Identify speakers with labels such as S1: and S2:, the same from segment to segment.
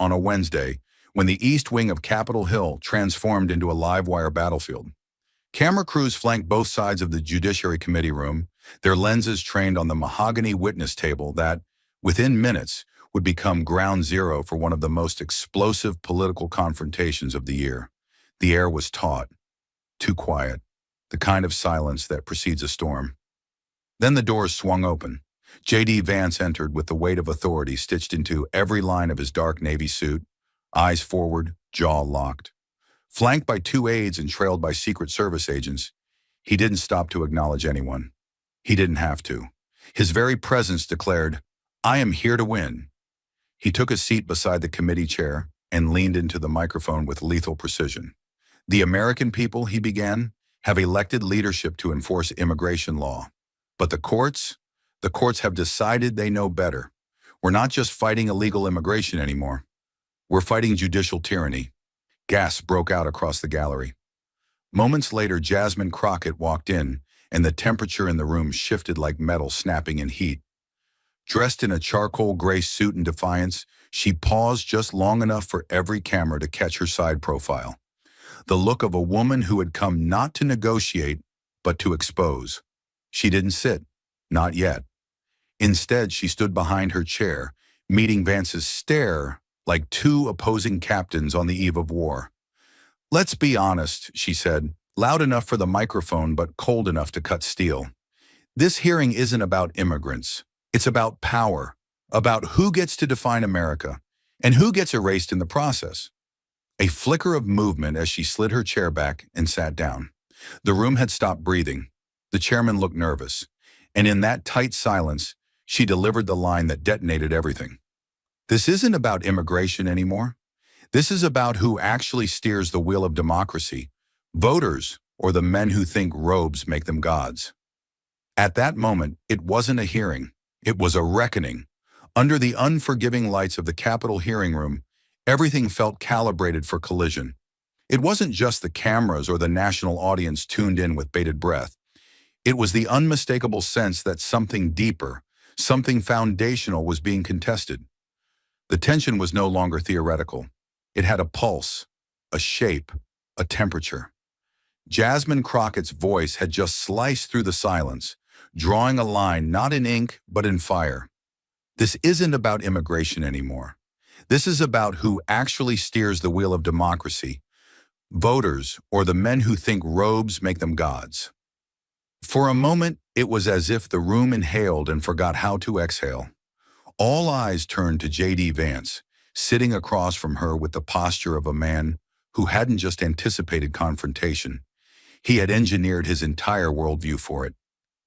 S1: on a Wednesday when the east wing of Capitol Hill transformed into a live-wire battlefield. Camera crews flanked both sides of the Judiciary Committee room, their lenses trained on the mahogany witness table that, within minutes, would become ground zero for one of the most explosive political confrontations of the year. The air was taut, too quiet, the kind of silence that precedes a storm. Then the doors swung open. J.D. Vance entered with the weight of authority stitched into every line of his dark navy suit, eyes forward, jaw locked. Flanked by two aides and trailed by Secret Service agents, he didn't stop to acknowledge anyone. He didn't have to. His very presence declared, "I am here to win." He took a seat beside the committee chair and leaned into the microphone with lethal precision. "The American people," he began, "have elected leadership to enforce immigration law. But the courts have decided they know better. We're not just fighting illegal immigration anymore. We're fighting judicial tyranny." Gasps broke out across the gallery. Moments later, Jasmine Crockett walked in, and the temperature in the room shifted like metal snapping in heat. Dressed in a charcoal gray suit in defiance, she paused just long enough for every camera to catch her side profile. The look of a woman who had come not to negotiate, but to expose. She didn't sit, not yet. Instead, she stood behind her chair, meeting Vance's stare like two opposing captains on the eve of war. "Let's be honest," she said, loud enough for the microphone but cold enough to cut steel. "This hearing isn't about immigrants. It's about power, about who gets to define America, and who gets erased in the process." A flicker of movement as she slid her chair back and sat down. The room had stopped breathing. The chairman looked nervous, and in that tight silence, she delivered the line that detonated everything. "This isn't about immigration anymore. This is about who actually steers the wheel of democracy, voters or the men who think robes make them gods." At that moment, it wasn't a hearing. It was a reckoning. Under the unforgiving lights of the Capitol hearing room, everything felt calibrated for collision. It wasn't just the cameras or the national audience tuned in with bated breath. It was the unmistakable sense that something deeper, something foundational was being contested. The tension was no longer theoretical. It had a pulse, a shape, a temperature. Jasmine Crockett's voice had just sliced through the silence, drawing a line not in ink but in fire. "This isn't about immigration anymore. This is about who actually steers the wheel of democracy, voters or the men who think robes make them gods." For a moment, it was as if the room inhaled and forgot how to exhale. All eyes turned to J.D. Vance, sitting across from her with the posture of a man who hadn't just anticipated confrontation. He had engineered his entire worldview for it.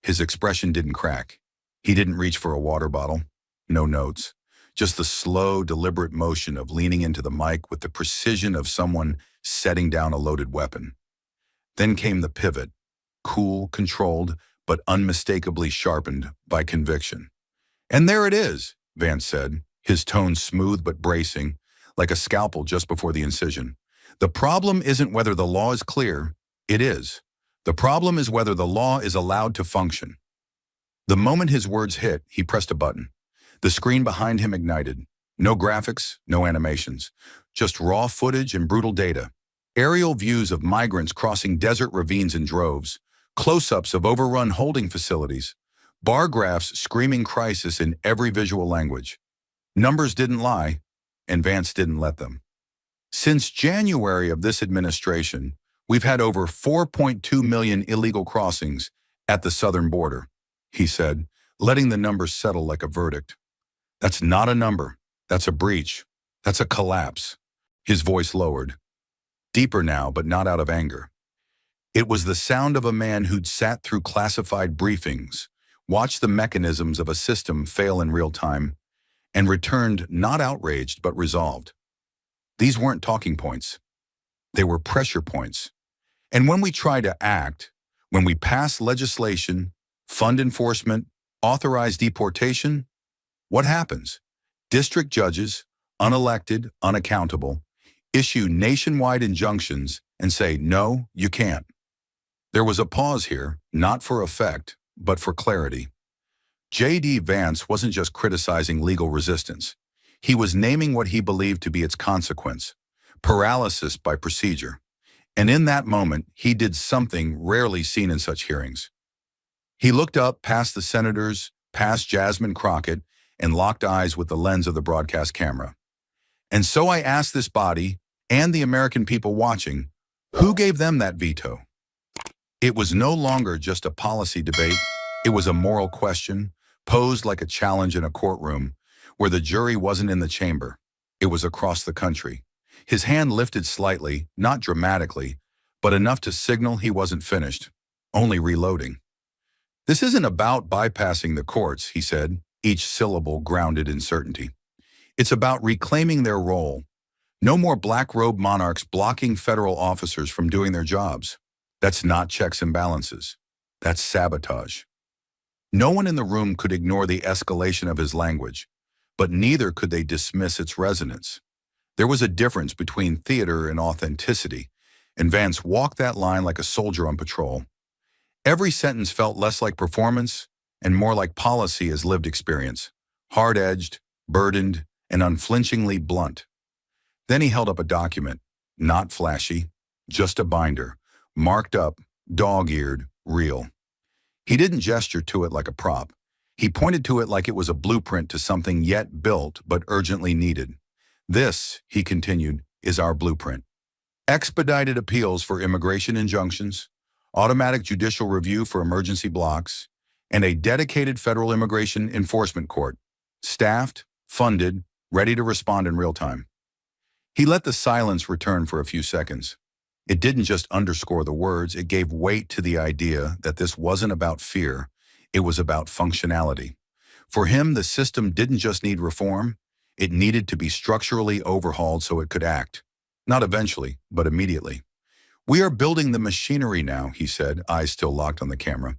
S1: His expression didn't crack. He didn't reach for a water bottle. No notes. Just the slow, deliberate motion of leaning into the mic with the precision of someone setting down a loaded weapon. Then came the pivot, cool, controlled, but unmistakably sharpened by conviction. "And there it is," Vance said, his tone smooth but bracing, like a scalpel just before the incision. "The problem isn't whether the law is clear. It is. The problem is whether the law is allowed to function." The moment his words hit, he pressed a button. The screen behind him ignited. No graphics, no animations, just raw footage and brutal data. Aerial views of migrants crossing desert ravines in droves, close-ups of overrun holding facilities, bar graphs screaming crisis in every visual language. Numbers didn't lie, and Vance didn't let them. "Since January of this administration, we've had over 4.2 million illegal crossings at the southern border," he said, letting the numbers settle like a verdict. "That's not a number. That's a breach. That's a collapse." His voice lowered. Deeper now, but not out of anger. It was the sound of a man who'd sat through classified briefings, watched the mechanisms of a system fail in real time, and returned not outraged but resolved. These weren't talking points. They were pressure points. And when we try to act, when we pass legislation, fund enforcement, authorize deportation, what happens? District judges, unelected, unaccountable, issue nationwide injunctions and say, "No, you can't." There was a pause here, not for effect, but for clarity. J.D. Vance wasn't just criticizing legal resistance. He was naming what he believed to be its consequence: paralysis by procedure. And in that moment, he did something rarely seen in such hearings. He looked up past the senators, past Jasmine Crockett, and locked eyes with the lens of the broadcast camera. And so I asked this body, and the American people watching, who gave them that veto? It was no longer just a policy debate. It was a moral question, posed like a challenge in a courtroom, where the jury wasn't in the chamber. It was across the country. His hand lifted slightly, not dramatically, but enough to signal he wasn't finished, only reloading. This isn't about bypassing the courts, he said, each syllable grounded in certainty. It's about reclaiming their role. No more black-robed monarchs blocking federal officers from doing their jobs. That's not checks and balances. That's sabotage. No one in the room could ignore the escalation of his language, but neither could they dismiss its resonance. There was a difference between theater and authenticity, and Vance walked that line like a soldier on patrol. Every sentence felt less like performance and more like policy as lived experience, hard-edged, burdened, and unflinchingly blunt. Then he held up a document, not flashy, just a binder, marked up, dog-eared, real. He didn't gesture to it like a prop. He pointed to it like it was a blueprint to something yet built but urgently needed. This, he continued, is our blueprint. Expedited appeals for immigration injunctions, automatic judicial review for emergency blocks, and a dedicated federal immigration enforcement court, staffed, funded, ready to respond in real time. He let the silence return for a few seconds. It didn't just underscore the words, it gave weight to the idea that this wasn't about fear, it was about functionality. For him, the system didn't just need reform, it needed to be structurally overhauled so it could act. Not eventually, but immediately. We are building the machinery now, he said, eyes still locked on the camera,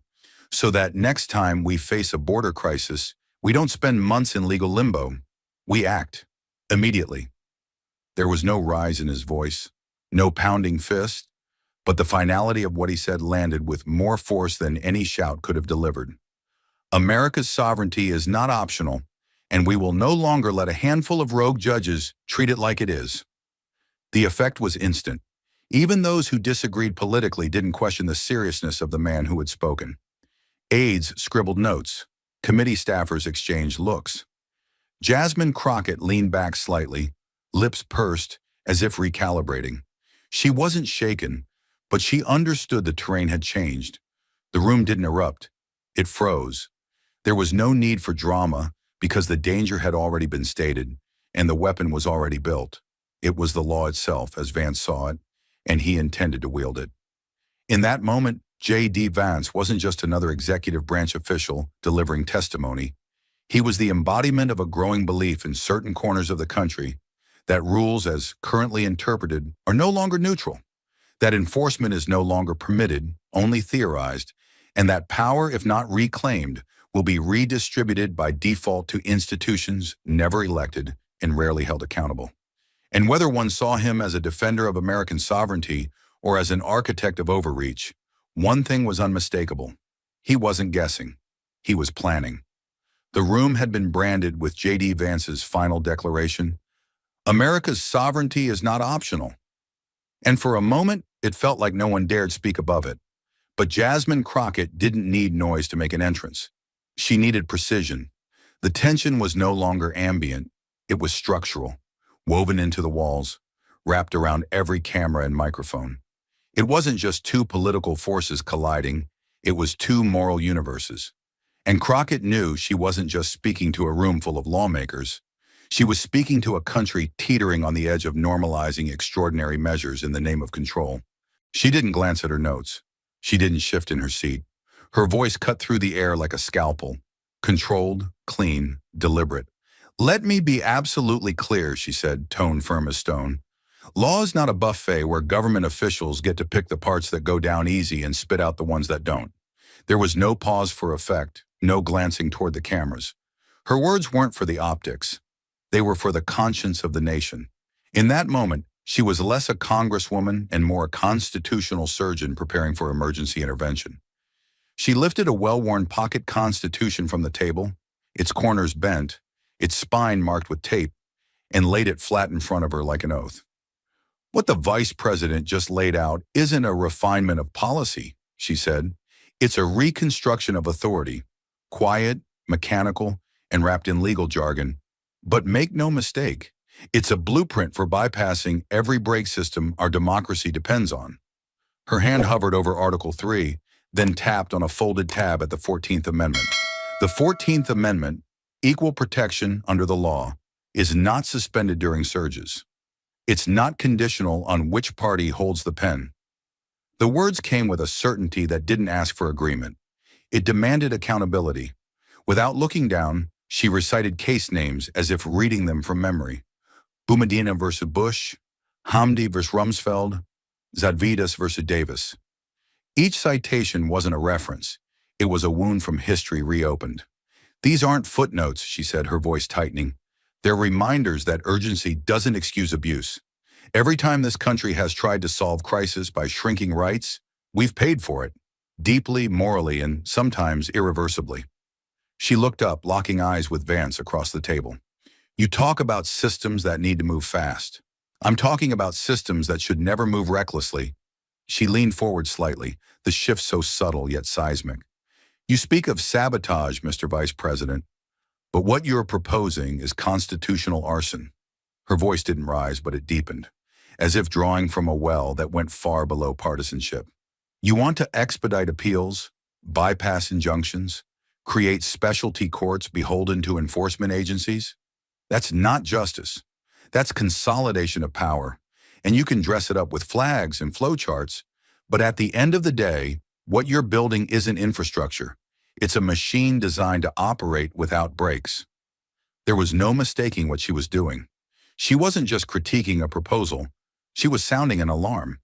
S1: so that next time we face a border crisis, we don't spend months in legal limbo. We act. Immediately. There was no rise in his voice, no pounding fist, but the finality of what he said landed with more force than any shout could have delivered. America's sovereignty is not optional, and we will no longer let a handful of rogue judges treat it like it is. The effect was instant. Even those who disagreed politically didn't question the seriousness of the man who had spoken. Aides scribbled notes. Committee staffers exchanged looks. Jasmine Crockett leaned back slightly, lips pursed as if recalibrating. She wasn't shaken, but she understood the terrain had changed. The room didn't erupt. It froze. There was no need for drama because the danger had already been stated and the weapon was already built. It was the law itself, as Vance saw it, and he intended to wield it. In that moment, J.D. Vance wasn't just another executive branch official delivering testimony. He was the embodiment of a growing belief in certain corners of the country that rules as currently interpreted are no longer neutral, that enforcement is no longer permitted, only theorized, and that power, if not reclaimed, will be redistributed by default to institutions never elected and rarely held accountable. And whether one saw him as a defender of American sovereignty or as an architect of overreach, one thing was unmistakable. He wasn't guessing. He was planning. The room had been branded with J.D. Vance's final declaration, "America's sovereignty is not optional." And for a moment, it felt like no one dared speak above it. But Jasmine Crockett didn't need noise to make an entrance. She needed precision. The tension was no longer ambient. It was structural, woven into the walls, wrapped around every camera and microphone. It wasn't just two political forces colliding. It was two moral universes. And Crockett knew she wasn't just speaking to a room full of lawmakers. She was speaking to a country teetering on the edge of normalizing extraordinary measures in the name of control. She didn't glance at her notes. She didn't shift in her seat. Her voice cut through the air like a scalpel. Controlled, clean, deliberate. "Let me be absolutely clear," she said, tone firm as stone. "Law is not a buffet where government officials get to pick the parts that go down easy and spit out the ones that don't." There was no pause for effect, no glancing toward the cameras. Her words weren't for the optics. They were for the conscience of the nation. In that moment, she was less a congresswoman and more a constitutional surgeon preparing for emergency intervention. She lifted a well-worn pocket constitution from the table, its corners bent, its spine marked with tape, and laid it flat in front of her like an oath. What the vice president just laid out isn't a refinement of policy, she said. It's a reconstruction of authority, quiet, mechanical, and wrapped in legal jargon. But make no mistake, it's a blueprint for bypassing every brake system our democracy depends on. Her hand hovered over Article 3, then tapped on a folded tab at the 14th Amendment. The 14th Amendment, equal protection under the law, is not suspended during surges. It's not conditional on which party holds the pen. The words came with a certainty that didn't ask for agreement. It demanded accountability. Without looking down, she recited case names as if reading them from memory. Boumediene versus Bush, Hamdi versus Rumsfeld, Zadvidas versus Davis. Each citation wasn't a reference. It was a wound from history reopened. These aren't footnotes, she said, her voice tightening. They're reminders that urgency doesn't excuse abuse. Every time this country has tried to solve crisis by shrinking rights, we've paid for it, deeply, morally, and sometimes irreversibly. She looked up, locking eyes with Vance across the table. You talk about systems that need to move fast. I'm talking about systems that should never move recklessly. She leaned forward slightly, the shift so subtle yet seismic. You speak of sabotage, Mr. Vice President, but what you're proposing is constitutional arson. Her voice didn't rise, but it deepened, as if drawing from a well that went far below partisanship. You want to expedite appeals, bypass injunctions, create specialty courts beholden to enforcement agencies? That's not justice. That's consolidation of power. And you can dress it up with flags and flowcharts, but at the end of the day, what you're building isn't infrastructure. It's a machine designed to operate without brakes. There was no mistaking what she was doing. She wasn't just critiquing a proposal. She was sounding an alarm.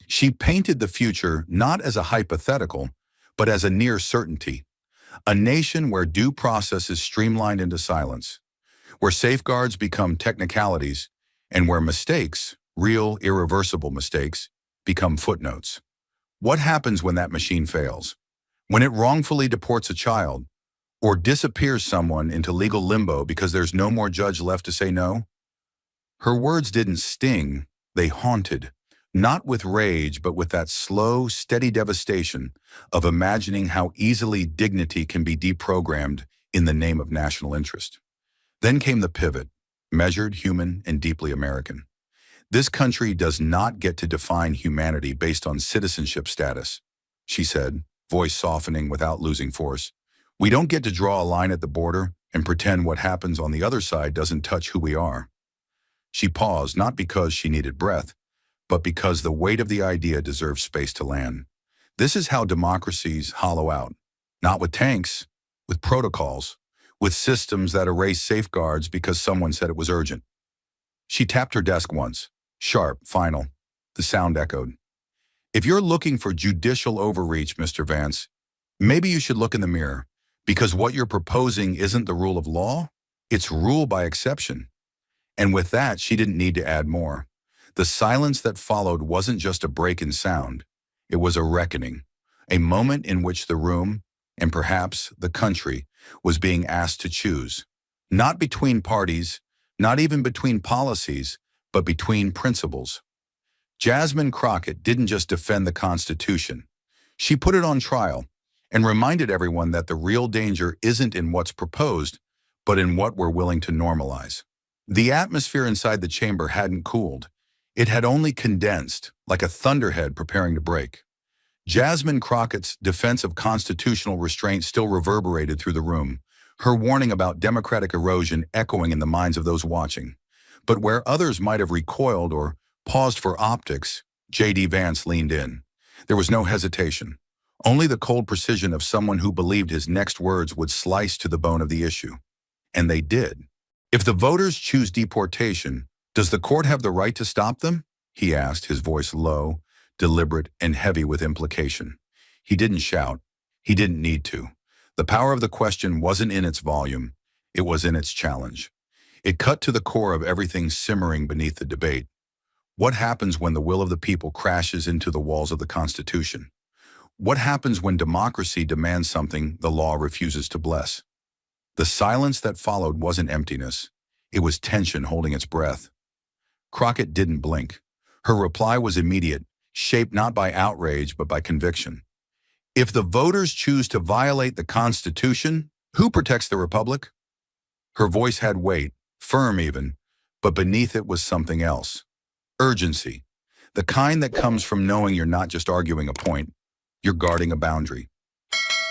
S1: She painted the future not as a hypothetical, but as a near certainty. A nation where due process is streamlined into silence, where safeguards become technicalities, and where mistakes, real, irreversible mistakes, become footnotes. What happens when that machine fails? When it wrongfully deports a child, or disappears someone into legal limbo because there's no more judge left to say no? Her words didn't sting, they haunted, not with rage, but with that slow, steady devastation of imagining how easily dignity can be deprogrammed in the name of national interest. Then came the pivot, measured, human, and deeply American. This country does not get to define humanity based on citizenship status, she said, voice softening without losing force. We don't get to draw a line at the border and pretend what happens on the other side doesn't touch who we are. She paused, not because she needed breath, but because the weight of the idea deserves space to land. This is how democracies hollow out, not with tanks, with protocols, with systems that erase safeguards because someone said it was urgent. She tapped her desk once, sharp, final. The sound echoed. If you're looking for judicial overreach, Mr. Vance, maybe you should look in the mirror, because what you're proposing isn't the rule of law, it's rule by exception. And with that, she didn't need to add more. The silence that followed wasn't just a break in sound. It was a reckoning, a moment in which the room, and perhaps the country, was being asked to choose. Not between parties, not even between policies, but between principles. Jasmine Crockett didn't just defend the Constitution. She put it on trial and reminded everyone that the real danger isn't in what's proposed, but in what we're willing to normalize. The atmosphere inside the chamber hadn't cooled. It had only condensed, like a thunderhead preparing to break. Jasmine Crockett's defense of constitutional restraint still reverberated through the room, her warning about democratic erosion echoing in the minds of those watching. But where others might have recoiled or paused for optics, J.D. Vance leaned in. There was no hesitation, only the cold precision of someone who believed his next words would slice to the bone of the issue. And they did. If the voters choose deportation, does the court have the right to stop them? He asked, his voice low, deliberate, and heavy with implication. He didn't shout. He didn't need to. The power of the question wasn't in its volume. It was in its challenge. It cut to the core of everything simmering beneath the debate. What happens when the will of the people crashes into the walls of the Constitution? What happens when democracy demands something the law refuses to bless? The silence that followed wasn't emptiness. It was tension holding its breath. Crockett didn't blink. Her reply was immediate, shaped not by outrage but by conviction. If the voters choose to violate the Constitution, who protects the Republic? Her voice had weight, firm even, but beneath it was something else. Urgency. The kind that comes from knowing you're not just arguing a point, you're guarding a boundary.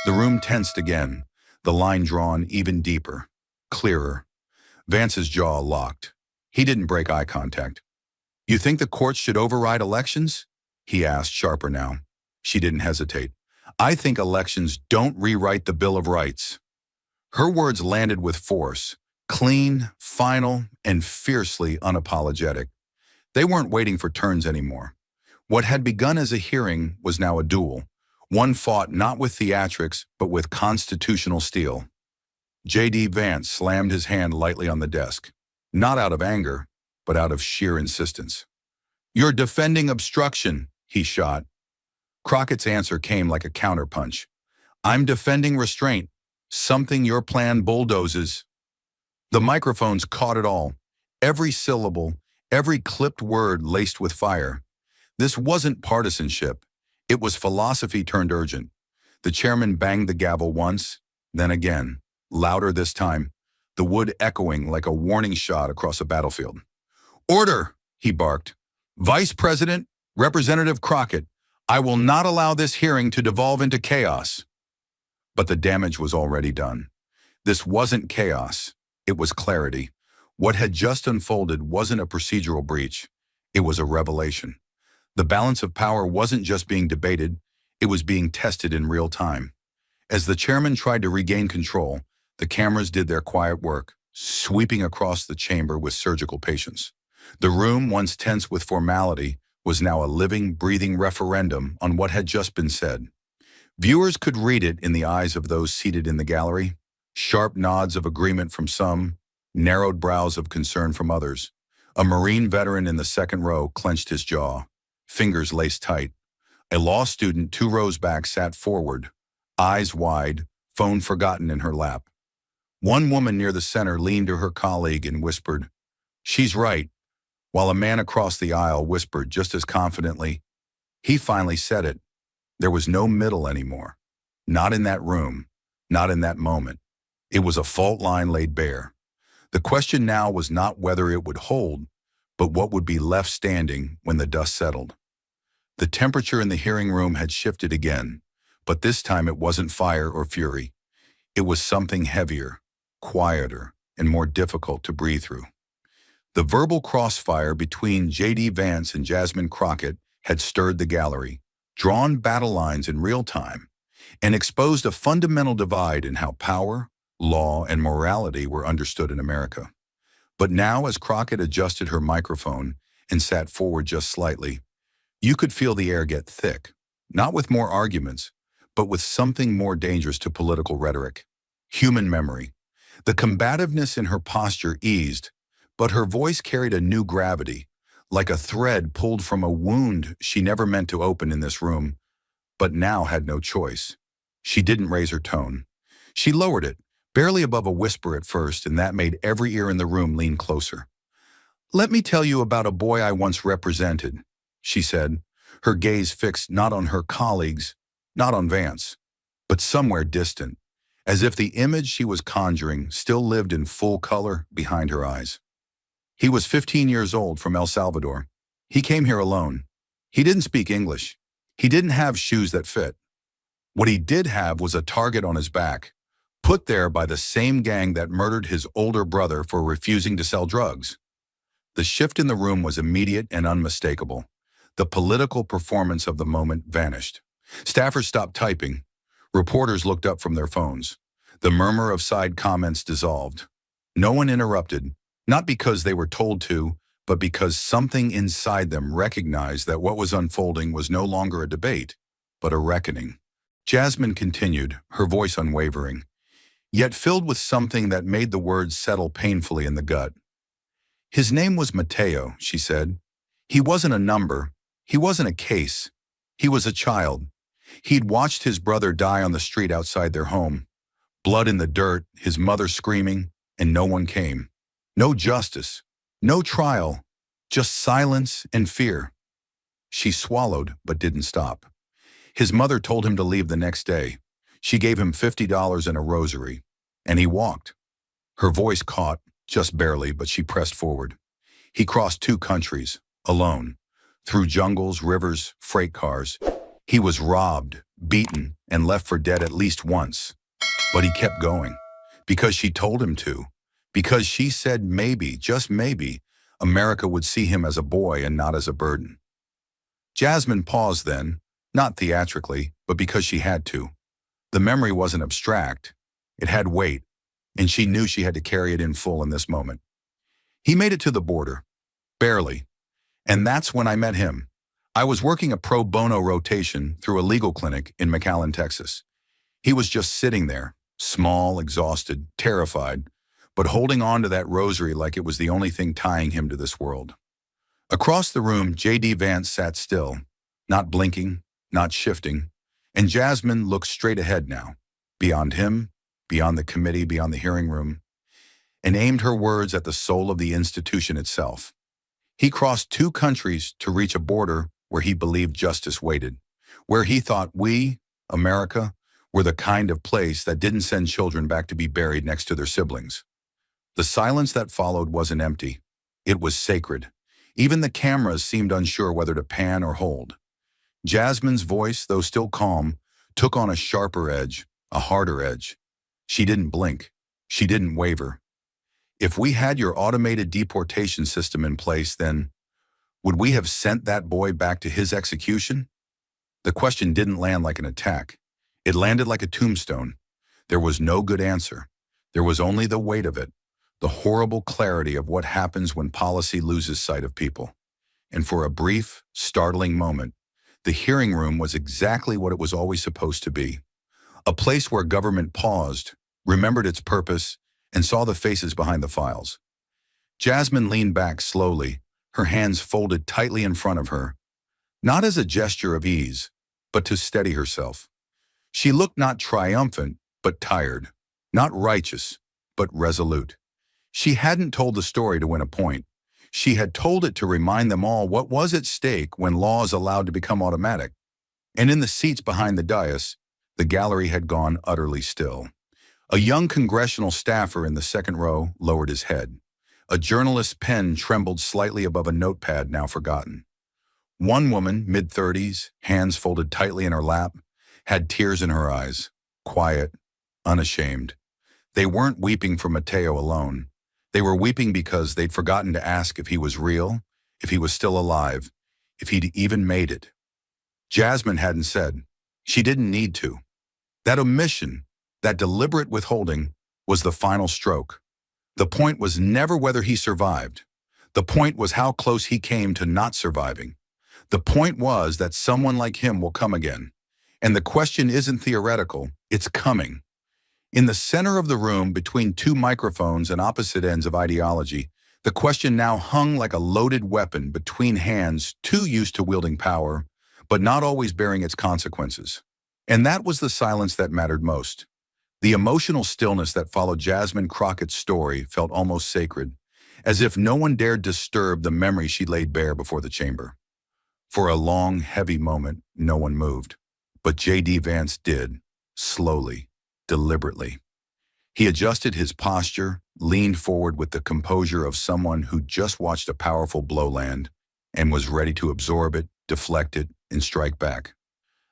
S1: The room tensed again, the line drawn even deeper, clearer. Vance's jaw locked. He didn't break eye contact. "You think the courts should override elections?" he asked, sharper now. She didn't hesitate. "I think elections don't rewrite the Bill of Rights." Her words landed with force, clean, final, and fiercely unapologetic. They weren't waiting for turns anymore. What had begun as a hearing was now a duel, one fought not with theatrics but with constitutional steel. J.D. Vance slammed his hand lightly on the desk, not out of anger, but out of sheer insistence. "You're defending obstruction," he shot. Crockett's answer came like a counterpunch. "I'm defending restraint, something your plan bulldozes." The microphones caught it all, every syllable, every clipped word laced with fire. This wasn't partisanship. It was philosophy turned urgent. The chairman banged the gavel once, then again, louder this time, the wood echoing like a warning shot across a battlefield. "Order!" he barked. "Vice President, Representative Crockett, I will not allow this hearing to devolve into chaos." But the damage was already done. This wasn't chaos. It was clarity. What had just unfolded wasn't a procedural breach. It was a revelation. The balance of power wasn't just being debated, it was being tested in real time. As the chairman tried to regain control, the cameras did their quiet work, sweeping across the chamber with surgical patience. The room, once tense with formality, was now a living, breathing referendum on what had just been said. Viewers could read it in the eyes of those seated in the gallery, sharp nods of agreement from some, narrowed brows of concern from others. A Marine veteran in the second row clenched his jaw, fingers laced tight. A law student 2 rows back sat forward, eyes wide, phone forgotten in her lap. One woman near the center leaned to her colleague and whispered, "She's right," while a man across the aisle whispered just as confidently, "He finally said it." There was no middle anymore. Not in that room, not in that moment. It was a fault line laid bare. The question now was not whether it would hold, but what would be left standing when the dust settled. The temperature in the hearing room had shifted again, but this time it wasn't fire or fury. It was something heavier, quieter, and more difficult to breathe through. The verbal crossfire between J.D. Vance and Jasmine Crockett had stirred the gallery, drawn battle lines in real time, and exposed a fundamental divide in how power, law, and morality were understood in America. But now, as Crockett adjusted her microphone and sat forward just slightly, you could feel the air get thick, not with more arguments, but with something more dangerous to political rhetoric: human memory. The combativeness in her posture eased, but her voice carried a new gravity, like a thread pulled from a wound she never meant to open in this room, but now had no choice. She didn't raise her tone. She lowered it, barely above a whisper at first, and that made every ear in the room lean closer. "Let me tell you about a boy I once represented," she said, her gaze fixed not on her colleagues, not on Vance, but somewhere distant, as if the image she was conjuring still lived in full color behind her eyes. "He was 15 years old, from El Salvador. He came here alone. He didn't speak English. He didn't have shoes that fit. What he did have was a target on his back, put there by the same gang that murdered his older brother for refusing to sell drugs." The shift in the room was immediate and unmistakable. The political performance of the moment vanished. Staffers stopped typing. Reporters looked up from their phones. The murmur of side comments dissolved. No one interrupted, not because they were told to, but because something inside them recognized that what was unfolding was no longer a debate, but a reckoning. Jasmine continued, her voice unwavering, yet filled with something that made the words settle painfully in the gut. "His name was Mateo," she said. "He wasn't a number. He wasn't a case. He was a child. He'd watched his brother die on the street outside their home. Blood in the dirt, his mother screaming, and no one came. No justice, no trial, just silence and fear. She swallowed but didn't stop. His mother told him to leave the next day. She gave him $50 and a rosary, and he walked. Her voice caught, just barely, but she pressed forward. He crossed 2 countries, alone, through jungles, rivers, freight cars. He was robbed, beaten, and left for dead at least once. But he kept going, because she told him to, because she said maybe, just maybe, America would see him as a boy and not as a burden. Jasmine paused then, not theatrically, but because she had to. The memory wasn't abstract. It had weight, and she knew she had to carry it in full in this moment. He made it to the border, barely, and that's when I met him. I was working a pro bono rotation through a legal clinic in McAllen, Texas. He was just sitting there, small, exhausted, terrified, but holding on to that rosary like it was the only thing tying him to this world. Across the room, J.D. Vance sat still, not blinking, not shifting, and Jasmine looked straight ahead now, beyond him, beyond the committee, beyond the hearing room, and aimed her words at the soul of the institution itself. He crossed 2 countries to reach a border where he believed justice waited, where he thought we, America, were the kind of place that didn't send children back to be buried next to their siblings. The silence that followed wasn't empty. It was sacred. Even the cameras seemed unsure whether to pan or hold. Jasmine's voice, though still calm, took on a sharper edge, a harder edge. She didn't blink. She didn't waver. If we had your automated deportation system in place, then would we have sent that boy back to his execution? The question didn't land like an attack. It landed like a tombstone. There was no good answer. There was only the weight of it, the horrible clarity of what happens when policy loses sight of people. And for a brief, startling moment, the hearing room was exactly what it was always supposed to be. A place where government paused, remembered its purpose, and saw the faces behind the files. Jasmine leaned back slowly, her hands folded tightly in front of her, not as a gesture of ease, but to steady herself. She looked not triumphant, but tired, not righteous, but resolute. She hadn't told the story to win a point. She had told it to remind them all what was at stake when laws allowed to become automatic. And in the seats behind the dais, the gallery had gone utterly still. A young congressional staffer in the second row lowered his head. A journalist's pen trembled slightly above a notepad now forgotten. One woman, mid-30s, hands folded tightly in her lap, had tears in her eyes, quiet, unashamed. They weren't weeping for Mateo alone. They were weeping because they'd forgotten to ask if he was real, if he was still alive, if he'd even made it. Jasmine hadn't said. She didn't need to. That omission, that deliberate withholding, was the final stroke. The point was never whether he survived. The point was how close he came to not surviving. The point was that someone like him will come again. And the question isn't theoretical, it's coming. In the center of the room, between 2 microphones and opposite ends of ideology, the question now hung like a loaded weapon between hands too used to wielding power, but not always bearing its consequences. And that was the silence that mattered most. The emotional stillness that followed Jasmine Crockett's story felt almost sacred, as if no one dared disturb the memory she laid bare before the chamber. For a long, heavy moment, no one moved. But J.D. Vance did, slowly, deliberately. He adjusted his posture, leaned forward with the composure of someone who just watched a powerful blow land and was ready to absorb it, deflect it, and strike back.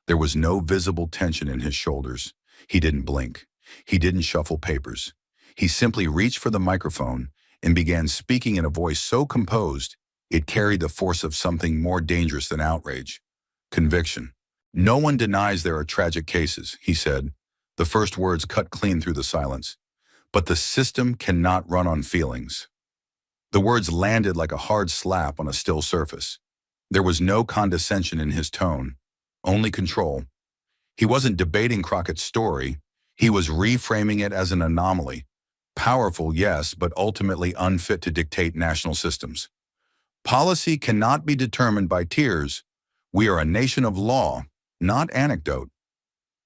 S1: There was no visible tension in his shoulders. He didn't blink. He didn't shuffle papers. He simply reached for the microphone and began speaking in a voice so composed it carried the force of something more dangerous than outrage: conviction. "No one denies there are tragic cases," he said. The first words cut clean through the silence. "But the system cannot run on feelings." The words landed like a hard slap on a still surface. There was no condescension in his tone, only control. He wasn't debating Crockett's story. He was reframing it as an anomaly. Powerful, yes, but ultimately unfit to dictate national systems. Policy cannot be determined by tears. We are a nation of law, not anecdote.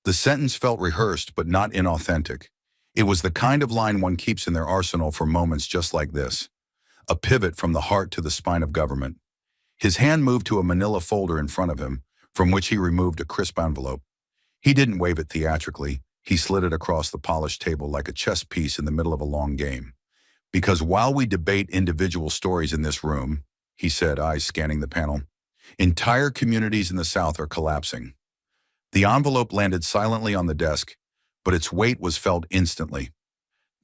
S1: The sentence felt rehearsed but not inauthentic. It was the kind of line one keeps in their arsenal for moments just like this, a pivot from the heart to the spine of government. His hand moved to a manila folder in front of him, from which he removed a crisp envelope. He didn't wave it theatrically. He slid it across the polished table like a chess piece in the middle of a long game. Because while we debate individual stories in this room, he said, eyes scanning the panel, entire communities in the South are collapsing. The envelope landed silently on the desk, but its weight was felt instantly.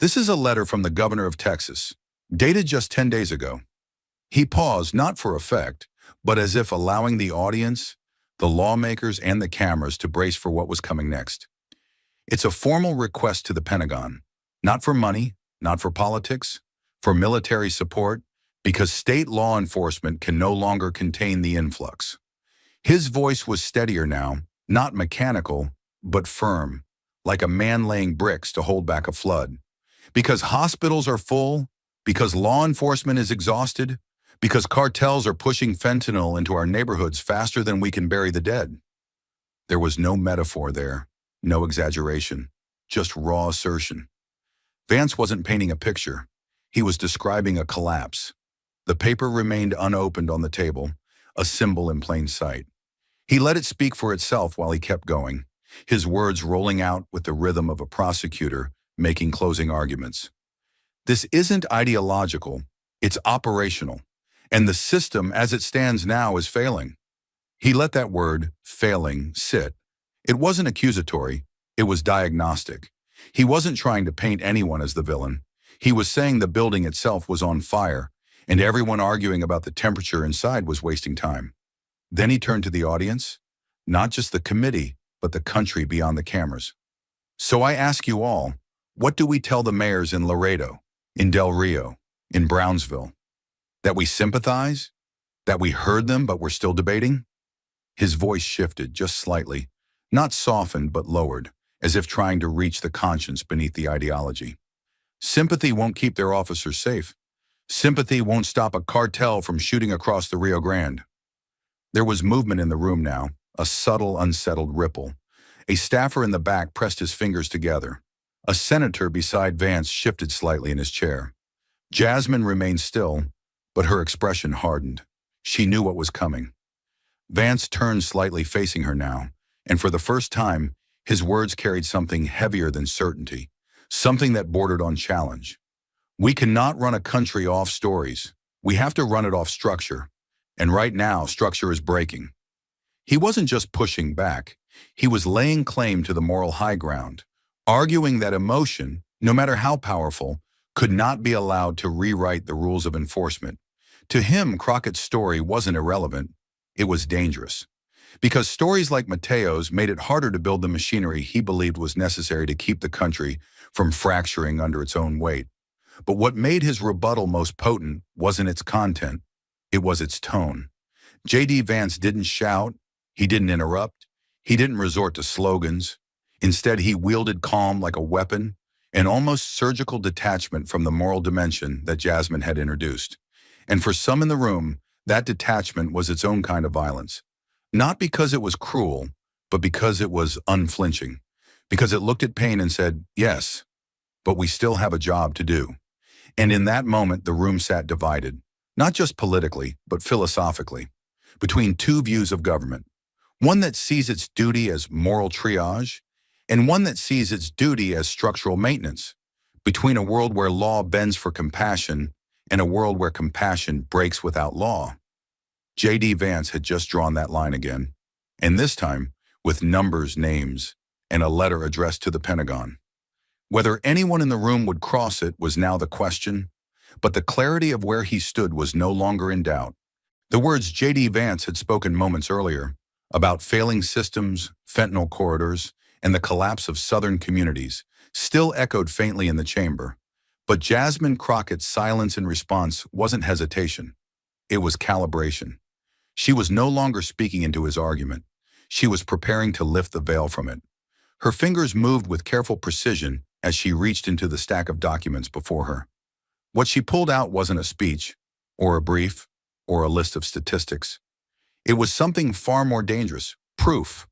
S1: This is a letter from the governor of Texas, dated just 10 days ago. He paused, not for effect, but as if allowing the audience, the lawmakers, and the cameras to brace for what was coming next. It's a formal request to the Pentagon, not for money, not for politics, for military support, because state law enforcement can no longer contain the influx. His voice was steadier now, not mechanical, but firm, like a man laying bricks to hold back a flood. Because hospitals are full, because law enforcement is exhausted, because cartels are pushing fentanyl into our neighborhoods faster than we can bury the dead. There was no metaphor there, no exaggeration, just raw assertion. Vance wasn't painting a picture. He was describing a collapse. The paper remained unopened on the table, a symbol in plain sight. He let it speak for itself while he kept going, his words rolling out with the rhythm of a prosecutor making closing arguments. This isn't ideological, it's operational, and the system as it stands now is failing. He let that word, failing, sit. It wasn't accusatory, it was diagnostic. He wasn't trying to paint anyone as the villain. He was saying the building itself was on fire, and everyone arguing about the temperature inside was wasting time. Then he turned to the audience, not just the committee, but the country beyond the cameras. So I ask you all, what do we tell the mayors in Laredo, in Del Rio, in Brownsville? That we sympathize? That we heard them but we're still debating? His voice shifted just slightly, not softened but lowered, as if trying to reach the conscience beneath the ideology. Sympathy won't keep their officers safe. Sympathy won't stop a cartel from shooting across the Rio Grande. There was movement in the room now, a subtle, unsettled ripple. A staffer in the back pressed his fingers together. A senator beside Vance shifted slightly in his chair. Jasmine remained still, but her expression hardened. She knew what was coming. Vance turned slightly facing her now, and for the first time, his words carried something heavier than certainty, something that bordered on challenge. We cannot run a country off stories. We have to run it off structure. And right now, structure is breaking. He wasn't just pushing back. He was laying claim to the moral high ground, arguing that emotion, no matter how powerful, could not be allowed to rewrite the rules of enforcement. To him, Crockett's story wasn't irrelevant. It was dangerous. Because stories like Mateo's made it harder to build the machinery he believed was necessary to keep the country from fracturing under its own weight. But what made his rebuttal most potent wasn't its content, it was its tone. J.D. Vance didn't shout, he didn't interrupt, he didn't resort to slogans. Instead, he wielded calm like a weapon, an almost surgical detachment from the moral dimension that Jasmine had introduced. And for some in the room, that detachment was its own kind of violence. Not because it was cruel, but because it was unflinching. Because it looked at pain and said, yes, but we still have a job to do. And in that moment, the room sat divided, not just politically, but philosophically, between two views of government. One that sees its duty as moral triage, and one that sees its duty as structural maintenance, between a world where law bends for compassion and a world where compassion breaks without law. J.D. Vance had just drawn that line again, and this time with numbers, names, and a letter addressed to the Pentagon. Whether anyone in the room would cross it was now the question, but the clarity of where he stood was no longer in doubt. The words J.D. Vance had spoken moments earlier about failing systems, fentanyl corridors, and the collapse of southern communities still echoed faintly in the chamber. But Jasmine Crockett's silence in response wasn't hesitation. It was calibration. She was no longer speaking into his argument. She was preparing to lift the veil from it. Her fingers moved with careful precision as she reached into the stack of documents before her. What she pulled out wasn't a speech, or a brief, or a list of statistics. It was something far more dangerous, proof.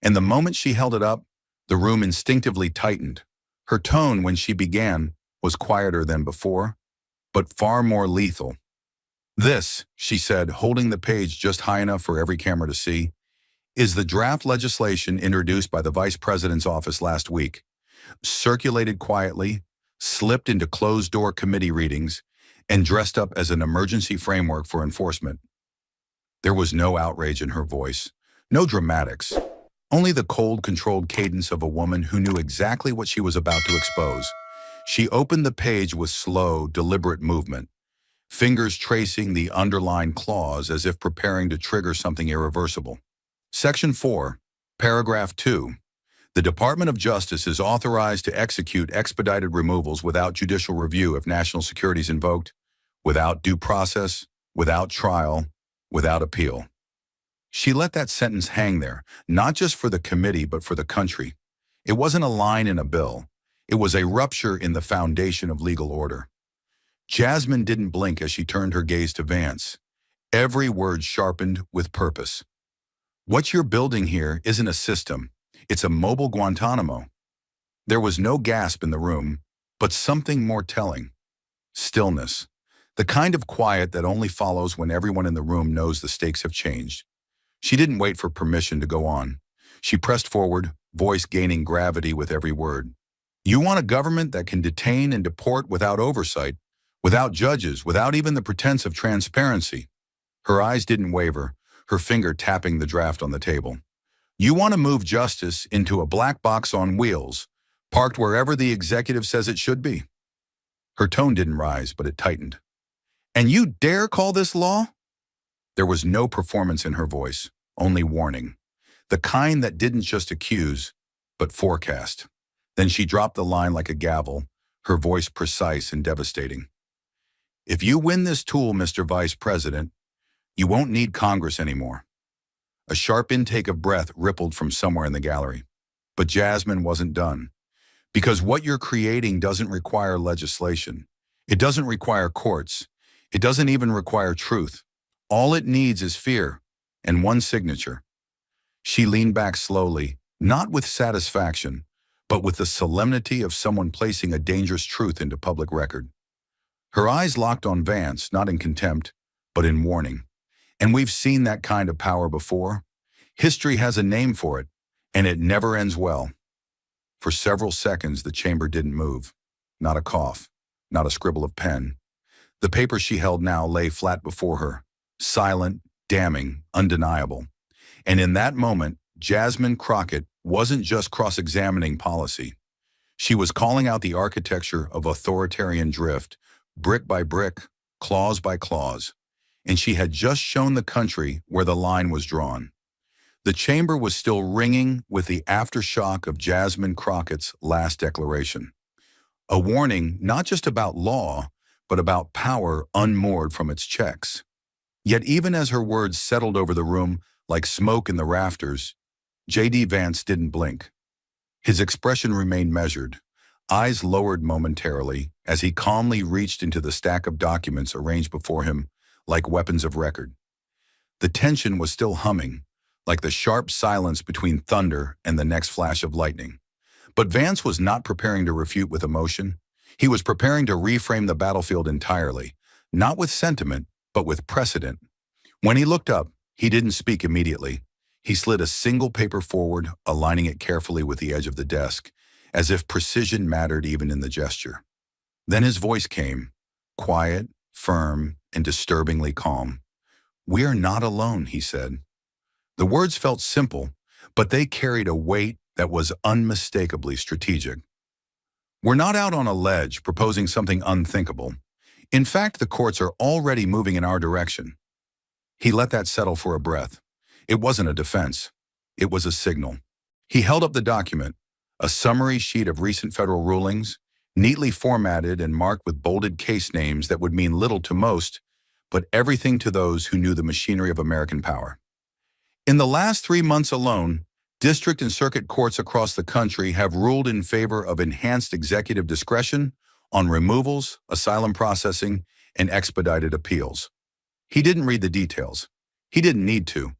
S1: And the moment she held it up, the room instinctively tightened. Her tone when she began was quieter than before, but far more lethal. "This," she said, holding the page just high enough for every camera to see, "is the draft legislation introduced by the Vice President's office last week, circulated quietly, slipped into closed-door committee readings, and dressed up as an emergency framework for enforcement." There was no outrage in her voice, no dramatics, only the cold, controlled cadence of a woman who knew exactly what she was about to expose. She opened the page with slow, deliberate movement, fingers tracing the underlined clause as if preparing to trigger something irreversible. Section 4, Paragraph 2. The Department of Justice is authorized to execute expedited removals without judicial review if national security is invoked, without due process, without trial, without appeal. She let that sentence hang there, not just for the committee but for the country. It wasn't a line in a bill. It was a rupture in the foundation of legal order. Jasmine didn't blink as she turned her gaze to Vance, every word sharpened with purpose. "What you're building here isn't a system. It's a mobile Guantanamo." There was no gasp in the room, but something more telling. Stillness. The kind of quiet that only follows when everyone in the room knows the stakes have changed. She didn't wait for permission to go on. She pressed forward, voice gaining gravity with every word. "You want a government that can detain and deport without oversight, without judges, without even the pretense of transparency." Her eyes didn't waver, her finger tapping the draft on the table. "You want to move justice into a black box on wheels, parked wherever the executive says it should be." Her tone didn't rise, but it tightened. "And you dare call this law?" There was no performance in her voice, only warning. The kind that didn't just accuse, but forecast. Then she dropped the line like a gavel, her voice precise and devastating. "If you win this tool, Mr. Vice President, you won't need Congress anymore." A sharp intake of breath rippled from somewhere in the gallery. But Jasmine wasn't done. "Because what you're creating doesn't require legislation. It doesn't require courts. It doesn't even require truth. All it needs is fear, and one signature." She leaned back slowly, not with satisfaction, but with the solemnity of someone placing a dangerous truth into public record. Her eyes locked on Vance, not in contempt, but in warning. And we've seen that kind of power before. History has a name for it, and it never ends well. For several seconds, the chamber didn't move. Not a cough, not a scribble of pen. The paper she held now lay flat before her, silent, damning, undeniable. And in that moment, Jasmine Crockett wasn't just cross-examining policy. She was calling out the architecture of authoritarian drift, brick by brick, clause by clause. And she had just shown the country where the line was drawn. The chamber was still ringing with the aftershock of Jasmine Crockett's last declaration. A warning not just about law, but about power unmoored from its checks. Yet even as her words settled over the room like smoke in the rafters, J.D. Vance didn't blink. His expression remained measured, eyes lowered momentarily as he calmly reached into the stack of documents arranged before him like weapons of record. The tension was still humming, like the sharp silence between thunder and the next flash of lightning. But Vance was not preparing to refute with emotion. He was preparing to reframe the battlefield entirely, not with sentiment, but with precedent. When he looked up, he didn't speak immediately. He slid a single paper forward, aligning it carefully with the edge of the desk, as if precision mattered even in the gesture. Then his voice came, quiet, firm, and disturbingly calm. "We are not alone," he said. The words felt simple, but they carried a weight that was unmistakably strategic. "We're not out on a ledge proposing something unthinkable. In fact, the courts are already moving in our direction." He let that settle for a breath. It wasn't a defense. It was a signal. He held up the document, a summary sheet of recent federal rulings, neatly formatted and marked with bolded case names that would mean little to most, but everything to those who knew the machinery of American power. In the last 3 months alone, district and circuit courts across the country have ruled in favor of enhanced executive discretion on removals, asylum processing, and expedited appeals. He didn't read the details. He didn't need to.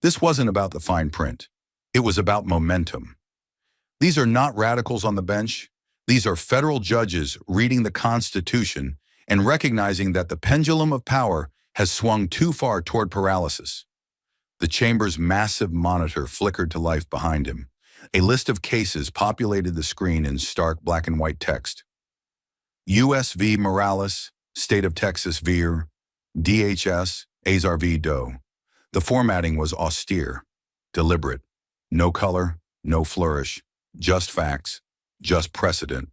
S1: This wasn't about the fine print. It was about momentum. These are not radicals on the bench. These are federal judges reading the Constitution and recognizing that the pendulum of power has swung too far toward paralysis. The chamber's massive monitor flickered to life behind him. A list of cases populated the screen in stark black and white text. U.S. v. Morales, State of Texas v. DHS, Azar v. Doe. The formatting was austere, deliberate. No color, no flourish, just facts, just precedent.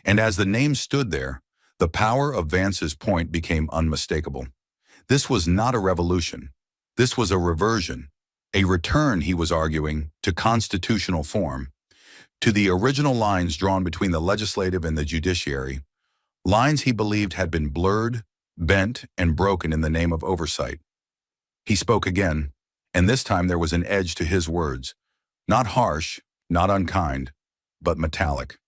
S1: And as the name stood there, the power of Vance's point became unmistakable. This was not a revolution. This was a reversion, a return, he was arguing, to constitutional form, to the original lines drawn between the legislative and the judiciary, lines he believed had been blurred, bent, and broken in the name of oversight. He spoke again, and this time there was an edge to his words, not harsh, not unkind, but metallic.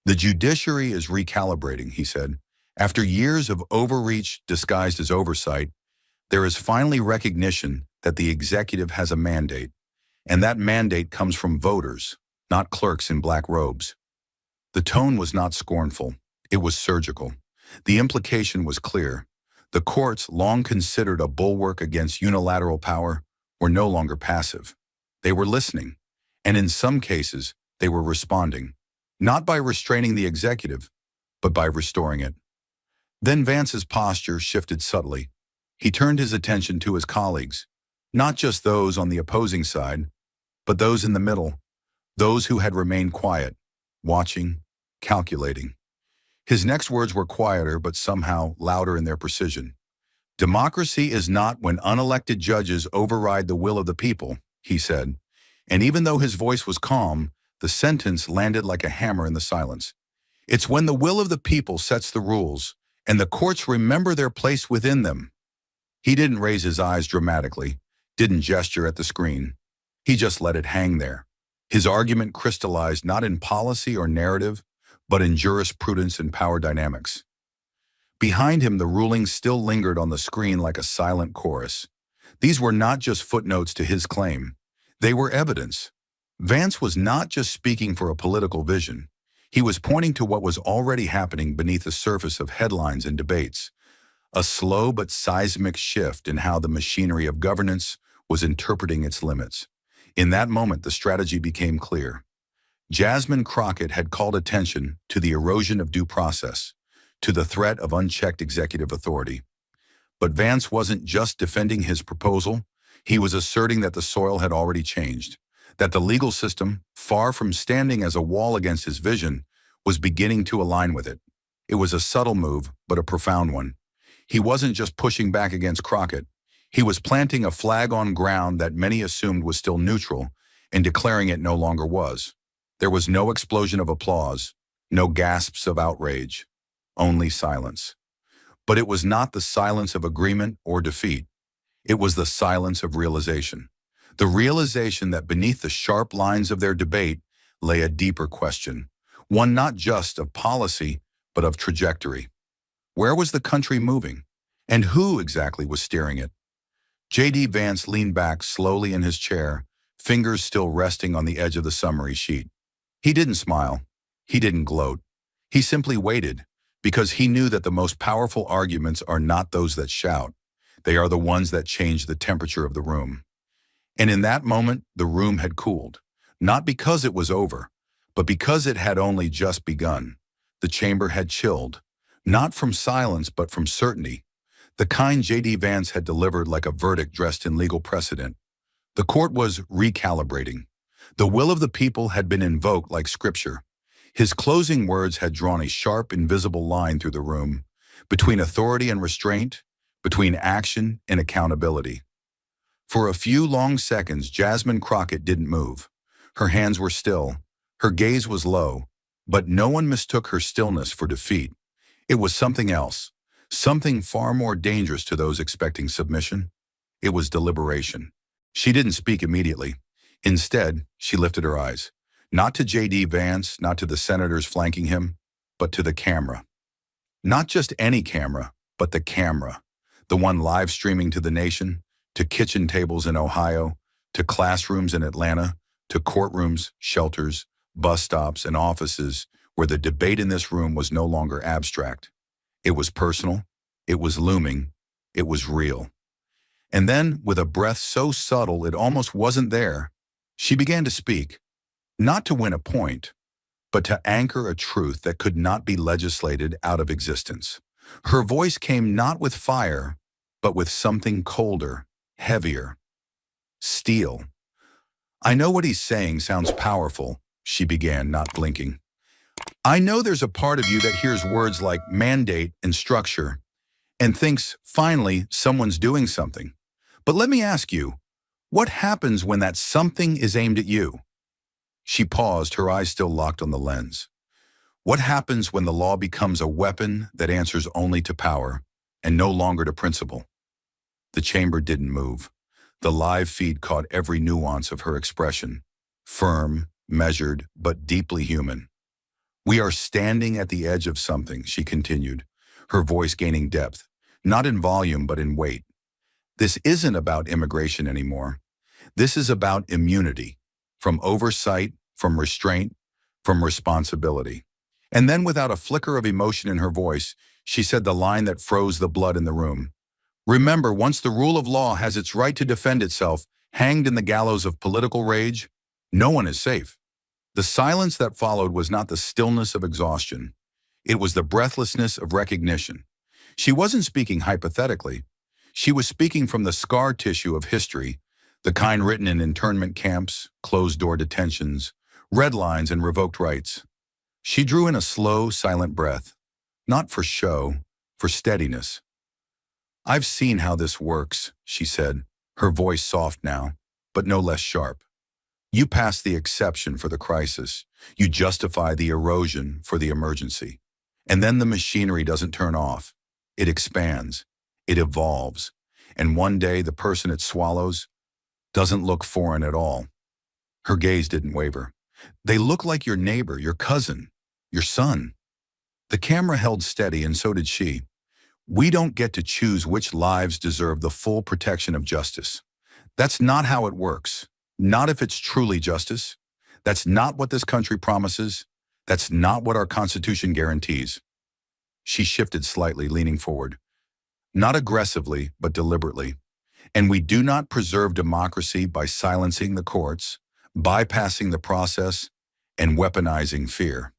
S1: The judiciary is recalibrating, he said. After years of overreach disguised as oversight, there is finally recognition that the executive has a mandate, and that mandate comes from voters, not clerks in black robes. The tone was not scornful, it was surgical. The implication was clear. The courts, long considered a bulwark against unilateral power, were no longer passive. They were listening, and in some cases, they were responding, not by restraining the executive, but by restoring it. Then Vance's posture shifted subtly. He turned his attention to his colleagues, not just those on the opposing side, but those in the middle, those who had remained quiet, watching, calculating. His next words were quieter but somehow louder in their precision. Democracy is not when unelected judges override the will of the people, he said, and even though his voice was calm, the sentence landed like a hammer in the silence. It's when the will of the people sets the rules, and the courts remember their place within them. He didn't raise his eyes dramatically, didn't gesture at the screen. He just let it hang there. His argument crystallized not in policy or narrative, but in jurisprudence and power dynamics. Behind him, the rulings still lingered on the screen like a silent chorus. These were not just footnotes to his claim. They were evidence. Vance was not just speaking for a political vision. He was pointing to what was already happening beneath the surface of headlines and debates, a slow but seismic shift in how the machinery of governance was interpreting its limits. In that moment, the strategy became clear. Jasmine Crockett had called attention to the erosion of due process, to the threat of unchecked executive authority. But Vance wasn't just defending his proposal, he was asserting that the soil had already changed, that the legal system, far from standing as a wall against his vision, was beginning to align with it. It was a subtle move, but a profound one. He wasn't just pushing back against Crockett. He was planting a flag on ground that many assumed was still neutral and declaring it no longer was. There was no explosion of applause, no gasps of outrage, only silence. But it was not the silence of agreement or defeat. It was the silence of realization. The realization that beneath the sharp lines of their debate lay a deeper question, one not just of policy, but of trajectory. Where was the country moving? And who exactly was steering it? J.D. Vance leaned back slowly in his chair, fingers still resting on the edge of the summary sheet. He didn't smile. He didn't gloat. He simply waited, because he knew that the most powerful arguments are not those that shout. They are the ones that change the temperature of the room. And in that moment, the room had cooled, not because it was over, but because it had only just begun. The chamber had chilled, not from silence, but from certainty, the kind J.D. Vance had delivered like a verdict dressed in legal precedent. The court was recalibrating. The will of the people had been invoked like scripture. His closing words had drawn a sharp, invisible line through the room, between authority and restraint, between action and accountability. For a few long seconds, Jasmine Crockett didn't move. Her hands were still. Her gaze was low, but no one mistook her stillness for defeat. It was something else, something far more dangerous to those expecting submission. It was deliberation. She didn't speak immediately. Instead, she lifted her eyes, not to J.D. Vance, not to the senators flanking him, but to the camera. Not just any camera, but the camera, the one live streaming to the nation, to kitchen tables in Ohio, to classrooms in Atlanta, to courtrooms, shelters, bus stops, and offices where the debate in this room was no longer abstract. It was personal, it was looming, it was real. And then, with a breath so subtle it almost wasn't there, she began to speak, not to win a point, but to anchor a truth that could not be legislated out of existence. Her voice came not with fire, but with something colder, heavier. Steel. "I know what he's saying sounds powerful," she began, not blinking. "I know there's a part of you that hears words like mandate and structure and thinks, finally, someone's doing something. But let me ask you, what happens when that something is aimed at you?" She paused, her eyes still locked on the lens. "What happens when the law becomes a weapon that answers only to power and no longer to principle?" The chamber didn't move. The live feed caught every nuance of her expression, firm, measured, but deeply human. "We are standing at the edge of something," she continued, her voice gaining depth, not in volume but in weight. "This isn't about immigration anymore. This is about immunity, from oversight, from restraint, from responsibility." And then, without a flicker of emotion in her voice, she said the line that froze the blood in the room. "Remember, once the rule of law has its right to defend itself, hanged in the gallows of political rage, no one is safe." The silence that followed was not the stillness of exhaustion. It was the breathlessness of recognition. She wasn't speaking hypothetically. She was speaking from the scar tissue of history, the kind written in internment camps, closed-door detentions, red lines, and revoked rights. She drew in a slow, silent breath, not for show, for steadiness. "I've seen how this works," she said, her voice soft now, but no less sharp. "You pass the exception for the crisis. You justify the erosion for the emergency. And then the machinery doesn't turn off. It expands. It evolves. And one day the person it swallows doesn't look foreign at all." Her gaze didn't waver. "They look like your neighbor, your cousin, your son." The camera held steady, and so did she. "We don't get to choose which lives deserve the full protection of justice. That's not how it works. Not if it's truly justice. That's not what this country promises. That's not what our Constitution guarantees." She shifted slightly, leaning forward. "Not aggressively, but deliberately. And we do not preserve democracy by silencing the courts, bypassing the process, and weaponizing fear."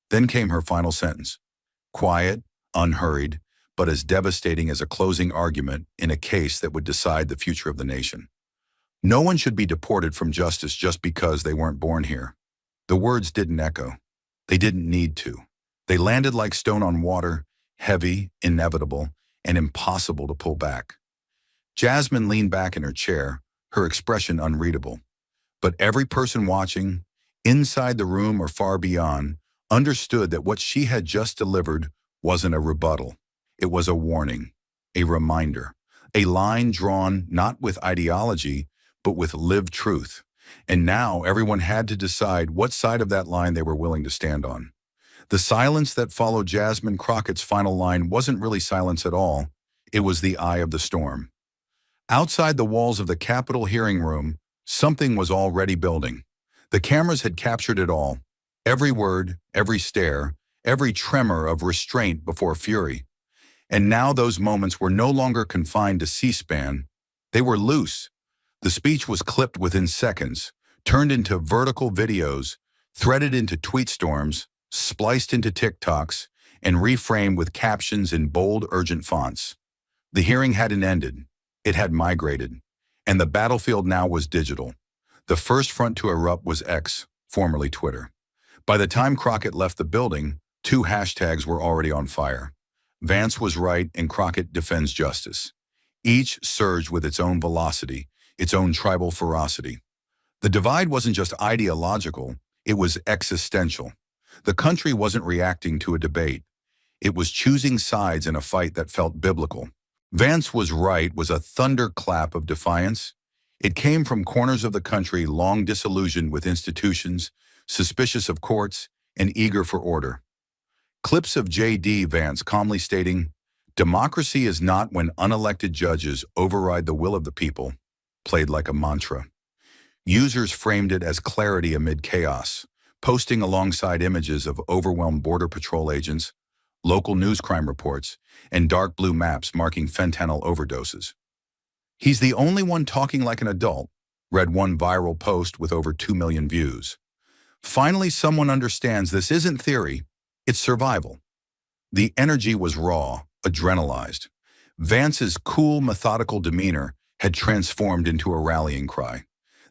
S1: Then came her final sentence. Quiet, unhurried, but as devastating as a closing argument in a case that would decide the future of the nation. "No one should be deported from justice just because they weren't born here." The words didn't echo. They didn't need to. They landed like stone on water, heavy, inevitable, and impossible to pull back. Jasmine leaned back in her chair, her expression unreadable. But every person watching, inside the room or far beyond, understood that what she had just delivered wasn't a rebuttal. It was a warning, a reminder, a line drawn not with ideology, but with lived truth. And now everyone had to decide what side of that line they were willing to stand on. The silence that followed Jasmine Crockett's final line wasn't really silence at all. It was the eye of the storm. Outside the walls of the Capitol hearing room, something was already building. The cameras had captured it all. Every word, every stare, every tremor of restraint before fury. And now those moments were no longer confined to C-SPAN. They were loose. The speech was clipped within seconds, turned into vertical videos, threaded into tweet storms, spliced into TikToks, and reframed with captions in bold, urgent fonts. The hearing hadn't ended. It had migrated. And the battlefield now was digital. The first front to erupt was X, formerly Twitter. By the time Crockett left the building, 2 hashtags were already on fire. Vance was right and Crockett defends justice. Each surged with its own velocity, its own tribal ferocity. The divide wasn't just ideological, it was existential. The country wasn't reacting to a debate. It was choosing sides in a fight that felt biblical. Vance was right was a thunderclap of defiance. It came from corners of the country long disillusioned with institutions, suspicious of courts, and eager for order. Clips of J.D. Vance calmly stating, "Democracy is not when unelected judges override the will of the people," played like a mantra. Users framed it as clarity amid chaos, posting alongside images of overwhelmed Border Patrol agents, local news crime reports, and dark blue maps marking fentanyl overdoses. "He's the only one talking like an adult," read one viral post with over 2 million views. Finally, someone understands this isn't theory, it's survival. The energy was raw, adrenalized. Vance's cool, methodical demeanor had transformed into a rallying cry.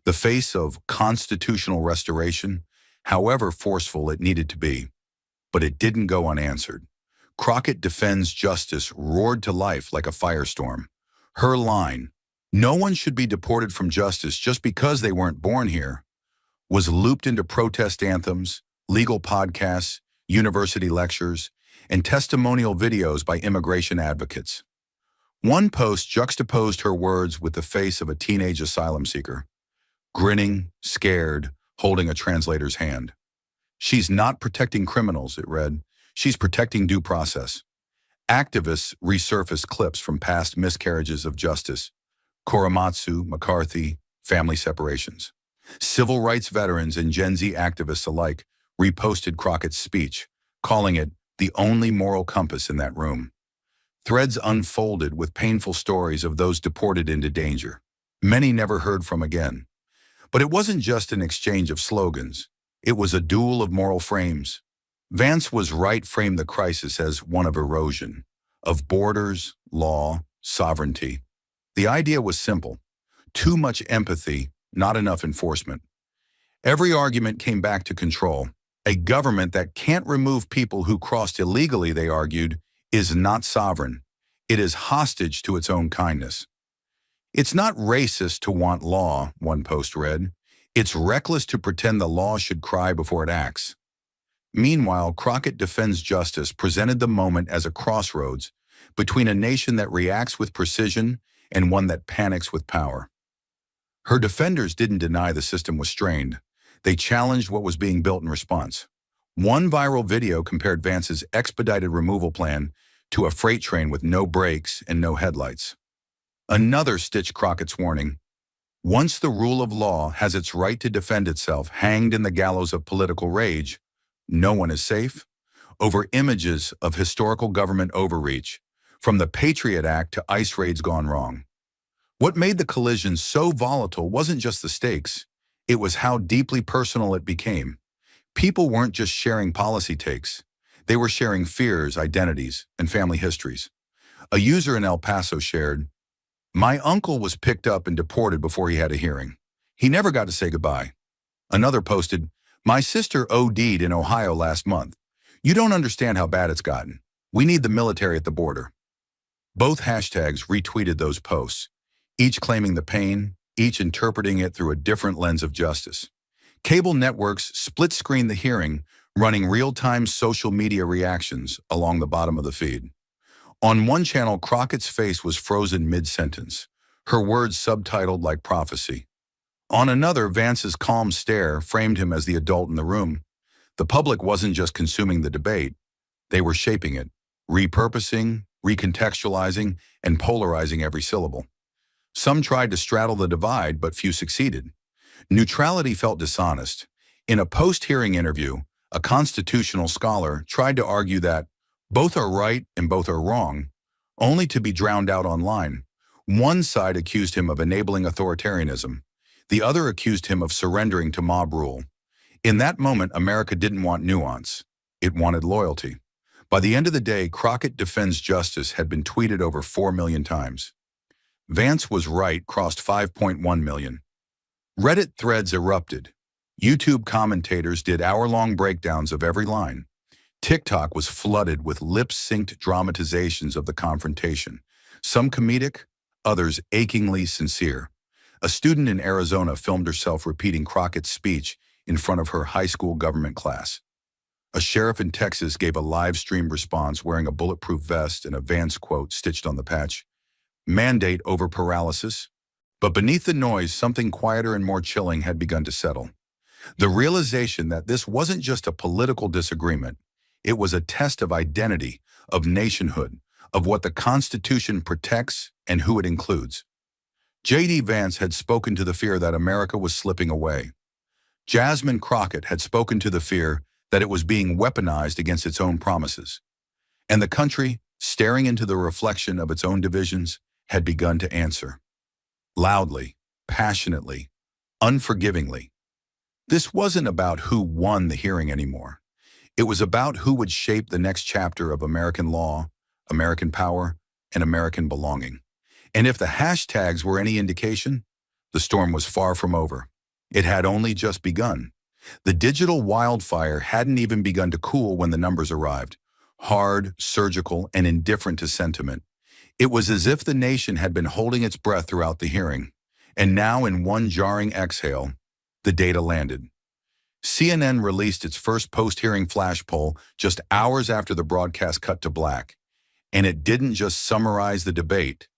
S1: The face of constitutional restoration, however forceful it needed to be. But it didn't go unanswered. Crockett defends justice roared to life like a firestorm. Her line, "No one should be deported from justice just because they weren't born here," was looped into protest anthems, legal podcasts, university lectures, and testimonial videos by immigration advocates. One post juxtaposed her words with the face of a teenage asylum seeker, grinning, scared, holding a translator's hand. "She's not protecting criminals," it read. "She's protecting due process." Activists resurfaced clips from past miscarriages of justice, Korematsu, McCarthy, family separations. Civil rights veterans and Gen Z activists alike reposted Crockett's speech, calling it the only moral compass in that room. Threads unfolded with painful stories of those deported into danger. Many never heard from again. But it wasn't just an exchange of slogans. It was a duel of moral frames. Vance was right framed the crisis as one of erosion, of borders, law, sovereignty. The idea was simple. Too much empathy, not enough enforcement. Every argument came back to control. A government that can't remove people who crossed illegally, they argued, is not sovereign. It is hostage to its own kindness. "It's not racist to want law," one post read. "It's reckless to pretend the law should cry before it acts." Meanwhile, Crockett defends justice presented the moment as a crossroads between a nation that reacts with precision and one that panics with power. Her defenders didn't deny the system was strained. They challenged what was being built in response. One viral video compared Vance's expedited removal plan to a freight train with no brakes and no headlights. Another stitched Crockett's warning. "Once the rule of law has its right to defend itself hanged in the gallows of political rage, no one is safe." Over images of historical government overreach, from the Patriot Act to ICE raids gone wrong. What made the collision so volatile wasn't just the stakes, it was how deeply personal it became. People weren't just sharing policy takes. They were sharing fears, identities, and family histories. A user in El Paso shared, "My uncle was picked up and deported before he had a hearing. He never got to say goodbye." Another posted, "My sister OD'd in Ohio last month. You don't understand how bad it's gotten. We need the military at the border." Both hashtags retweeted those posts, each claiming the pain, each interpreting it through a different lens of justice. Cable networks split-screened the hearing, running real-time social media reactions along the bottom of the feed. On one channel, Crockett's face was frozen mid-sentence, her words subtitled like prophecy. On another, Vance's calm stare framed him as the adult in the room. The public wasn't just consuming the debate, they were shaping it, repurposing, recontextualizing, and polarizing every syllable. Some tried to straddle the divide, but few succeeded. Neutrality felt dishonest. In a post-hearing interview, a constitutional scholar tried to argue that both are right and both are wrong, only to be drowned out online. One side accused him of enabling authoritarianism. The other accused him of surrendering to mob rule. In that moment, America didn't want nuance. It wanted loyalty. By the end of the day, Crockett Defends Justice had been tweeted over 4 million times. Vance was right crossed 5.1 million. Reddit threads erupted. YouTube commentators did hour-long breakdowns of every line. TikTok was flooded with lip-synced dramatizations of the confrontation, some comedic, others achingly sincere. A student in Arizona filmed herself repeating Crockett's speech in front of her high school government class. A sheriff in Texas gave a live-streamed response wearing a bulletproof vest and a Vance quote stitched on the patch. Mandate over paralysis. But beneath the noise, something quieter and more chilling had begun to settle. The realization that this wasn't just a political disagreement, it was a test of identity, of nationhood, of what the Constitution protects and who it includes. J.D. Vance had spoken to the fear that America was slipping away. Jasmine Crockett had spoken to the fear that it was being weaponized against its own promises, and the country, staring into the reflection of its own divisions, had begun to answer. Loudly, passionately, unforgivingly. This wasn't about who won the hearing anymore. It was about who would shape the next chapter of American law, American power, and American belonging. And if the hashtags were any indication, the storm was far from over. It had only just begun. The digital wildfire hadn't even begun to cool when the numbers arrived, hard, surgical, and indifferent to sentiment. It was as if the nation had been holding its breath throughout the hearing, and now in one jarring exhale, the data landed. CNN released its first post-hearing flash poll just hours after the broadcast cut to black, and it didn't just summarize the debate,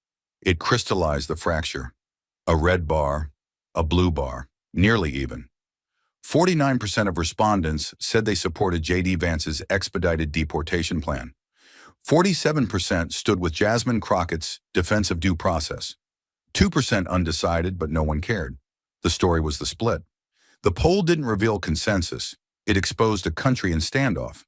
S1: it crystallized the fracture. A red bar, a blue bar, nearly even. 49% of respondents said they supported J.D. Vance's expedited deportation plan. 47% stood with Jasmine Crockett's defense of due process. 2% undecided, but no one cared. The story was the split. The poll didn't reveal consensus. It exposed a country in standoff.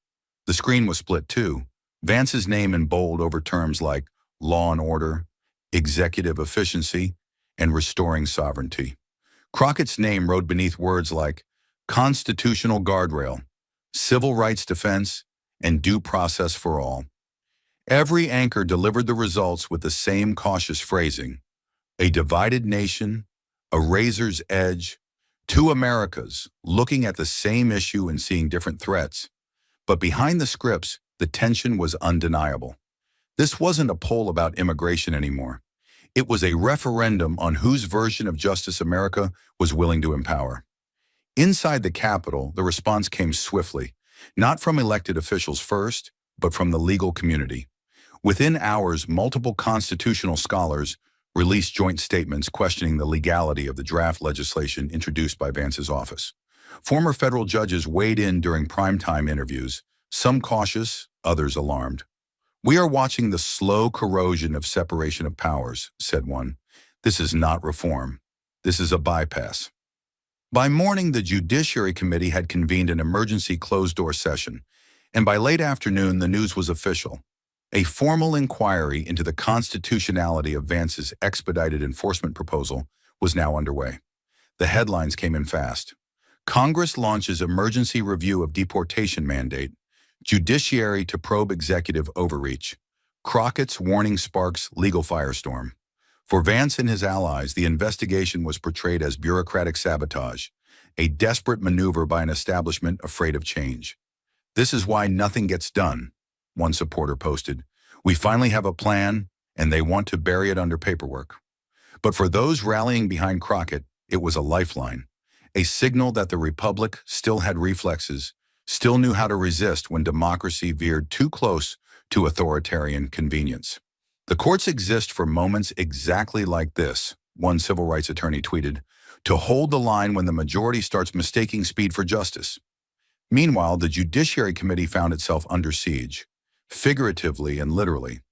S1: The screen was split too. Vance's name in bold over terms like law and order, executive efficiency, and restoring sovereignty. Crockett's name rode beneath words like constitutional guardrail, civil rights defense, and due process for all. Every anchor delivered the results with the same cautious phrasing: a divided nation, a razor's edge, two Americas looking at the same issue and seeing different threats. But behind the scripts, the tension was undeniable. This wasn't a poll about immigration anymore. It was a referendum on whose version of justice America was willing to empower. Inside the Capitol, the response came swiftly, not from elected officials first, but from the legal community. Within hours, multiple constitutional scholars released joint statements questioning the legality of the draft legislation introduced by Vance's office. Former federal judges weighed in during primetime interviews, some cautious, others alarmed. "We are watching the slow corrosion of separation of powers," said one. "This is not reform. This is a bypass." By morning, the Judiciary Committee had convened an emergency closed-door session, and by late afternoon, the news was official. A formal inquiry into the constitutionality of Vance's expedited enforcement proposal was now underway. The headlines came in fast. Congress launches emergency review of deportation mandate. Judiciary to probe executive overreach. Crockett's warning sparks legal firestorm. For Vance and his allies, the investigation was portrayed as bureaucratic sabotage, a desperate maneuver by an establishment afraid of change. "This is why nothing gets done," one supporter posted. "We finally have a plan, and they want to bury it under paperwork." But for those rallying behind Crockett, it was a lifeline, a signal that the Republic still had reflexes, still knew how to resist when democracy veered too close to authoritarian convenience. "The courts exist for moments exactly like this," one civil rights attorney tweeted, "to hold the line when the majority starts mistaking speed for justice." Meanwhile, the Judiciary Committee found itself under siege, figuratively and literally.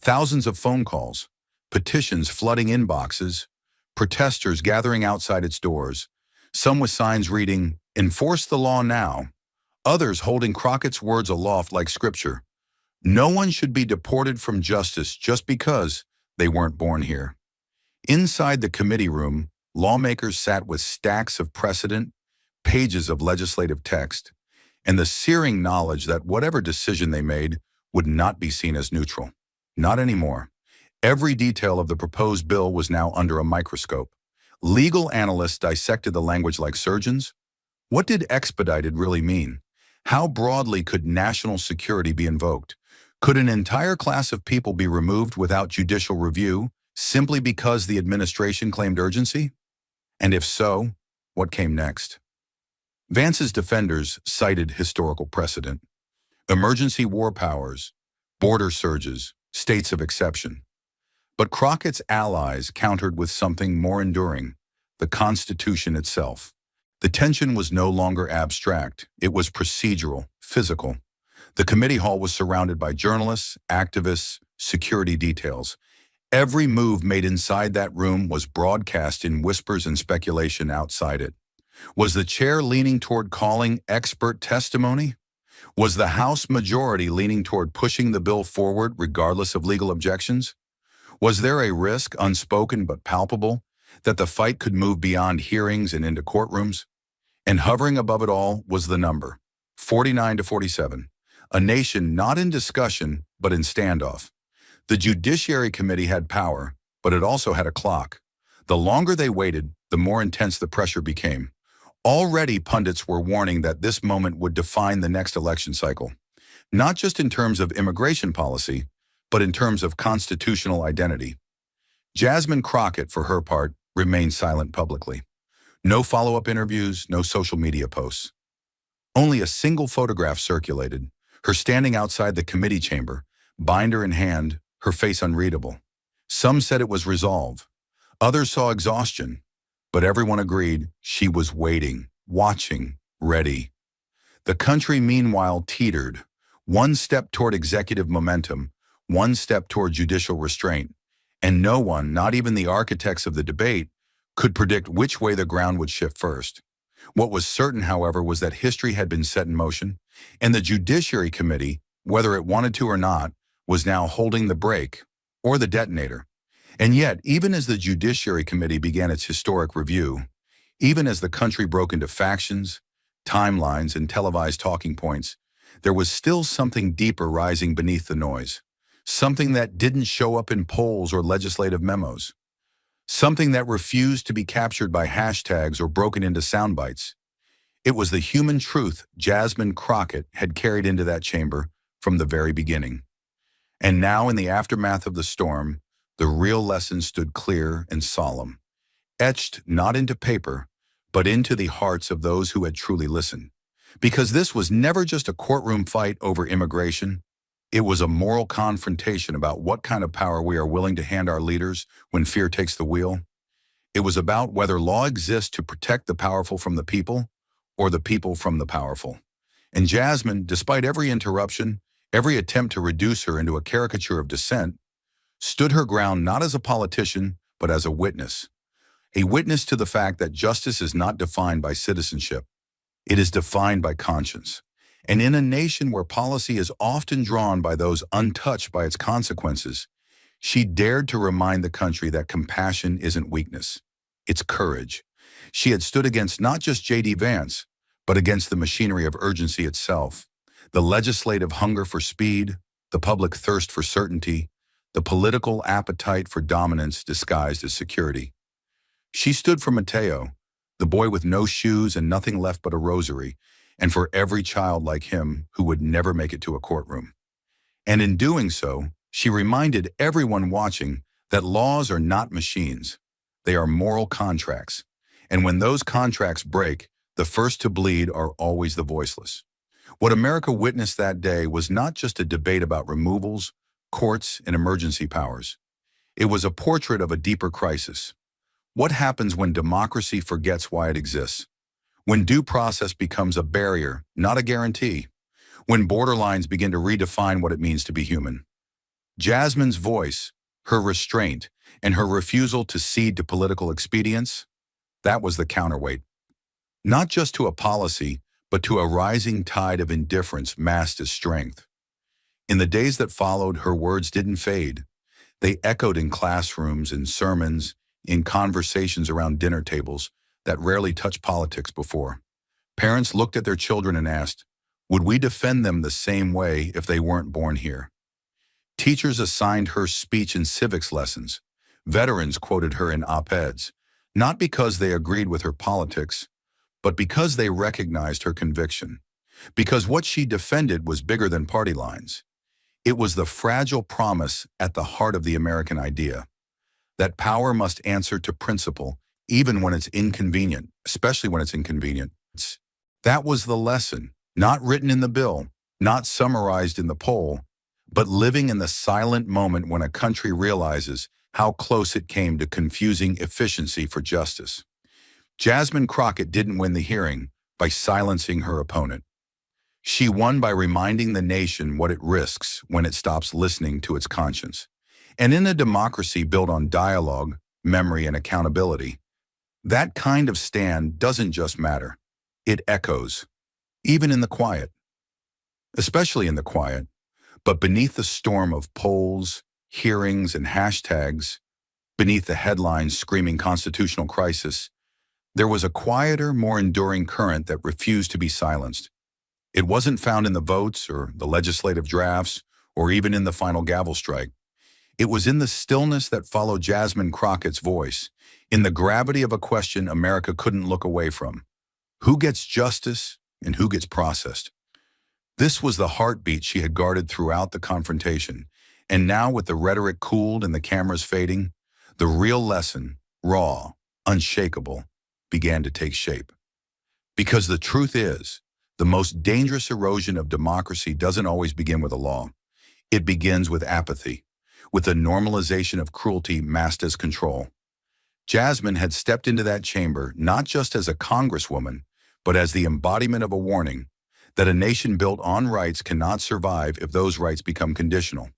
S1: Thousands of phone calls, petitions flooding inboxes, protesters gathering outside its doors, some with signs reading, "Enforce the law now," others holding Crockett's words aloft like scripture. No one should be deported from justice just because they weren't born here. Inside the committee room, lawmakers sat with stacks of precedent, pages of legislative text, and the searing knowledge that whatever decision they made would not be seen as neutral. Not anymore. Every detail of the proposed bill was now under a microscope. Legal analysts dissected the language like surgeons. What did expedited really mean? How broadly could national security be invoked? Could an entire class of people be removed without judicial review simply because the administration claimed urgency? And if so, what came next? Vance's defenders cited historical precedent: emergency war powers, border surges, states of exception. But Crockett's allies countered with something more enduring: the Constitution itself. The tension was no longer abstract. It was procedural, physical. The committee hall was surrounded by journalists, activists, security details. Every move made inside that room was broadcast in whispers and speculation outside it. Was the chair leaning toward calling expert testimony? Was the House majority leaning toward pushing the bill forward regardless of legal objections? Was there a risk, unspoken but palpable, that the fight could move beyond hearings and into courtrooms? And hovering above it all was the number, 49 to 47, a nation not in discussion but in standoff. The Judiciary Committee had power, but it also had a clock. The longer they waited, the more intense the pressure became. Already pundits were warning that this moment would define the next election cycle, not just in terms of immigration policy, but in terms of constitutional identity. Jasmine Crockett, for her part, remained silent publicly. No follow-up interviews, no social media posts. Only a single photograph circulated, her standing outside the committee chamber, binder in hand, her face unreadable. Some said it was resolve. Others saw exhaustion. But everyone agreed she was waiting, watching, ready. The country, meanwhile, teetered. One step toward executive momentum, one step toward judicial restraint. And no one, not even the architects of the debate, could predict which way the ground would shift first. What was certain, however, was that history had been set in motion, and the Judiciary Committee, whether it wanted to or not, was now holding the brake, or the detonator. And yet, even as the Judiciary Committee began its historic review, even as the country broke into factions, timelines, and televised talking points, there was still something deeper rising beneath the noise, something that didn't show up in polls or legislative memos, something that refused to be captured by hashtags or broken into sound bites. It was the human truth Jasmine Crockett had carried into that chamber from the very beginning. And now, in the aftermath of the storm, the real lesson stood clear and solemn, etched not into paper, but into the hearts of those who had truly listened. Because this was never just a courtroom fight over immigration. It was a moral confrontation about what kind of power we are willing to hand our leaders when fear takes the wheel. It was about whether law exists to protect the powerful from the people, or the people from the powerful. And Jasmine, despite every interruption, every attempt to reduce her into a caricature of dissent, stood her ground not as a politician, but as a witness to the fact that justice is not defined by citizenship. It is defined by conscience. And in a nation where policy is often drawn by those untouched by its consequences, she dared to remind the country that compassion isn't weakness, it's courage. She had stood against not just J.D. Vance, but against the machinery of urgency itself, the legislative hunger for speed, the public thirst for certainty, the political appetite for dominance disguised as security. She stood for Mateo, the boy with no shoes and nothing left but a rosary, and for every child like him who would never make it to a courtroom. And in doing so, she reminded everyone watching that laws are not machines. They are moral contracts. And when those contracts break, the first to bleed are always the voiceless. What America witnessed that day was not just a debate about removals, courts, and emergency powers. It was a portrait of a deeper crisis. What happens when democracy forgets why it exists? When due process becomes a barrier, not a guarantee? When borderlines begin to redefine what it means to be human? Jasmine's voice, her restraint, and her refusal to cede to political expedience, that was the counterweight. Not just to a policy, but to a rising tide of indifference masked as strength. In the days that followed, her words didn't fade. They echoed in classrooms, in sermons, in conversations around dinner tables that rarely touched politics before. Parents looked at their children and asked, would we defend them the same way if they weren't born here? Teachers assigned her speech and civics lessons. Veterans quoted her in op-eds, not because they agreed with her politics, but because they recognized her conviction. Because what she defended was bigger than party lines. It was the fragile promise at the heart of the American idea, that power must answer to principle, even when it's inconvenient, especially when it's inconvenient. That was the lesson, not written in the bill, not summarized in the poll, but living in the silent moment when a country realizes how close it came to confusing efficiency for justice. Jasmine Crockett didn't win the hearing by silencing her opponent. She won by reminding the nation what it risks when it stops listening to its conscience. And in a democracy built on dialogue, memory, and accountability, That kind of stand doesn't just matter. It echoes, even in the quiet, especially in the quiet. But beneath the storm of polls, hearings, and hashtags, beneath the headlines screaming constitutional crisis, there was a quieter, more enduring current that refused to be silenced. It wasn't found in the votes or the legislative drafts or even in the final gavel strike. It was in the stillness that followed Jasmine Crockett's voice, in the gravity of a question America couldn't look away from. Who gets justice and who gets processed? This was the heartbeat she had guarded throughout the confrontation. And now, with the rhetoric cooled and the cameras fading, the real lesson, raw, unshakable, began to take shape. Because the truth is, the most dangerous erosion of democracy doesn't always begin with a law. It begins with apathy, with the normalization of cruelty masked as control. Jasmine had stepped into that chamber not just as a congresswoman, but as the embodiment of a warning that a nation built on rights cannot survive if those rights become conditional.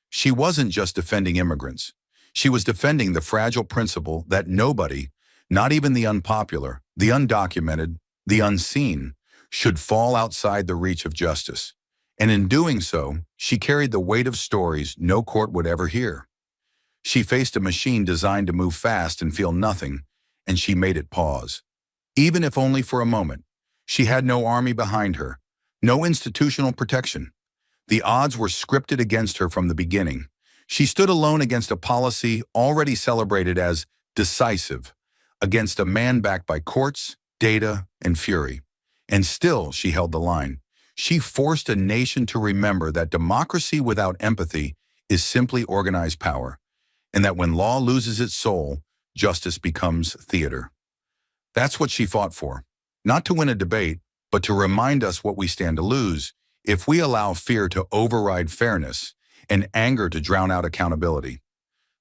S1: She wasn't just defending immigrants. She was defending the fragile principle that nobody, not even the unpopular, the undocumented, the unseen, should fall outside the reach of justice. And in doing so, she carried the weight of stories no court would ever hear. She faced a machine designed to move fast and feel nothing, and she made it pause. Even if only for a moment. She had no army behind her, no institutional protection. The odds were scripted against her from the beginning. She stood alone against a policy already celebrated as decisive, against a man backed by courts, data, and fury. And still, she held the line. She forced a nation to remember that democracy without empathy is simply organized power, and that when law loses its soul, justice becomes theater. That's what she fought for. Not to win a debate, but to remind us what we stand to lose if we allow fear to override fairness and anger to drown out accountability.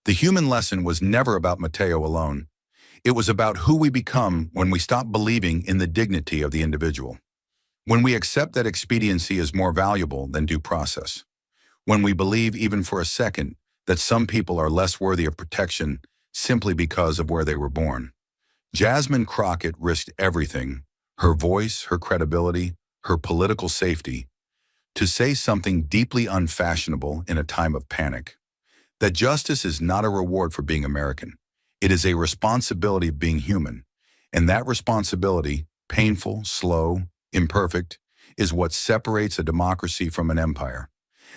S1: The human lesson was never about Mateo alone. It was about who we become when we stop believing in the dignity of the individual. When we accept that expediency is more valuable than due process. When we believe, even for a second, that some people are less worthy of protection simply because of where they were born. Jasmine Crockett risked everything, her voice, her credibility, her political safety, to say something deeply unfashionable in a time of panic. That justice is not a reward for being American. It is a responsibility of being human. And that responsibility, painful, slow, imperfect, is what separates a democracy from an empire.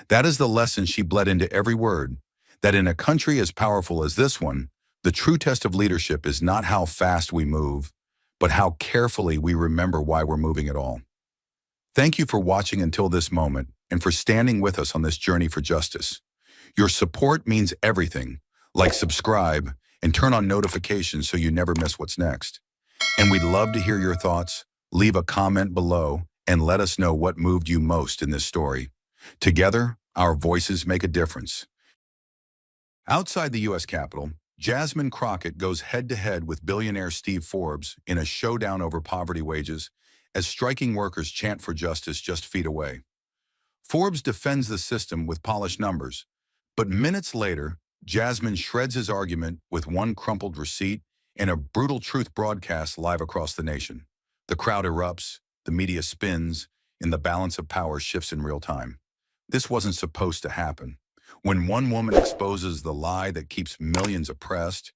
S1: That is the lesson she bled into every word, that in a country as powerful as this one, the true test of leadership is not how fast we move, but how carefully we remember why we're moving at all. Thank you for watching until this moment and for standing with us on this journey for justice. Your support means everything, like subscribe and turn on notifications so you never miss what's next. And we'd love to hear your thoughts. Leave a comment below and let us know what moved you most in this story. Together, our voices make a difference. Outside the U.S. Capitol, Jasmine Crockett goes head-to-head with billionaire Steve Forbes in a showdown over poverty wages as striking workers chant for justice just feet away. Forbes defends the system with polished numbers, but minutes later, Jasmine shreds his argument with one crumpled receipt and a brutal truth broadcast live across the nation. The crowd erupts, the media spins, and the balance of power shifts in real time. This wasn't supposed to happen. When one woman exposes the lie that keeps millions oppressed,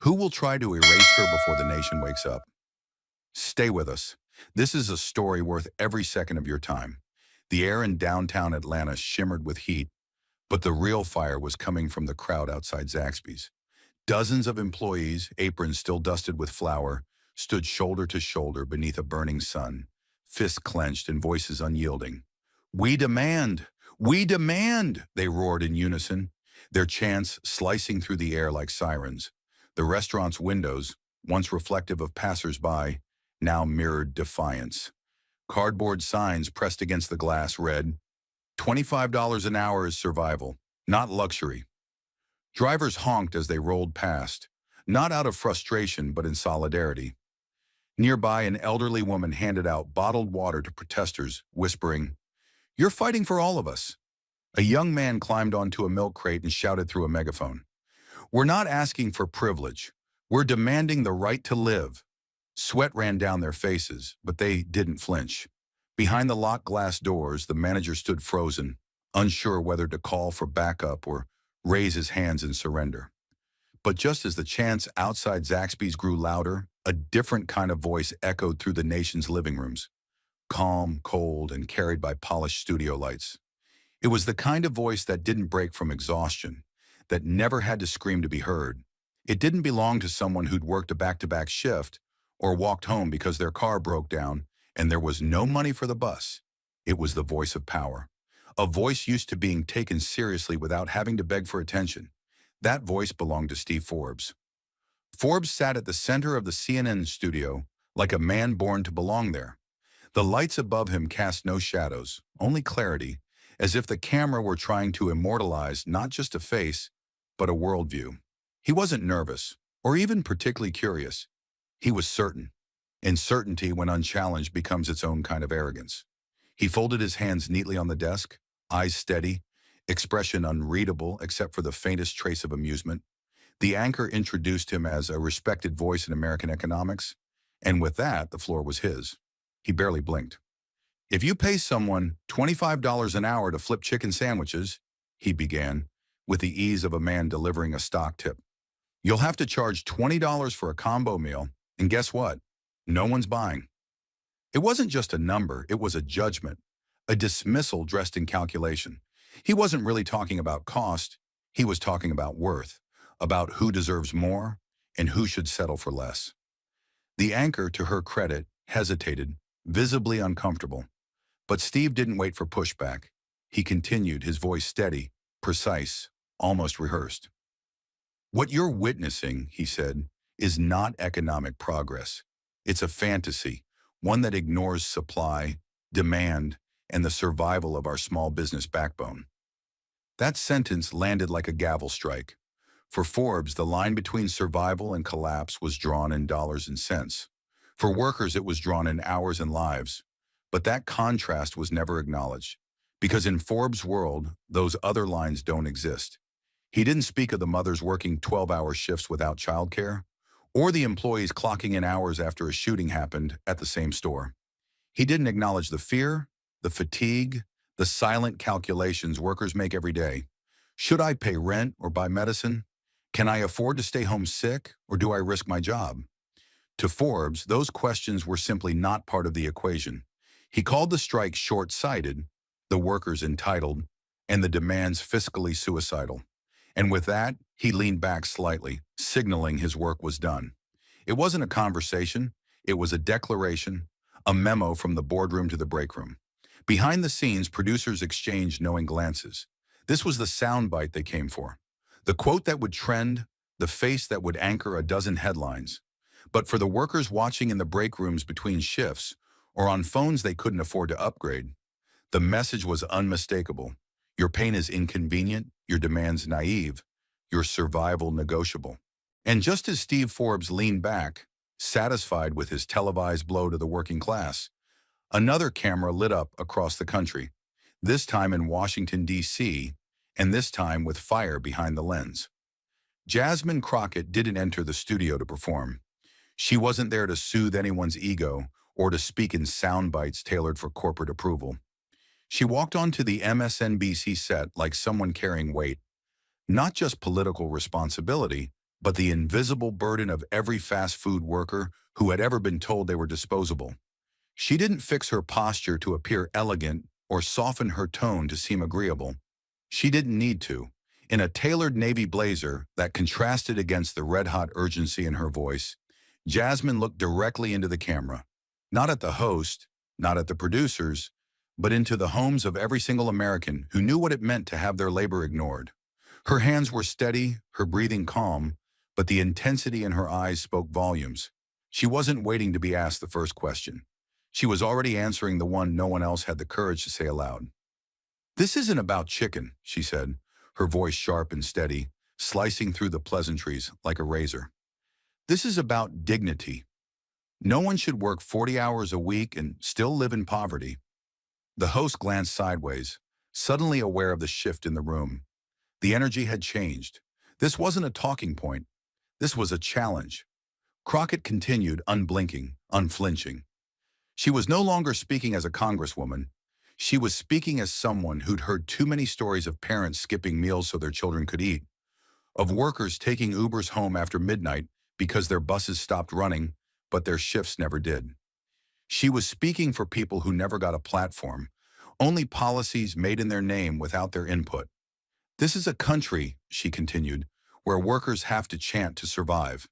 S1: who will try to erase her before the nation wakes up? Stay with us. This is a story worth every second of your time. The air in downtown Atlanta shimmered with heat, but the real fire was coming from the crowd outside Zaxby's. Dozens of employees, aprons still dusted with flour, stood shoulder to shoulder beneath a burning sun, fists clenched and voices unyielding. "We demand! We demand!" they roared in unison, their chants slicing through the air like sirens. The restaurant's windows, once reflective of passers-by, now mirrored defiance. Cardboard signs pressed against the glass read, $25 an hour is survival, not luxury. Drivers honked as they rolled past, not out of frustration but in solidarity. Nearby, an elderly woman handed out bottled water to protesters, whispering, "You're fighting for all of us." A young man climbed onto a milk crate and shouted through a megaphone, "We're not asking for privilege. We're demanding the right to live. Sweat ran down their faces, but they didn't flinch. Behind the locked glass doors, the manager stood frozen, unsure whether to call for backup or raise his hands in surrender. But just as the chants outside Zaxby's grew louder, a different kind of voice echoed through the nation's living rooms, calm, cold, and carried by polished studio lights. It was the kind of voice that didn't break from exhaustion, that never had to scream to be heard. It didn't belong to someone who'd worked a back-to-back shift or walked home because their car broke down and there was no money for the bus. It was the voice of power, a voice used to being taken seriously without having to beg for attention. That voice belonged to Steve Forbes. Forbes sat at the center of the CNN studio like a man born to belong there. The lights above him cast no shadows, only clarity, as if the camera were trying to immortalize not just a face, but a worldview. He wasn't nervous, or even particularly curious. He was certain, and certainty, when unchallenged, becomes its own kind of arrogance. He folded his hands neatly on the desk, eyes steady, expression unreadable except for the faintest trace of amusement. The anchor introduced him as a respected voice in American economics, and with that, the floor was his. He barely blinked. "If you pay someone $25 an hour to flip chicken sandwiches," he began, with the ease of a man delivering a stock tip, "you'll have to charge $20 for a combo meal, and guess what? No one's buying." It wasn't just a number, it was a judgment, a dismissal dressed in calculation. He wasn't really talking about cost, he was talking about worth, about who deserves more and who should settle for less. The anchor, to her credit, hesitated, visibly uncomfortable. But Steve didn't wait for pushback. He continued, his voice steady, precise, almost rehearsed. "What you're witnessing," he said, "is not economic progress. It's a fantasy, one that ignores supply, demand, and the survival of our small business backbone." That sentence landed like a gavel strike. For Forbes, the line between survival and collapse was drawn in dollars and cents. For workers, it was drawn in hours and lives. But that contrast was never acknowledged, because in Forbes' world, those other lines don't exist. He didn't speak of the mothers working 12-hour shifts without childcare, or the employees clocking in hours after a shooting happened at the same store. He didn't acknowledge the fear, the fatigue, the silent calculations workers make every day. Should I pay rent or buy medicine? Can I afford to stay home sick, or do I risk my job? To Forbes, those questions were simply not part of the equation. He called the strike short-sighted, the workers entitled, and the demands fiscally suicidal. And with that, he leaned back slightly, signaling his work was done. It wasn't a conversation, it was a declaration, a memo from the boardroom to the break room. Behind the scenes, producers exchanged knowing glances. This was the soundbite they came for. The quote that would trend, the face that would anchor a dozen headlines. But for the workers watching in the break rooms between shifts, or on phones they couldn't afford to upgrade, the message was unmistakable. Your pain is inconvenient, your demands naive, your survival negotiable. And just as Steve Forbes leaned back, satisfied with his televised blow to the working class, another camera lit up across the country, this time in Washington, D.C., and this time with fire behind the lens. Jasmine Crockett didn't enter the studio to perform. She wasn't there to soothe anyone's ego or to speak in sound bites tailored for corporate approval. She walked onto the MSNBC set like someone carrying weight, not just political responsibility, but the invisible burden of every fast food worker who had ever been told they were disposable. She didn't fix her posture to appear elegant or soften her tone to seem agreeable. She didn't need to. In a tailored navy blazer that contrasted against the red-hot urgency in her voice, Jasmine looked directly into the camera, not at the host, not at the producers, but into the homes of every single American who knew what it meant to have their labor ignored. Her hands were steady, her breathing calm, but the intensity in her eyes spoke volumes. She wasn't waiting to be asked the first question. She was already answering the one no one else had the courage to say aloud. "This isn't about chicken," she said, her voice sharp and steady, slicing through the pleasantries like a razor. "This is about dignity. No one should work 40 hours a week and still live in poverty." The host glanced sideways, suddenly aware of the shift in the room. The energy had changed. This wasn't a talking point. This was a challenge. Crockett continued, unblinking, unflinching. She was no longer speaking as a congresswoman. She was speaking as someone who'd heard too many stories of parents skipping meals so their children could eat, of workers taking Ubers home after midnight because their buses stopped running, but their shifts never did. She was speaking for people who never got a platform, only policies made in their name without their input. This is a country, she continued, where workers have to chant to survive.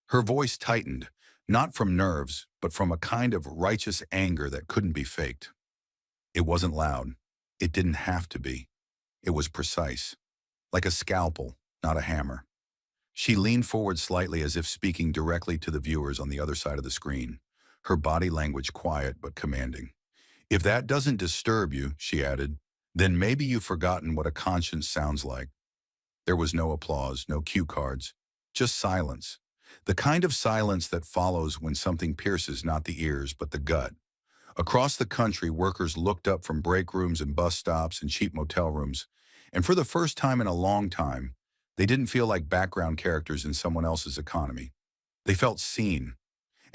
S1: Her voice tightened, not from nerves, but from a kind of righteous anger that couldn't be faked. It wasn't loud. It didn't have to be. It was precise, like a scalpel, not a hammer. She leaned forward slightly as if speaking directly to the viewers on the other side of the screen, her body language quiet but commanding. If that doesn't disturb you, she added, then maybe you've forgotten what a conscience sounds like. There was no applause, no cue cards, just silence. The kind of silence that follows when something pierces not the ears but the gut. Across the country, workers looked up from break rooms and bus stops and cheap motel rooms, and for the first time in a long time, they didn't feel like background characters in someone else's economy. They felt seen.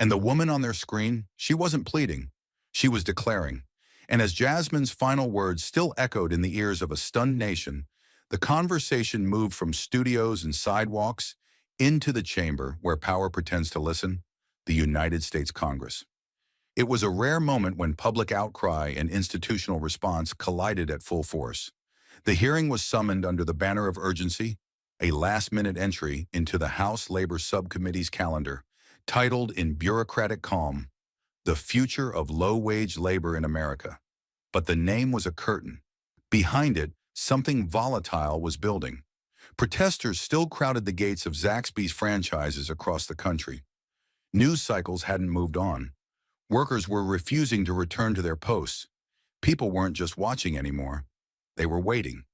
S1: And the woman on their screen, she wasn't pleading. She was declaring. And as Jasmine's final words still echoed in the ears of a stunned nation, the conversation moved from studios and sidewalks into the chamber where power pretends to listen, the United States Congress. It was a rare moment when public outcry and institutional response collided at full force. The hearing was summoned under the banner of urgency, a last-minute entry into the House Labor Subcommittee's calendar, titled in bureaucratic calm, "The Future of Low-Wage Labor in America." But the name was a curtain. Behind it, something volatile was building. Protesters still crowded the gates of Zaxby's franchises across the country. News cycles hadn't moved on. Workers were refusing to return to their posts. People weren't just watching anymore. They were waiting.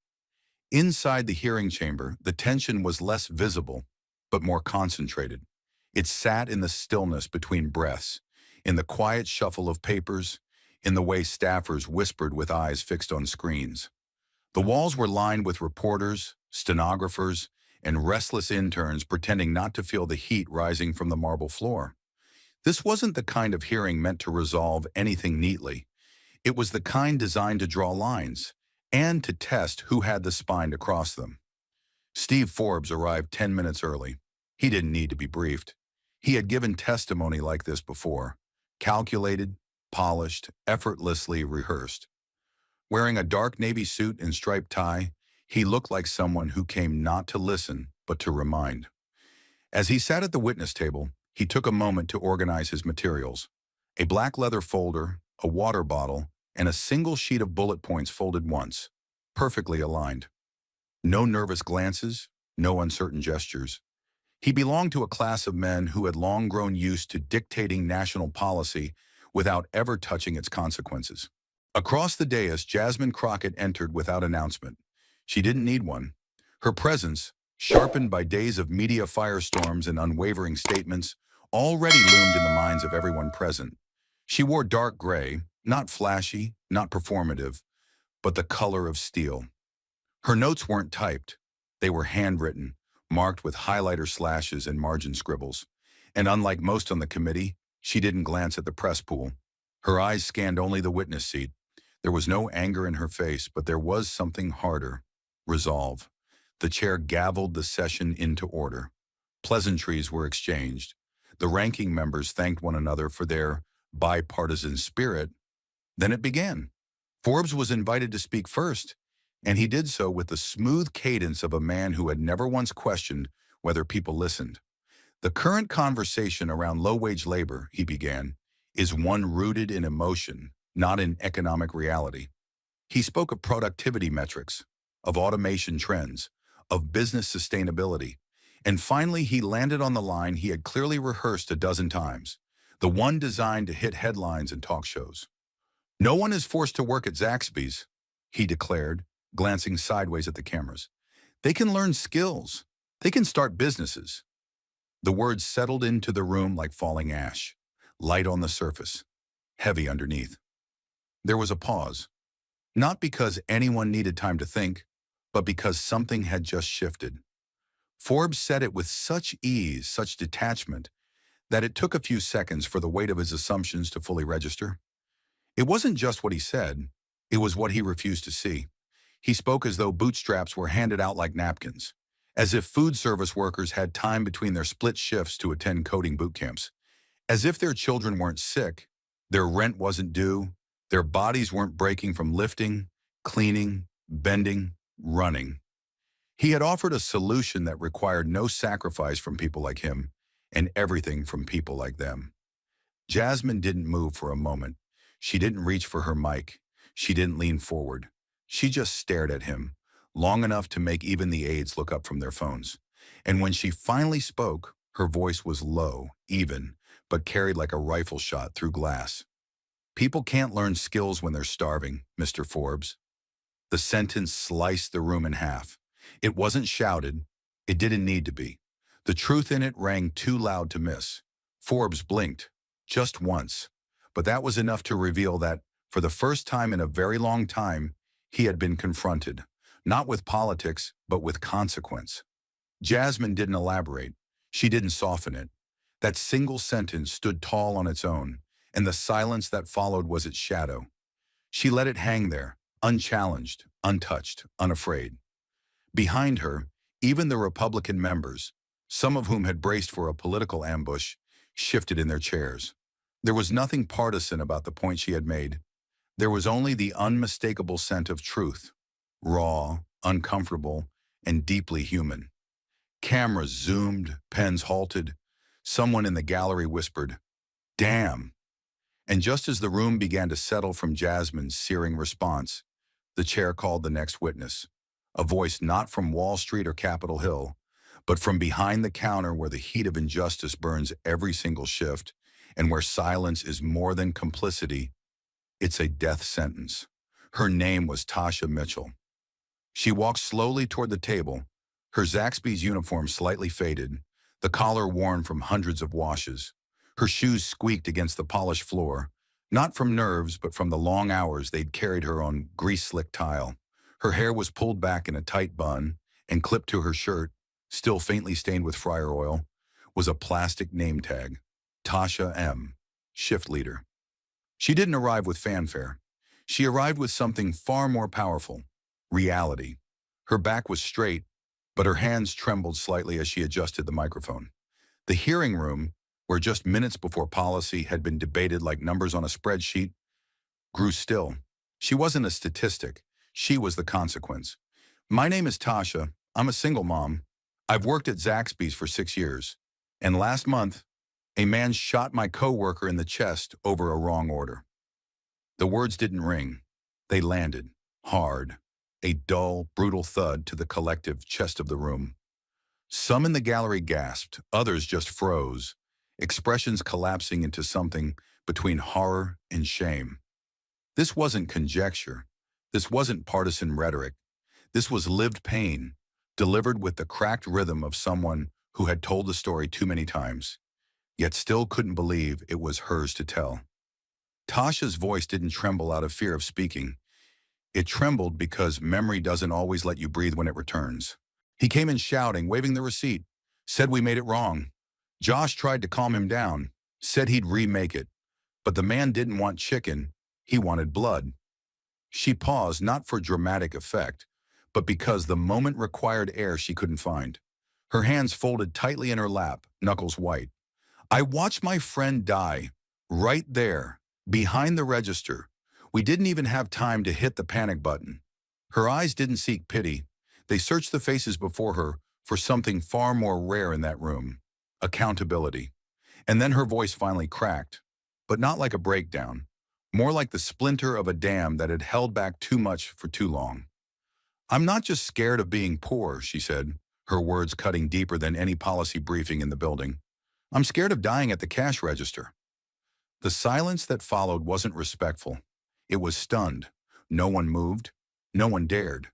S1: Inside the hearing chamber, the tension was less visible, but more concentrated. It sat in the stillness between breaths, in the quiet shuffle of papers, in the way staffers whispered with eyes fixed on screens. The walls were lined with reporters, stenographers, and restless interns pretending not to feel the heat rising from the marble floor. This wasn't the kind of hearing meant to resolve anything neatly. It was the kind designed to draw lines and to test who had the spine to cross them. Steve Forbes arrived 10 minutes early. He didn't need to be briefed. He had given testimony like this before, calculated, polished, effortlessly rehearsed. Wearing a dark navy suit and striped tie, he looked like someone who came not to listen, but to remind. As he sat at the witness table, he took a moment to organize his materials. A black leather folder, a water bottle, and a single sheet of bullet points folded once, perfectly aligned. No nervous glances, no uncertain gestures. He belonged to a class of men who had long grown used to dictating national policy without ever touching its consequences. Across the dais, Jasmine Crockett entered without announcement. She didn't need one. Her presence, sharpened by days of media firestorms and unwavering statements, already loomed in the minds of everyone present. She wore dark gray, not flashy, not performative, but the color of steel. Her notes weren't typed. They were handwritten, marked with highlighter slashes and margin scribbles. And unlike most on the committee, she didn't glance at the press pool. Her eyes scanned only the witness seat. There was no anger in her face, but there was something harder: resolve. The chair gavelled the session into order. Pleasantries were exchanged. The ranking members thanked one another for their bipartisan spirit. Then it began. Forbes was invited to speak first, and he did so with the smooth cadence of a man who had never once questioned whether people listened. The current conversation around low-wage labor, he began, is one rooted in emotion, not in economic reality. He spoke of productivity metrics, of automation trends, of business sustainability, and finally he landed on the line he had clearly rehearsed a dozen times, the one designed to hit headlines and talk shows. "No one is forced to work at Zaxby's," he declared, glancing sideways at the cameras. "They can learn skills. They can start businesses." The words settled into the room like falling ash, light on the surface, heavy underneath. There was a pause, not because anyone needed time to think, but because something had just shifted. Forbes said it with such ease, such detachment, that it took a few seconds for the weight of his assumptions to fully register. It wasn't just what he said, it was what he refused to see. He spoke as though bootstraps were handed out like napkins, as if food service workers had time between their split shifts to attend coding boot camps, as if their children weren't sick, their rent wasn't due, their bodies weren't breaking from lifting, cleaning, bending, running. He had offered a solution that required no sacrifice from people like him and everything from people like them. Jasmine didn't move for a moment. She didn't reach for her mic. She didn't lean forward. She just stared at him, long enough to make even the aides look up from their phones. And when she finally spoke, her voice was low, even, but carried like a rifle shot through glass. People can't learn skills when they're starving, Mr. Forbes. The sentence sliced the room in half. It wasn't shouted. It didn't need to be. The truth in it rang too loud to miss. Forbes blinked, just once. But that was enough to reveal that, for the first time in a very long time, he had been confronted, not with politics, but with consequence. Jasmine didn't elaborate. She didn't soften it. That single sentence stood tall on its own, and the silence that followed was its shadow. She let it hang there, unchallenged, untouched, unafraid. Behind her, even the Republican members, some of whom had braced for a political ambush, shifted in their chairs. There was nothing partisan about the point she had made. There was only the unmistakable scent of truth, raw, uncomfortable, and deeply human. Cameras zoomed, pens halted. Someone in the gallery whispered, "Damn." And just as the room began to settle from Jasmine's searing response, the chair called the next witness, a voice not from Wall Street or Capitol Hill, but from behind the counter where the heat of injustice burns every single shift, and where silence is more than complicity, it's a death sentence. Her name was Tasha Mitchell. She walked slowly toward the table, her Zaxby's uniform slightly faded, the collar worn from hundreds of washes. Her shoes squeaked against the polished floor, not from nerves, but from the long hours they'd carried her on grease-slick tile. Her hair was pulled back in a tight bun, and clipped to her shirt, still faintly stained with fryer oil, was a plastic name tag, Tasha M., shift leader. She didn't arrive with fanfare. She arrived with something far more powerful, reality. Her back was straight, but her hands trembled slightly as she adjusted the microphone. The hearing room, where just minutes before policy had been debated like numbers on a spreadsheet, grew still. She wasn't a statistic. She was the consequence. "My name is Tasha. I'm a single mom. I've worked at Zaxby's for 6 years. And last month, a man shot my coworker in the chest over a wrong order." The words didn't ring. They landed, hard, a dull, brutal thud to the collective chest of the room. Some in the gallery gasped, others just froze, expressions collapsing into something between horror and shame. This wasn't conjecture. This wasn't partisan rhetoric. This was lived pain, delivered with the cracked rhythm of someone who had told the story too many times, yet still couldn't believe it was hers to tell. Tasha's voice didn't tremble out of fear of speaking. It trembled because memory doesn't always let you breathe when it returns. He came in shouting, waving the receipt, said we made it wrong. Josh tried to calm him down, said he'd remake it. But the man didn't want chicken, he wanted blood. She paused, not for dramatic effect, but because the moment required air she couldn't find. Her hands folded tightly in her lap, knuckles white. "I watched my friend die, right there, behind the register. We didn't even have time to hit the panic button." Her eyes didn't seek pity. They searched the faces before her for something far more rare in that room, accountability. And then her voice finally cracked, but not like a breakdown, more like the splinter of a dam that had held back too much for too long. "I'm not just scared of being poor," she said, her words cutting deeper than any policy briefing in the building. "I'm scared of dying at the cash register." The silence that followed wasn't respectful. It was stunned. No one moved. No one dared.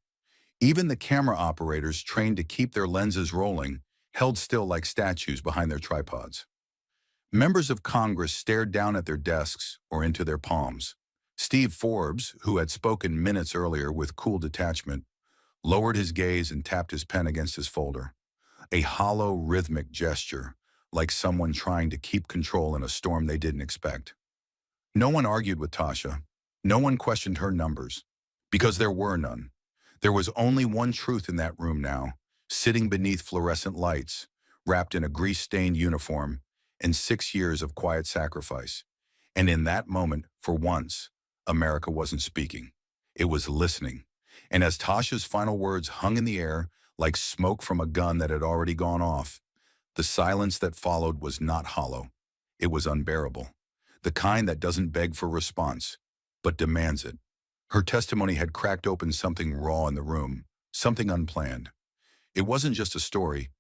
S1: Even the camera operators, trained to keep their lenses rolling, held still like statues behind their tripods. Members of Congress stared down at their desks or into their palms. Steve Forbes, who had spoken minutes earlier with cool detachment, lowered his gaze and tapped his pen against his folder. a hollow, rhythmic gesture, like someone trying to keep control in a storm they didn't expect. No one argued with Tasha. No one questioned her numbers, because there were none. There was only one truth in that room now, sitting beneath fluorescent lights, wrapped in a grease-stained uniform, and 6 years of quiet sacrifice. And in that moment, for once, America wasn't speaking. It was listening. And as Tasha's final words hung in the air, like smoke from a gun that had already gone off, the silence that followed was not hollow. It was unbearable. The kind that doesn't beg for response, but demands it. Her testimony had cracked open something raw in the room, something unplanned. It wasn't just a story,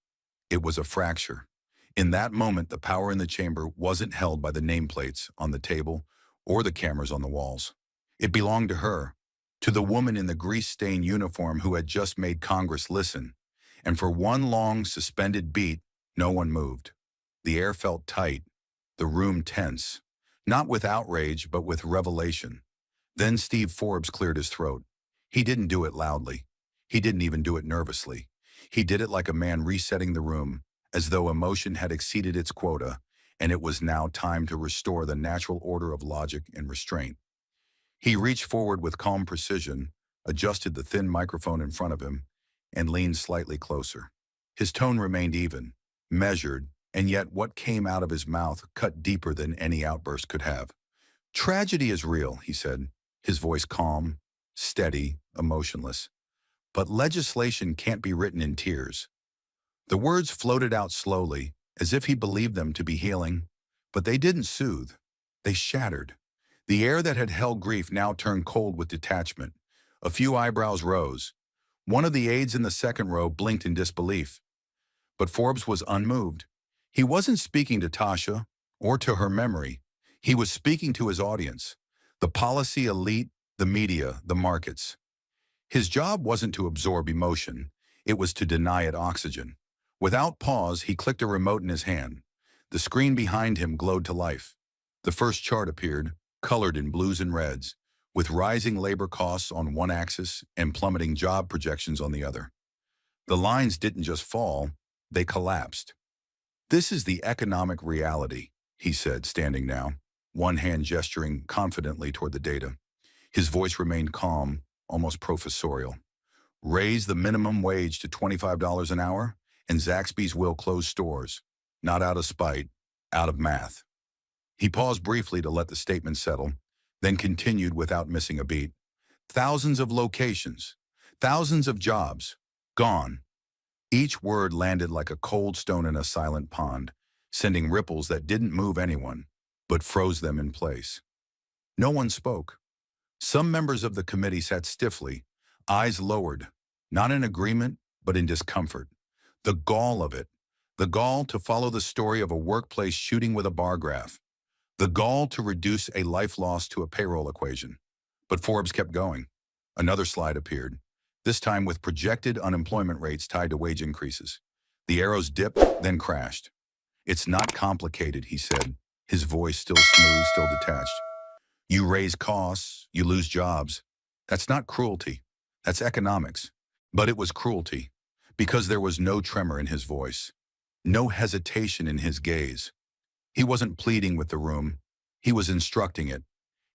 S1: it was a fracture. In that moment, the power in the chamber wasn't held by the nameplates on the table or the cameras on the walls. It belonged to her, to the woman in the grease-stained uniform who had just made Congress listen. And for one long, suspended beat, no one moved. The air felt tight, the room tense, not with outrage, but with revelation. Then Steve Forbes cleared his throat. He didn't do it loudly. He didn't even do it nervously. He did it like a man resetting the room, as though emotion had exceeded its quota, and it was now time to restore the natural order of logic and restraint. He reached forward with calm precision, adjusted the thin microphone in front of him, and leaned slightly closer. His tone remained even, measured, and yet what came out of his mouth cut deeper than any outburst could have. "Tragedy is real," he said, his voice calm, steady, emotionless. "But legislation can't be written in tears." The words floated out slowly, as if he believed them to be healing, but they didn't soothe. They shattered. The air that had held grief now turned cold with detachment. A few eyebrows rose. One of the aides in the second row blinked in disbelief. But Forbes was unmoved. He wasn't speaking to Tasha or to her memory. He was speaking to his audience, the policy elite, the media, the markets. His job wasn't to absorb emotion. It was to deny it oxygen. Without pause, he clicked a remote in his hand. The screen behind him glowed to life. The first chart appeared, colored in blues and reds, with rising labor costs on one axis and plummeting job projections on the other. The lines didn't just fall, they collapsed. "This is the economic reality," he said, standing now, one hand gesturing confidently toward the data. His voice remained calm, almost professorial. "Raise the minimum wage to $25 an hour, and Zaxby's will close stores, not out of spite, out of math." He paused briefly to let the statement settle, then continued without missing a beat. "Thousands of locations, thousands of jobs, gone." Each word landed like a cold stone in a silent pond, sending ripples that didn't move anyone, but froze them in place. No one spoke. Some members of the committee sat stiffly, eyes lowered, not in agreement, but in discomfort. The gall of it, the gall to follow the story of a workplace shooting with a bar graph, the gall to reduce a life loss to a payroll equation. But Forbes kept going. Another slide appeared, this time with projected unemployment rates tied to wage increases. The arrows dipped, then crashed. "It's not complicated," he said, his voice still smooth, still detached. "You raise costs, you lose jobs. That's not cruelty. That's economics." But it was cruelty, because there was no tremor in his voice, no hesitation in his gaze. He wasn't pleading with the room. He was instructing it.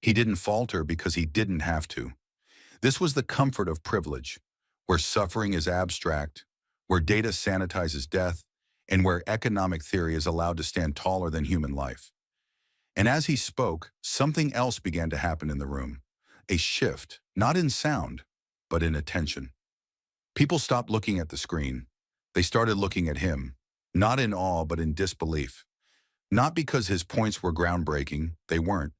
S1: He didn't falter because he didn't have to. This was the comfort of privilege, where suffering is abstract, where data sanitizes death, and where economic theory is allowed to stand taller than human life. And as he spoke, something else began to happen in the room. A shift, not in sound, but in attention. People stopped looking at the screen. They started looking at him, not in awe, but in disbelief. Not because his points were groundbreaking, they weren't,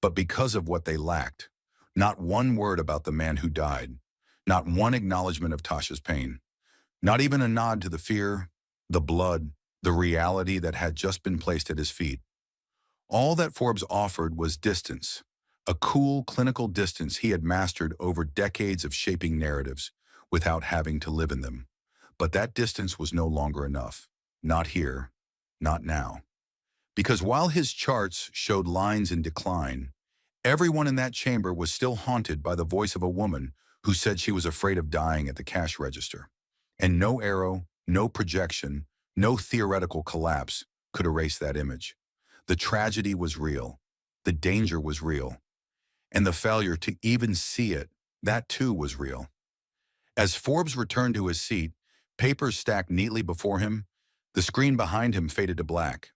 S1: but because of what they lacked. Not one word about the man who died. Not one acknowledgement of Tasha's pain. Not even a nod to the fear, the blood, the reality that had just been placed at his feet. All that Forbes offered was distance, a cool, clinical distance he had mastered over decades of shaping narratives without having to live in them. But that distance was no longer enough. Not here, not now. Because while his charts showed lines in decline, everyone in that chamber was still haunted by the voice of a woman who said she was afraid of dying at the cash register. And no arrow, No projection, no theoretical collapse could erase that image. The tragedy was real. The danger was real. And the failure to even see it, that too was real. As Forbes returned to his seat, papers stacked neatly before him, the screen behind him faded to black.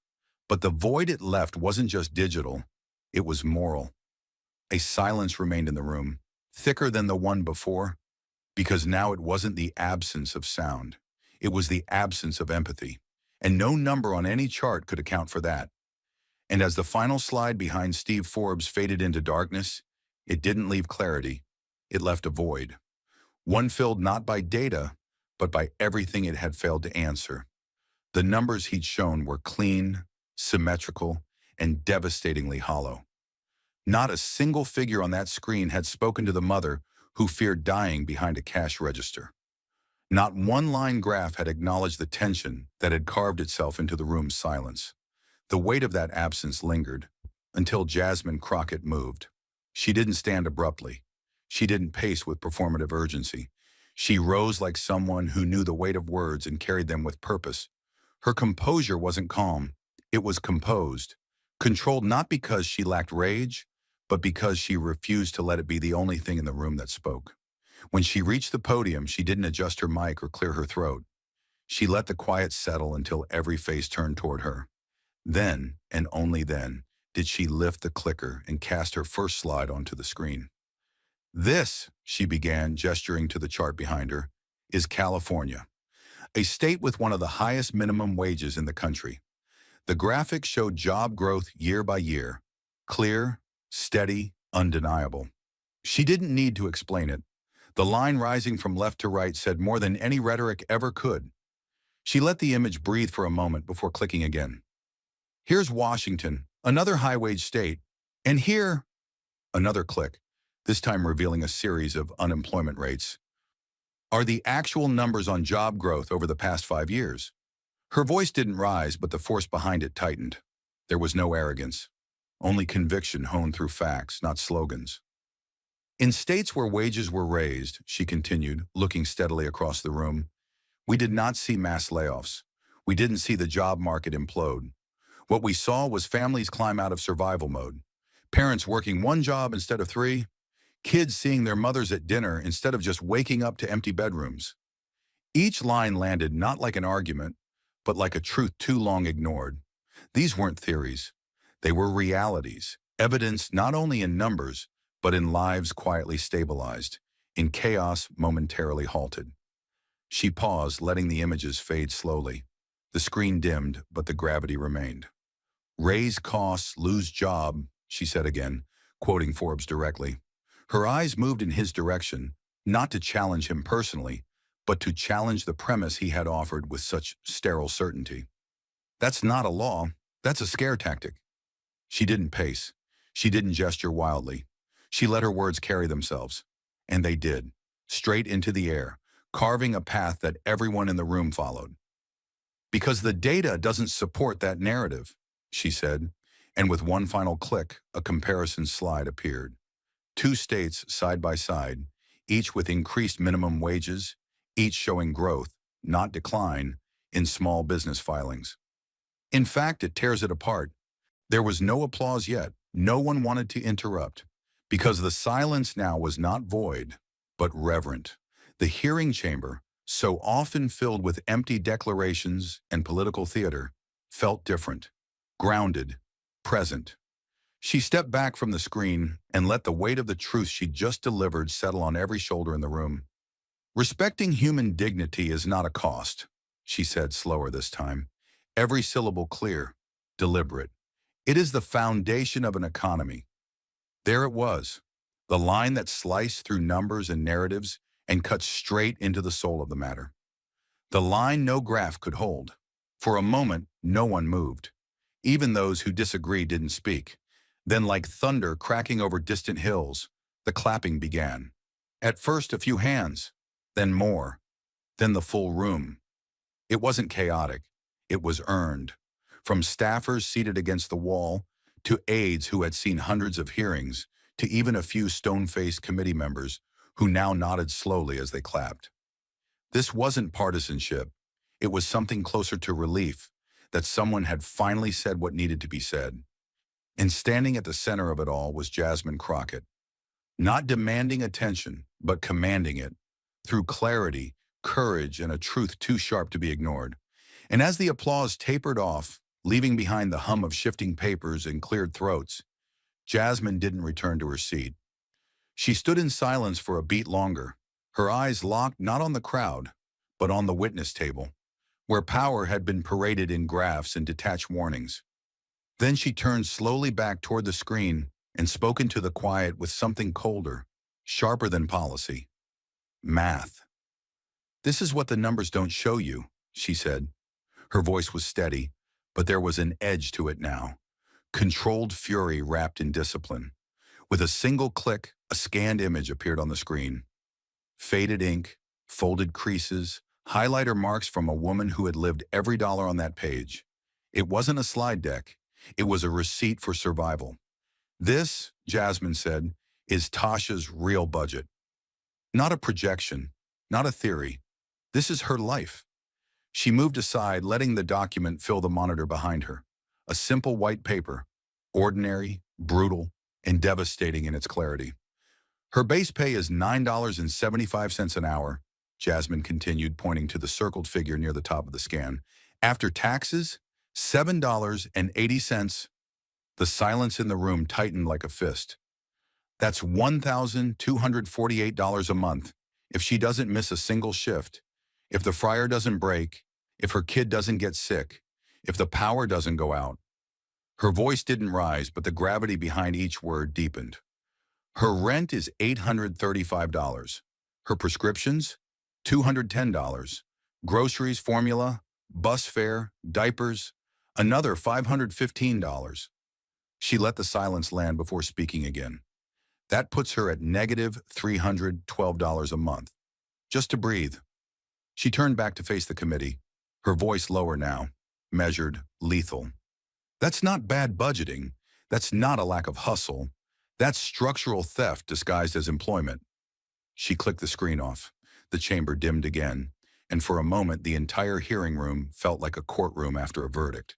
S1: But the void it left wasn't just digital, it was moral. A silence remained in the room, thicker than the one before, because now it wasn't the absence of sound. It was the absence of empathy. And no number on any chart could account for that. And as the final slide behind Steve Forbes faded into darkness, it didn't leave clarity. It left a void. One filled not by data, but by everything it had failed to answer. The numbers he'd shown were clean, symmetrical, and devastatingly hollow. Not a single figure on that screen had spoken to the mother who feared dying behind a cash register. Not one line graph had acknowledged the tension that had carved itself into the room's silence. The weight of that absence lingered until Jasmine Crockett moved. She didn't stand abruptly. She didn't pace with performative urgency. She rose like someone who knew the weight of words and carried them with purpose. Her composure wasn't calm. It was composed, controlled not because she lacked rage, but because she refused to let it be the only thing in the room that spoke. When she reached the podium, she didn't adjust her mic or clear her throat. She let the quiet settle until every face turned toward her. Then, and only then, did she lift the clicker and cast her first slide onto the screen. "This," she began, gesturing to the chart behind her, "is California, a state with one of the highest minimum wages in the country." The graphic showed job growth year by year, clear, steady, undeniable. She didn't need to explain it. The line rising from left to right said more than any rhetoric ever could. She let the image breathe for a moment before clicking again. "Here's Washington, another high-wage state, and here," another click, this time revealing a series of unemployment rates, "are the actual numbers on job growth over the past 5 years. Her voice didn't rise, but the force behind it tightened. There was no arrogance, only conviction honed through facts, not slogans. "In states where wages were raised," she continued, looking steadily across the room, "we did not see mass layoffs. We didn't see the job market implode. What we saw was families climb out of survival mode, parents working one job instead of three, kids seeing their mothers at dinner instead of just waking up to empty bedrooms." Each line landed not like an argument, but like a truth too long ignored. These weren't theories. They were realities, evidenced not only in numbers, but in lives quietly stabilized, in chaos momentarily halted. She paused, letting the images fade slowly. The screen dimmed, but the gravity remained. "Raise costs, lose job," she said again, quoting Forbes directly. Her eyes moved in his direction, not to challenge him personally, but to challenge the premise he had offered with such sterile certainty. "That's not a law. That's a scare tactic." She didn't pace. She didn't gesture wildly. She let her words carry themselves. And they did, straight into the air, carving a path that everyone in the room followed. "Because the data doesn't support that narrative," she said, and with one final click, a comparison slide appeared. Two states side by side, each with increased minimum wages, each showing growth, not decline, in small business filings. In fact, it tears it apart. There was no applause yet. No one wanted to interrupt, because the silence now was not void, but reverent. The hearing chamber, so often filled with empty declarations and political theater, felt different, grounded, present. She stepped back from the screen and let the weight of the truth she'd just delivered settle on every shoulder in the room. "Respecting human dignity is not a cost," she said, slower this time, every syllable clear, deliberate. "It is the foundation of an economy." There it was, the line that sliced through numbers and narratives and cut straight into the soul of the matter. The line no graph could hold. For a moment, no one moved. Even those who disagreed didn't speak. Then, like thunder cracking over distant hills, the clapping began. At first, a few hands, then more, then the full room. It wasn't chaotic. It was earned. From staffers seated against the wall, to aides who had seen hundreds of hearings, to even a few stone-faced committee members who now nodded slowly as they clapped. This wasn't partisanship. It was something closer to relief, that someone had finally said what needed to be said. And standing at the center of it all was Jasmine Crockett, not demanding attention, but commanding it, through clarity, courage, and a truth too sharp to be ignored. And as the applause tapered off, leaving behind the hum of shifting papers and cleared throats, Jasmine didn't return to her seat. She stood in silence for a beat longer, her eyes locked not on the crowd, but on the witness table, where power had been paraded in graphs and detached warnings. Then she turned slowly back toward the screen and spoke into the quiet with something colder, sharper than policy. Math. "This is what the numbers don't show you," she said. Her voice was steady, but there was an edge to it now. Controlled fury wrapped in discipline. With a single click, a scanned image appeared on the screen. Faded ink, folded creases, highlighter marks from a woman who had lived every dollar on that page. It wasn't a slide deck. It was a receipt for survival. "This," Jasmine said, "is Tasha's real budget. Not a projection, not a theory. This is her life." She moved aside, letting the document fill the monitor behind her. A simple white paper, ordinary, brutal, and devastating in its clarity. "Her base pay is $9.75 an hour," Jasmine continued, pointing to the circled figure near the top of the scan. "After taxes, $7.80. The silence in the room tightened like a fist. "That's $1,248 a month if she doesn't miss a single shift, if the fryer doesn't break, if her kid doesn't get sick, if the power doesn't go out." Her voice didn't rise, but the gravity behind each word deepened. "Her rent is $835. Her prescriptions, $210. Groceries, formula, bus fare, diapers, another $515. She let the silence land before speaking again. "That puts her at negative $312 a month. Just to breathe." She turned back to face the committee, her voice lower now, measured, lethal. "That's not bad budgeting. That's not a lack of hustle. That's structural theft disguised as employment." She clicked the screen off. The chamber dimmed again, and for a moment the entire hearing room felt like a courtroom after a verdict.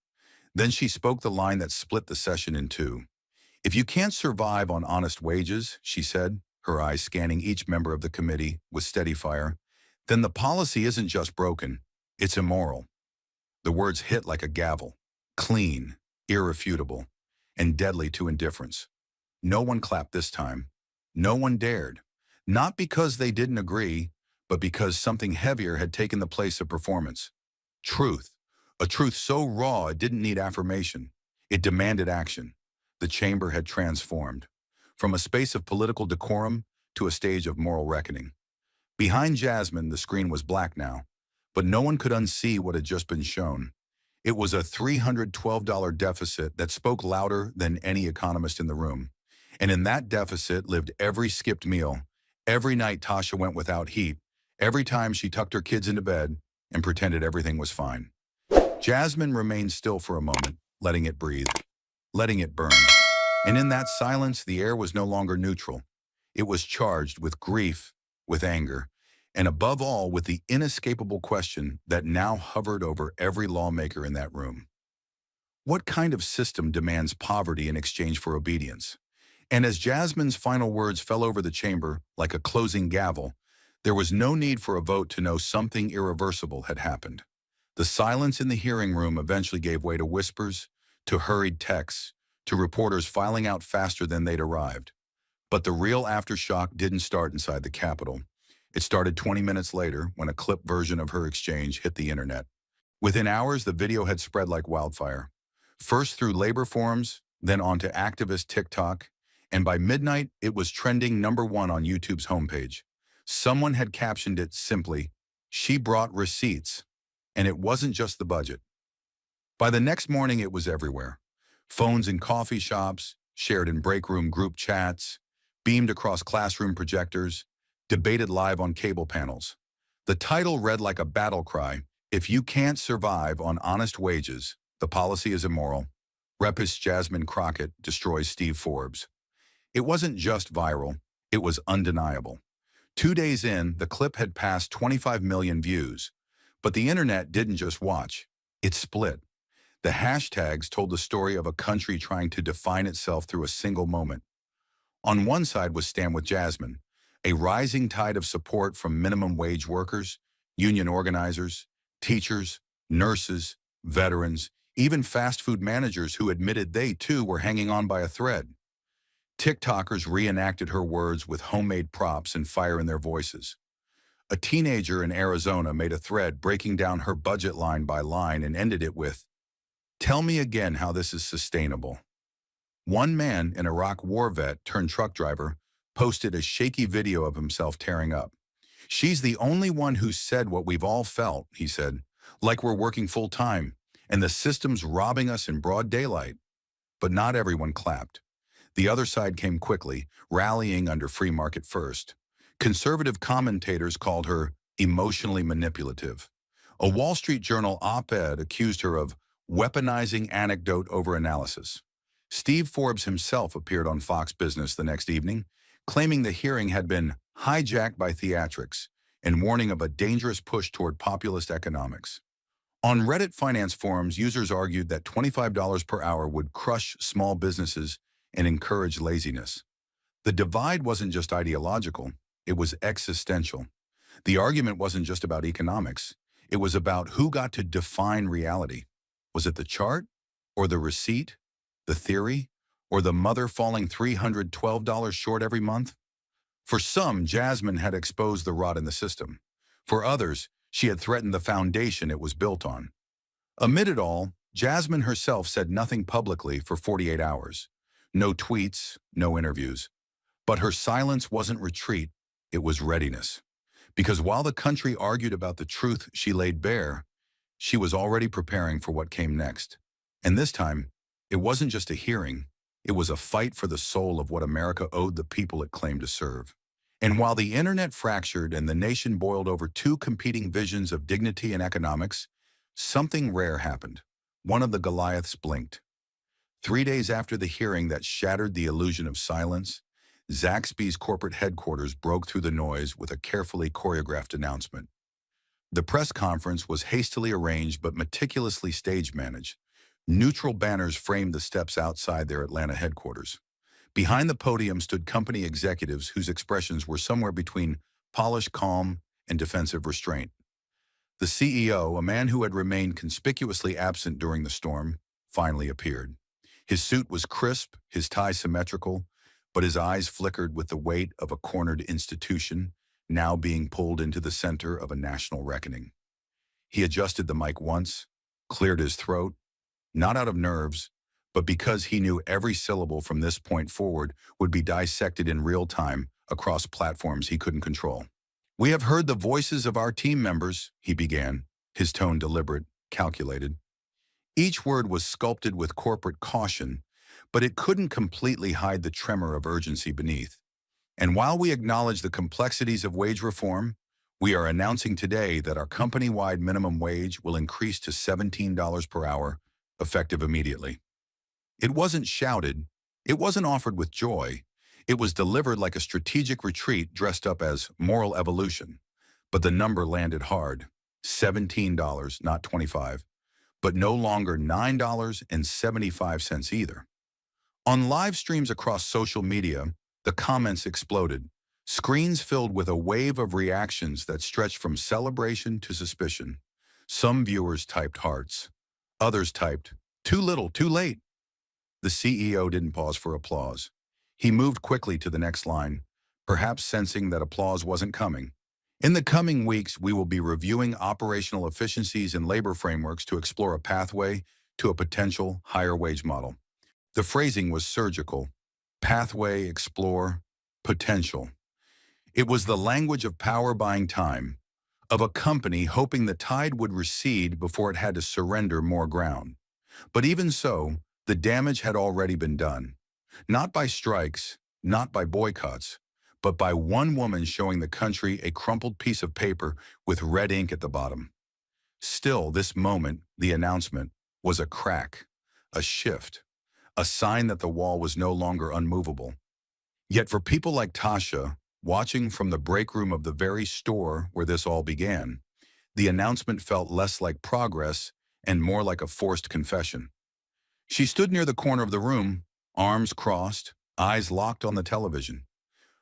S1: Then she spoke the line that split the session in two. "If you can't survive on honest wages," she said, her eyes scanning each member of the committee with steady fire, "then the policy isn't just broken, it's immoral." The words hit like a gavel, clean, irrefutable, and deadly to indifference. No one clapped this time. No one dared. Not because they didn't agree, but because something heavier had taken the place of performance. Truth. A truth so raw it didn't need affirmation. It demanded action. The chamber had transformed, from a space of political decorum to a stage of moral reckoning. Behind Jasmine, the screen was black now, but no one could unsee what had just been shown. It was a $312 deficit that spoke louder than any economist in the room. And in that deficit lived every skipped meal, every night Tasha went without heat, every time she tucked her kids into bed and pretended everything was fine. Jasmine remained still for a moment, letting it breathe, letting it burn. And in that silence, the air was no longer neutral. It was charged with grief, with anger, and above all, with the inescapable question that now hovered over every lawmaker in that room. What kind of system demands poverty in exchange for obedience? And as Jasmine's final words fell over the chamber like a closing gavel, there was no need for a vote to know something irreversible had happened. The silence in the hearing room eventually gave way to whispers, to hurried texts, to reporters filing out faster than they'd arrived. But the real aftershock didn't start inside the Capitol. It started 20 minutes later when a clip version of her exchange hit the internet. Within hours, the video had spread like wildfire. First through labor forums, then onto activist TikTok, and by midnight, it was trending #1 on YouTube's homepage. Someone had captioned it simply, "She brought receipts." And it wasn't just the budget. By the next morning, it was everywhere. Phones in coffee shops, shared in break room group chats, beamed across classroom projectors, debated live on cable panels. The title read like a battle cry, "If you can't survive on honest wages, the policy is immoral. Repist Jasmine Crockett destroys Steve Forbes." It wasn't just viral, it was undeniable. 2 days in, the clip had passed 25 million views. But the internet didn't just watch. It split. The hashtags told the story of a country trying to define itself through a single moment. On one side was Stand with Jasmine, a rising tide of support from minimum wage workers, union organizers, teachers, nurses, veterans, even fast food managers who admitted they too were hanging on by a thread. TikTokers reenacted her words with homemade props and fire in their voices. A teenager in Arizona made a thread breaking down her budget line by line and ended it with, "Tell me again how this is sustainable." One man, an Iraq war vet turned truck driver, posted a shaky video of himself tearing up. "She's the only one who said what we've all felt," he said, "like we're working full time, and the system's robbing us in broad daylight." But not everyone clapped. The other side came quickly, rallying under free market first. Conservative commentators called her emotionally manipulative. A Wall Street Journal op-ed accused her of weaponizing anecdote over analysis. Steve Forbes himself appeared on Fox Business the next evening, claiming the hearing had been hijacked by theatrics and warning of a dangerous push toward populist economics. On Reddit finance forums, users argued that $25 per hour would crush small businesses and encourage laziness. The divide wasn't just ideological, it was existential. The argument wasn't just about economics, it was about who got to define reality. Was it the chart, or the receipt, the theory, or the mother falling $312 short every month? For some, Jasmine had exposed the rot in the system. For others, she had threatened the foundation it was built on. Amid it all, Jasmine herself said nothing publicly for 48 hours. No tweets, no interviews. But her silence wasn't retreat, it was readiness. Because while the country argued about the truth she laid bare, she was already preparing for what came next. And this time, it wasn't just a hearing, it was a fight for the soul of what America owed the people it claimed to serve. And while the internet fractured and the nation boiled over two competing visions of dignity and economics, something rare happened. One of the Goliaths blinked. 3 days after the hearing that shattered the illusion of silence, Zaxby's corporate headquarters broke through the noise with a carefully choreographed announcement. The press conference was hastily arranged but meticulously stage-managed. Neutral banners framed the steps outside their Atlanta headquarters. Behind the podium stood company executives whose expressions were somewhere between polished calm and defensive restraint. The CEO, a man who had remained conspicuously absent during the storm, finally appeared. His suit was crisp, his tie symmetrical, but his eyes flickered with the weight of a cornered institution, now being pulled into the center of a national reckoning. He adjusted the mic once, cleared his throat, not out of nerves, but because he knew every syllable from this point forward would be dissected in real time across platforms he couldn't control. "We have heard the voices of our team members," he began, his tone deliberate, calculated. Each word was sculpted with corporate caution, but it couldn't completely hide the tremor of urgency beneath. "And while we acknowledge the complexities of wage reform, we are announcing today that our company-wide minimum wage will increase to $17 per hour, effective immediately." It wasn't shouted, it wasn't offered with joy, it was delivered like a strategic retreat dressed up as moral evolution. But the number landed hard, $17, not $25, but no longer $9.75 either. On live streams across social media, the comments exploded, screens filled with a wave of reactions that stretched from celebration to suspicion. Some viewers typed hearts, others typed, "Too little, too late." The CEO didn't pause for applause. He moved quickly to the next line, perhaps sensing that applause wasn't coming. "In the coming weeks, we will be reviewing operational efficiencies and labor frameworks to explore a pathway to a potential higher wage model." The phrasing was surgical. Pathway, explore, potential. It was the language of power buying time, of a company hoping the tide would recede before it had to surrender more ground. But even so, the damage had already been done. Not by strikes, not by boycotts, but by one woman showing the country a crumpled piece of paper with red ink at the bottom. Still, this moment, the announcement, was a crack, a shift, a sign that the wall was no longer unmovable. Yet for people like Tasha, watching from the break room of the very store where this all began, The announcement felt less like progress and more like a forced confession. She stood near the corner of the room, arms crossed, eyes locked on the television.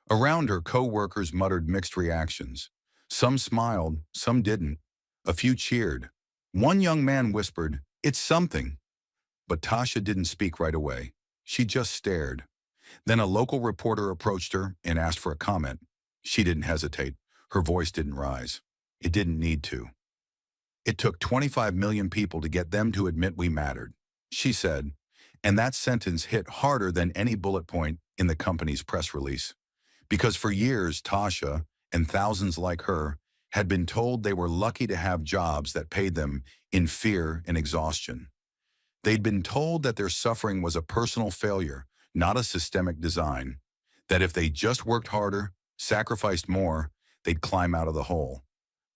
S1: Around her, co-workers muttered mixed reactions. Some smiled, some didn't. A few cheered. One young man whispered, "It's something." But Tasha didn't speak right away. She just stared. Then a local reporter approached her and asked for a comment. She didn't hesitate. Her voice didn't rise. It didn't need to. "It took 25 million people to get them to admit we mattered," she said, and that sentence hit harder than any bullet point in the company's press release. Because for years, Tasha and thousands like her had been told they were lucky to have jobs that paid them in fear and exhaustion. They'd been told that their suffering was a personal failure, not a systemic design, that if they just worked harder, sacrificed more, they'd climb out of the hole.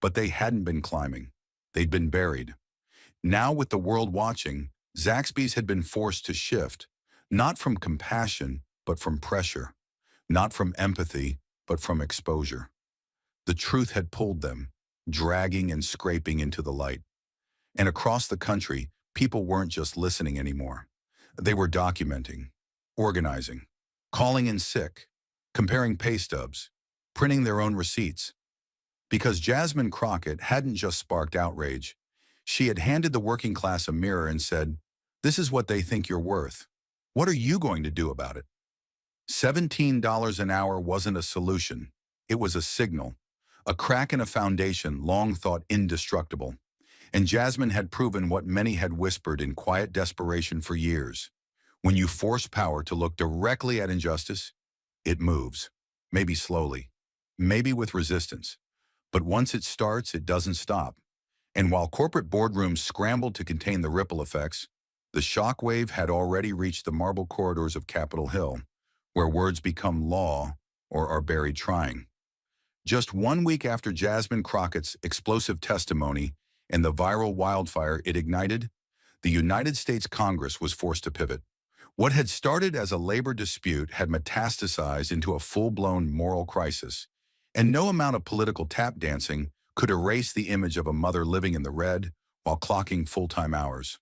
S1: But they hadn't been climbing. They'd been buried. Now, with the world watching, Zaxby's had been forced to shift, not from compassion, but from pressure, not from empathy, but from exposure. The truth had pulled them, dragging and scraping into the light. And across the country, people weren't just listening anymore. They were documenting, organizing, calling in sick, comparing pay stubs, printing their own receipts. Because Jasmine Crockett hadn't just sparked outrage. She had handed the working class a mirror and said, "This is what they think you're worth. What are you going to do about it?" $17 an hour wasn't a solution. It was a signal, a crack in a foundation long thought indestructible. And Jasmine had proven what many had whispered in quiet desperation for years. When you force power to look directly at injustice, it moves. Maybe slowly, maybe with resistance. But once it starts, it doesn't stop. And while corporate boardrooms scrambled to contain the ripple effects, the shockwave had already reached the marble corridors of Capitol Hill, where words become law or are buried trying. Just 1 week after Jasmine Crockett's explosive testimony and the viral wildfire it ignited, the United States Congress was forced to pivot. What had started as a labor dispute had metastasized into a full-blown moral crisis, and no amount of political tap dancing could erase the image of a mother living in the red while clocking full-time hours.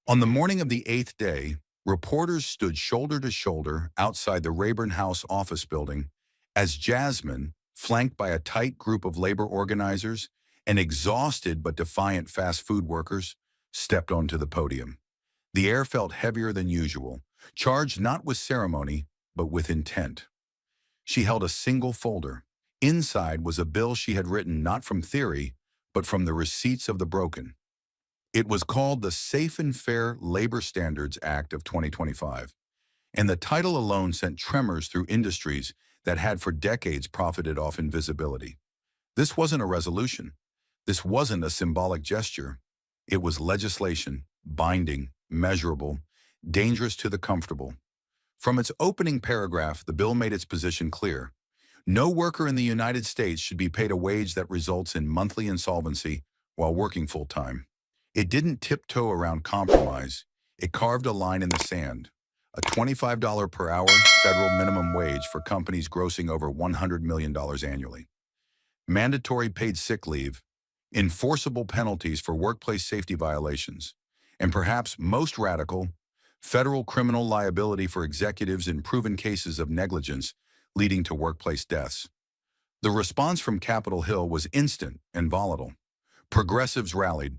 S1: On the morning of the 8th day, reporters stood shoulder to shoulder outside the Rayburn House office building as Jasmine, flanked by a tight group of labor organizers and exhausted but defiant fast food workers, stepped onto the podium. The air felt heavier than usual, charged not with ceremony, but with intent. She held a single folder. Inside was a bill she had written not from theory, but from the receipts of the broken. It was called the Safe and Fair Labor Standards Act of 2025, and the title alone sent tremors through industries that had for decades profited off invisibility. This wasn't a resolution. This wasn't a symbolic gesture. It was legislation, binding, measurable, dangerous to the comfortable. From its opening paragraph, the bill made its position clear. No worker in the United States should be paid a wage that results in monthly insolvency while working full-time. It didn't tiptoe around compromise. It carved a line in the sand. A $25 per hour federal minimum wage for companies grossing over $100 million annually. Mandatory paid sick leave. Enforceable penalties for workplace safety violations. And perhaps most radical, federal criminal liability for executives in proven cases of negligence leading to workplace deaths. The response from Capitol Hill was instant and volatile. Progressives rallied.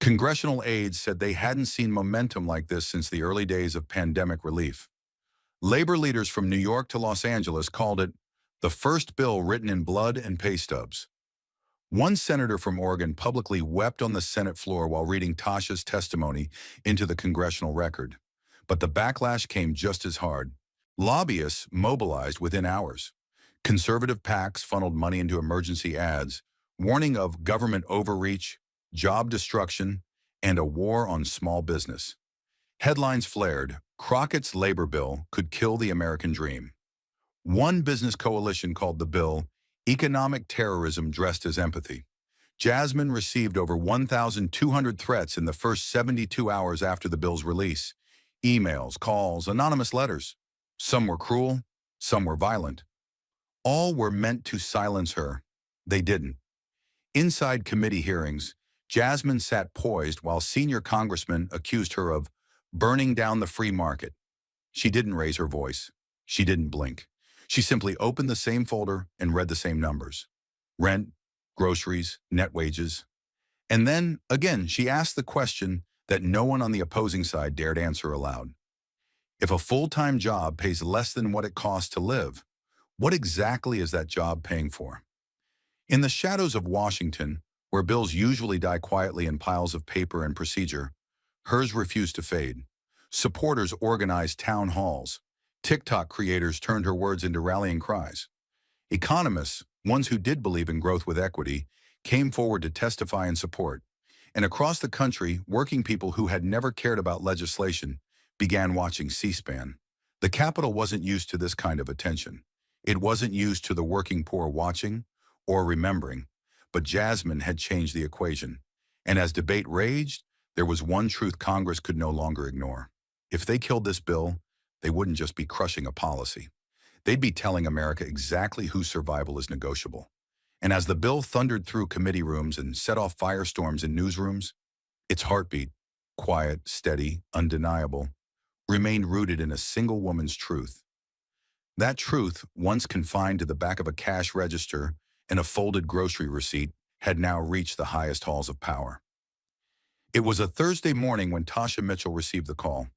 S1: Congressional aides said they hadn't seen momentum like this since the early days of pandemic relief. Labor leaders from New York to Los Angeles called it the first bill written in blood and pay stubs. One senator from Oregon publicly wept on the Senate floor while reading Tasha's testimony into the congressional record. But the backlash came just as hard. Lobbyists mobilized within hours. Conservative PACs funneled money into emergency ads, warning of government overreach, job destruction, and a war on small business. Headlines flared, Crockett's labor bill could kill the American dream. One business coalition called the bill economic terrorism dressed as empathy. Jasmine received over 1,200 threats in the first 72 hours after the bill's release. Emails, calls, anonymous letters. Some were cruel, some were violent. All were meant to silence her. They didn't. Inside committee hearings, Jasmine sat poised while senior congressmen accused her of burning down the free market. She didn't raise her voice. She didn't blink. She simply opened the same folder and read the same numbers. Rent, groceries, net wages. And then, again, she asked the question that no one on the opposing side dared answer aloud. If a full-time job pays less than what it costs to live, what exactly is that job paying for? In the shadows of Washington, where bills usually die quietly in piles of paper and procedure, hers refused to fade. Supporters organized town halls. TikTok creators turned her words into rallying cries. Economists, ones who did believe in growth with equity, came forward to testify in support. And across the country, working people who had never cared about legislation began watching C-SPAN. The Capitol wasn't used to this kind of attention. It wasn't used to the working poor watching or remembering, but Jasmine had changed the equation. And as debate raged, there was one truth Congress could no longer ignore. If they killed this bill, they wouldn't just be crushing a policy. They'd be telling America exactly whose survival is negotiable. And as the bill thundered through committee rooms and set off firestorms in newsrooms, its heartbeat, quiet, steady, undeniable, remained rooted in a single woman's truth. That truth, once confined to the back of a cash register and a folded grocery receipt, had now reached the highest halls of power. It was a Thursday morning when Tasha Mitchell received the call.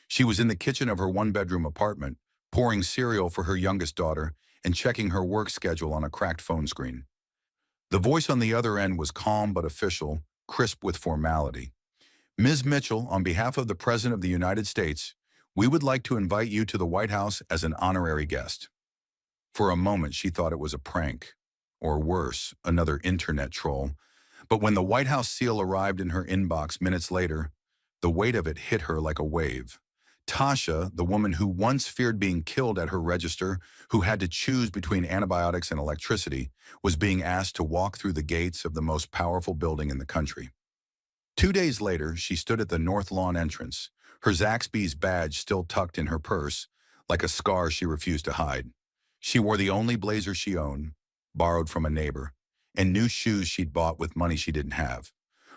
S1: She was in the kitchen of her one-bedroom apartment, pouring cereal for her youngest daughter and checking her work schedule on a cracked phone screen. The voice on the other end was calm but official, crisp with formality. Ms. Mitchell, on behalf of the President of the United States, we would like to invite you to the White House as an honorary guest. For a moment, she thought it was a prank, or worse, another internet troll. But when the White House seal arrived in her inbox minutes later, the weight of it hit her like a wave. Tasha, the woman who once feared being killed at her register, who had to choose between antibiotics and electricity, was being asked to walk through the gates of the most powerful building in the country. 2 days later, she stood at the North Lawn entrance, her Zaxby's badge still tucked in her purse, like a scar she refused to hide. She wore the only blazer she owned, borrowed from a neighbor, and new shoes she'd bought with money she didn't have.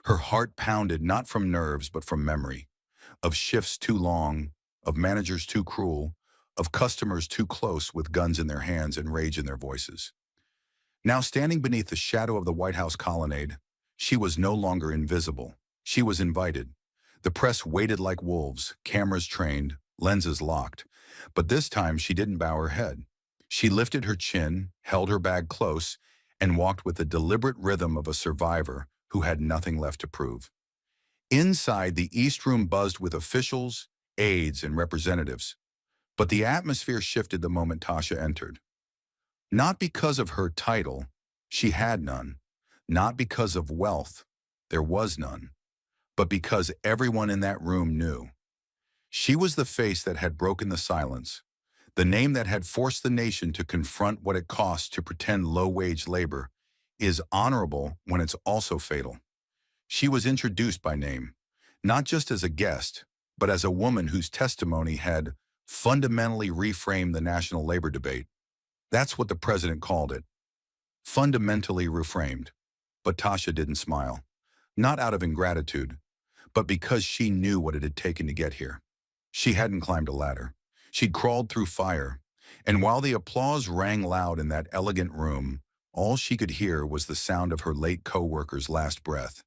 S1: Her heart pounded not from nerves but from memory, of shifts too long, of managers too cruel, of customers too close with guns in their hands and rage in their voices. Now standing beneath the shadow of the White House colonnade, she was no longer invisible. She was invited. The press waited like wolves, cameras trained, lenses locked. But this time she didn't bow her head. She lifted her chin, held her bag close, and walked with the deliberate rhythm of a survivor who had nothing left to prove. Inside, the East Room buzzed with officials, aides, and representatives. But the atmosphere shifted the moment Tasha entered. Not because of her title, she had none. Not because of wealth, there was none. But because everyone in that room knew. She was the face that had broken the silence, the name that had forced the nation to confront what it costs to pretend low-wage labor is honorable when it's also fatal. She was introduced by name, not just as a guest, but as a woman whose testimony had fundamentally reframed the national labor debate. That's what the president called it. Fundamentally reframed. But Tasha didn't smile. Not out of ingratitude, but because she knew what it had taken to get here. She hadn't climbed a ladder. She'd crawled through fire. And while the applause rang loud in that elegant room, all she could hear was the sound of her late co-worker's last breath.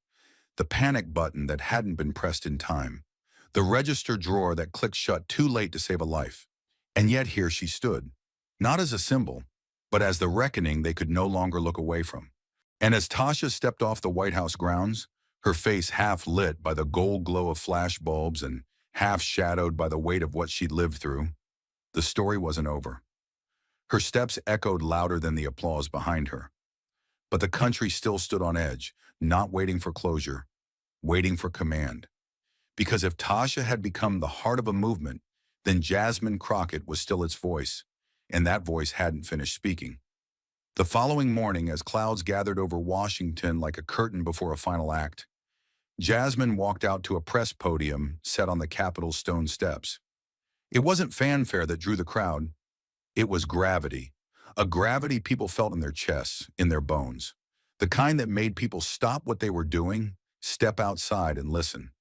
S1: The panic button that hadn't been pressed in time. The register drawer that clicked shut too late to save a life. And yet here she stood. Not as a symbol, but as the reckoning they could no longer look away from. And as Tasha stepped off the White House grounds, her face half lit by the gold glow of flash bulbs and half shadowed by the weight of what she'd lived through, the story wasn't over. Her steps echoed louder than the applause behind her. But the country still stood on edge, not waiting for closure, waiting for command. Because if Tasha had become the heart of a movement, then Jasmine Crockett was still its voice, and that voice hadn't finished speaking. The following morning, as clouds gathered over Washington like a curtain before a final act, Jasmine walked out to a press podium set on the Capitol's stone steps. It wasn't fanfare that drew the crowd. It was gravity, a gravity people felt in their chests, in their bones. The kind that made people stop what they were doing, step outside and listen.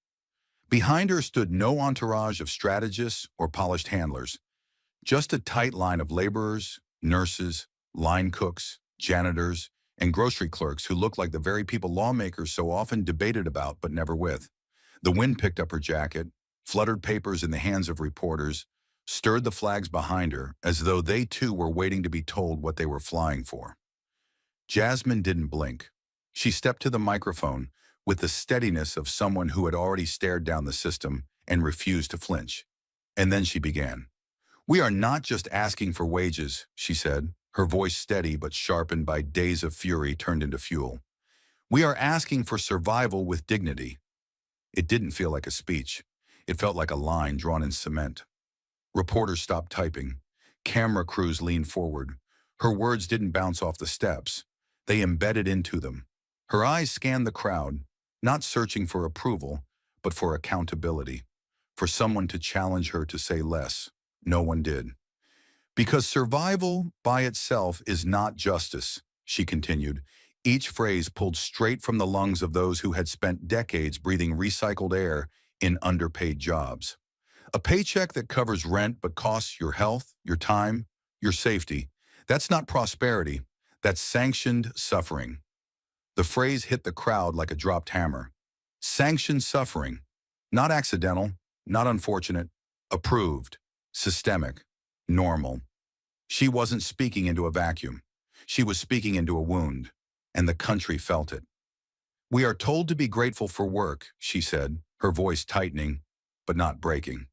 S1: Behind her stood no entourage of strategists or polished handlers, just a tight line of laborers, nurses, line cooks, janitors, and grocery clerks who looked like the very people lawmakers so often debated about but never with. The wind picked up her jacket, fluttered papers in the hands of reporters, stirred the flags behind her as though they too were waiting to be told what they were flying for. Jasmine didn't blink. She stepped to the microphone with the steadiness of someone who had already stared down the system and refused to flinch. And then she began. "We are not just asking for wages," she said, her voice steady but sharpened by days of fury turned into fuel. "We are asking for survival with dignity." It didn't feel like a speech. It felt like a line drawn in cement. Reporters stopped typing. Camera crews leaned forward. Her words didn't bounce off the steps. They embedded into them. Her eyes scanned the crowd, not searching for approval, but for accountability, for someone to challenge her to say less. No one did. "Because survival by itself is not justice," she continued, each phrase pulled straight from the lungs of those who had spent decades breathing recycled air in underpaid jobs. "A paycheck that covers rent but costs your health, your time, your safety. That's not prosperity. That's sanctioned suffering." The phrase hit the crowd like a dropped hammer. Sanctioned suffering. Not accidental, not unfortunate. Approved. Systemic. Normal. She wasn't speaking into a vacuum. She was speaking into a wound, and the country felt it. "We are told to be grateful for work," she said, her voice tightening, but not breaking.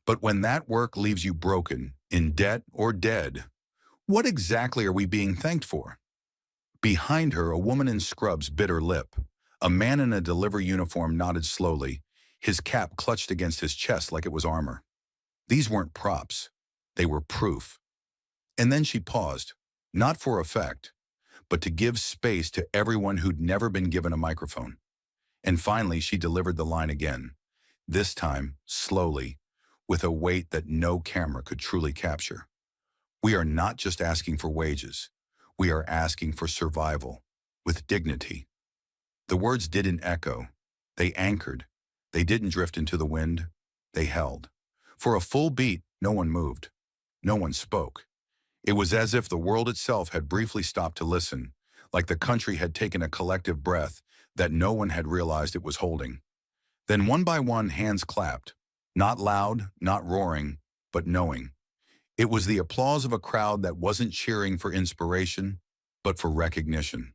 S1: "But when that work leaves you broken, in debt or dead, what exactly are we being thanked for?" Behind her, a woman in scrubs bit her lip. A man in a delivery uniform nodded slowly, his cap clutched against his chest like it was armor. These weren't props. They were proof. And then she paused, not for effect, but to give space to everyone who'd never been given a microphone. And finally, she delivered the line again, this time slowly, with a weight that no camera could truly capture. "We are not just asking for wages. We are asking for survival, with dignity." The words didn't echo. They anchored. They didn't drift into the wind. They held. For a full beat, no one moved. No one spoke. It was as if the world itself had briefly stopped to listen, like the country had taken a collective breath that no one had realized it was holding. Then one by one, hands clapped. Not loud, not roaring, but knowing. It was the applause of a crowd that wasn't cheering for inspiration, but for recognition.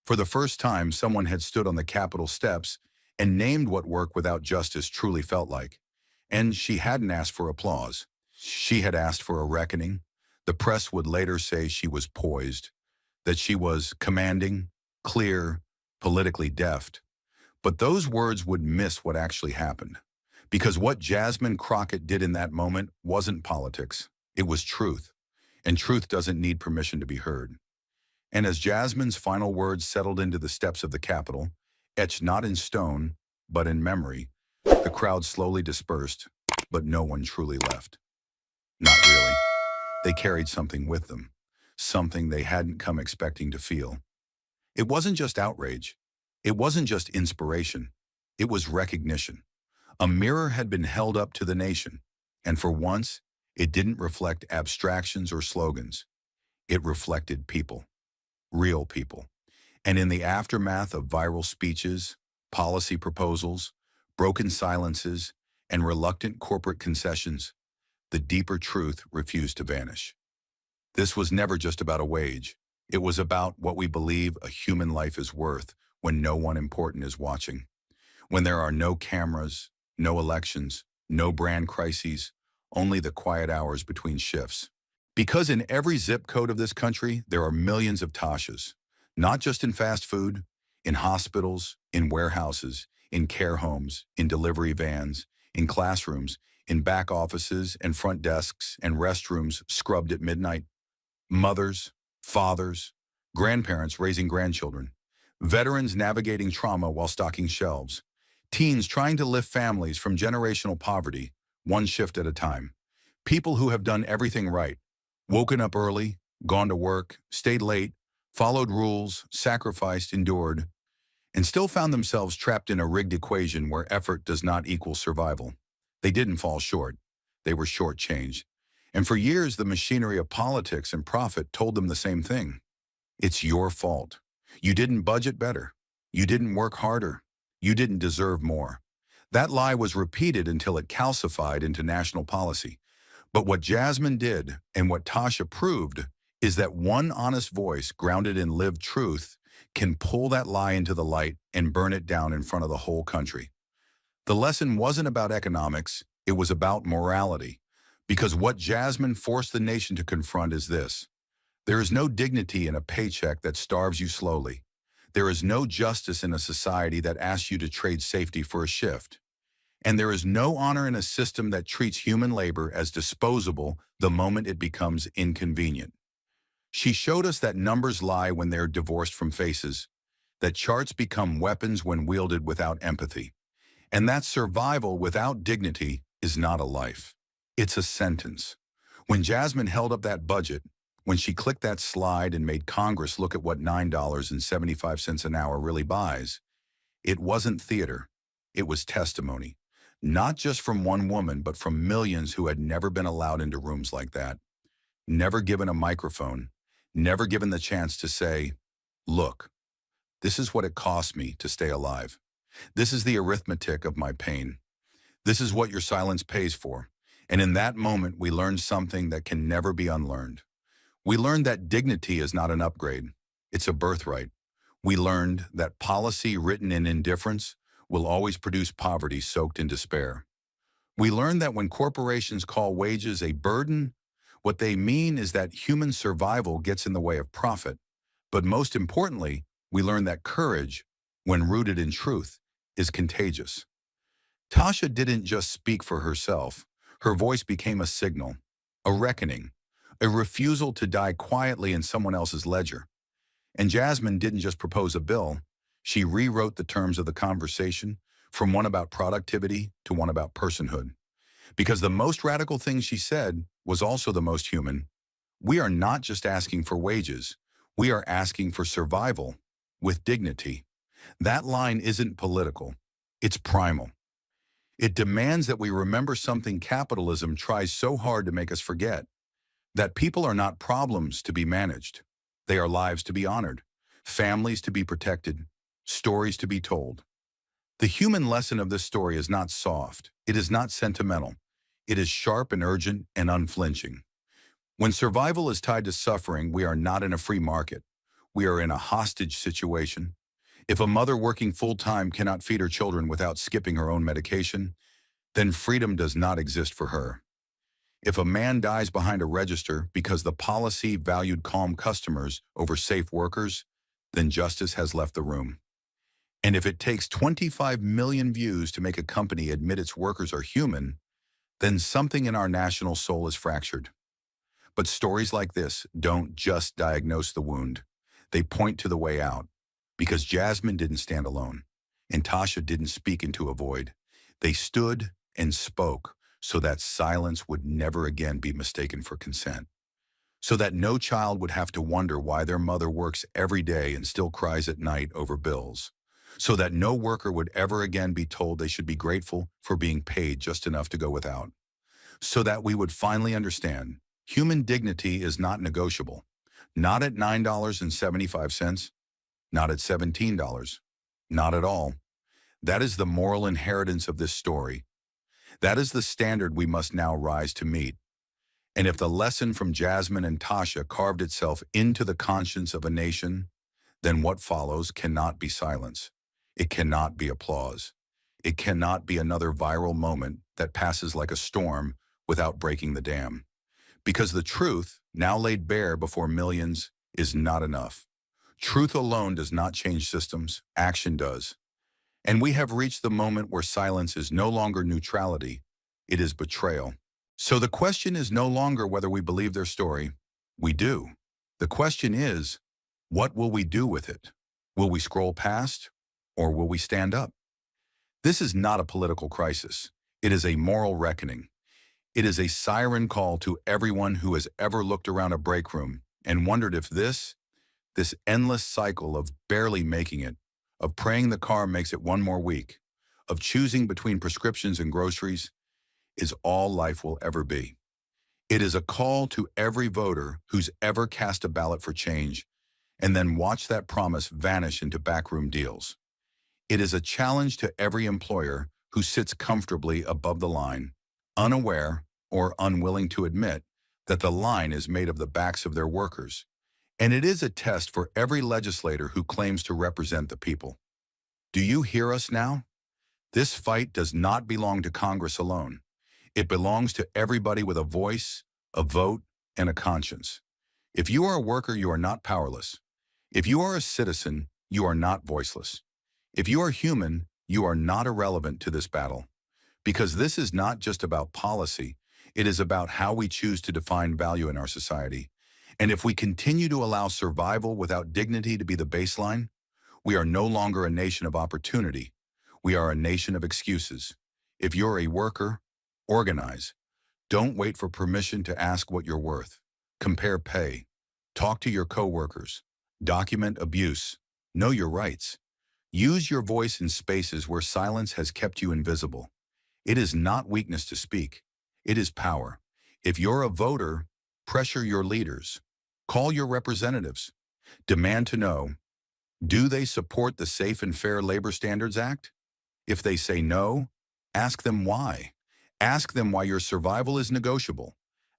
S1: For the first time, someone had stood on the Capitol steps and named what work without justice truly felt like. And she hadn't asked for applause. She had asked for a reckoning. The press would later say she was poised, that she was commanding, clear, politically deft. But those words would miss what actually happened. Because what Jasmine Crockett did in that moment wasn't politics. It was truth. And truth doesn't need permission to be heard. And as Jasmine's final words settled into the steps of the Capitol, etched not in stone, but in memory, the crowd slowly dispersed, but no one truly left. Not really. They carried something with them, something they hadn't come expecting to feel. It wasn't just outrage. It wasn't just inspiration. It was recognition. A mirror had been held up to the nation, and for once, it didn't reflect abstractions or slogans. It reflected people, real people. And in the aftermath of viral speeches, policy proposals, broken silences, and reluctant corporate concessions, the deeper truth refused to vanish. This was never just about a wage. It was about what we believe a human life is worth when no one important is watching. When there are no cameras, no elections, no brand crises, only the quiet hours between shifts. Because in every zip code of this country, there are millions of Tashas, not just in fast food, in hospitals, in warehouses, in care homes, in delivery vans, in classrooms, in back offices and front desks and restrooms scrubbed at midnight. Mothers, fathers, grandparents raising grandchildren, veterans navigating trauma while stocking shelves, teens trying to lift families from generational poverty, one shift at a time. People who have done everything right, woken up early, gone to work, stayed late, followed rules, sacrificed, endured, and still found themselves trapped in a rigged equation where effort does not equal survival. They didn't fall short. They were shortchanged. And for years, the machinery of politics and profit told them the same thing. It's your fault. You didn't budget better. You didn't work harder. You didn't deserve more. That lie was repeated until it calcified into national policy. But what Jasmine did and what Tasha proved is that one honest voice grounded in lived truth can pull that lie into the light and burn it down in front of the whole country. The lesson wasn't about economics, it was about morality. Because what Jasmine forced the nation to confront is this: there is no dignity in a paycheck that starves you slowly. There is no justice in a society that asks you to trade safety for a shift. And there is no honor in a system that treats human labor as disposable the moment it becomes inconvenient. She showed us that numbers lie when they're divorced from faces, that charts become weapons when wielded without empathy, and that survival without dignity is not a life. It's a sentence. When Jasmine held up that budget, when she clicked that slide and made Congress look at what $9.75 an hour really buys, it wasn't theater. It was testimony. Not just from one woman, but from millions who had never been allowed into rooms like that, never given a microphone, never given the chance to say, look, this is what it cost me to stay alive. This is the arithmetic of my pain. This is what your silence pays for. And in that moment, we learned something that can never be unlearned. We learned that dignity is not an upgrade. It's a birthright. We learned that policy written in indifference will always produce poverty soaked in despair. We learned that when corporations call wages a burden, what they mean is that human survival gets in the way of profit. But most importantly, we learned that courage, when rooted in truth, is contagious. Tasha didn't just speak for herself. Her voice became a signal, a reckoning, a refusal to die quietly in someone else's ledger. And Jasmine didn't just propose a bill. She rewrote the terms of the conversation from one about productivity to one about personhood. Because the most radical thing she said was also the most human. We are not just asking for wages. We are asking for survival with dignity. That line isn't political. It's primal. It demands that we remember something capitalism tries so hard to make us forget: that people are not problems to be managed. They are lives to be honored, families to be protected, stories to be told. The human lesson of this story is not soft. It is not sentimental. It is sharp and urgent and unflinching. When survival is tied to suffering, we are not in a free market. We are in a hostage situation. If a mother working full-time cannot feed her children without skipping her own medication, then freedom does not exist for her. If a man dies behind a register because the policy valued calm customers over safe workers, then justice has left the room. And if it takes 25 million views to make a company admit its workers are human, then something in our national soul is fractured. But stories like this don't just diagnose the wound. They point to the way out. Because Jasmine didn't stand alone, and Tasha didn't speak into a void. They stood and spoke so that silence would never again be mistaken for consent. So that no child would have to wonder why their mother works every day and still cries at night over bills. So that no worker would ever again be told they should be grateful for being paid just enough to go without. So that we would finally understand human dignity is not negotiable. Not at $9.75. Not at $17. Not at all. That is the moral inheritance of this story. That is the standard we must now rise to meet. And if the lesson from Jasmine and Tasha carved itself into the conscience of a nation, then what follows cannot be silence. It cannot be applause. It cannot be another viral moment that passes like a storm without breaking the dam. Because the truth, now laid bare before millions, is not enough. Truth alone does not change systems, action does. And we have reached the moment where silence is no longer neutrality, it is betrayal. So the question is no longer whether we believe their story. We do. The question is, what will we do with it? Will we scroll past, or will we stand up? This is not a political crisis. It is a moral reckoning. It is a siren call to everyone who has ever looked around a break room and wondered if this endless cycle of barely making it, of praying the car makes it one more week, of choosing between prescriptions and groceries, is all life will ever be. It is a call to every voter who's ever cast a ballot for change and then watched that promise vanish into backroom deals. It is a challenge to every employer who sits comfortably above the line, unaware or unwilling to admit that the line is made of the backs of their workers. And it is a test for every legislator who claims to represent the people. Do you hear us now? This fight does not belong to Congress alone. It belongs to everybody with a voice, a vote, and a conscience. If you are a worker, you are not powerless. If you are a citizen, you are not voiceless. If you are human, you are not irrelevant to this battle. Because this is not just about policy, it is about how we choose to define value in our society. And if we continue to allow survival without dignity to be the baseline, we are no longer a nation of opportunity. We are a nation of excuses. If you're a worker, organize. Don't wait for permission to ask what you're worth. Compare pay. Talk to your coworkers. Document abuse. Know your rights. Use your voice in spaces where silence has kept you invisible. It is not weakness to speak. It is power. If you're a voter, pressure your leaders. Call your representatives. Demand to know, do they support the Safe and Fair Labor Standards Act? If they say no, ask them why. Ask them why your survival is negotiable.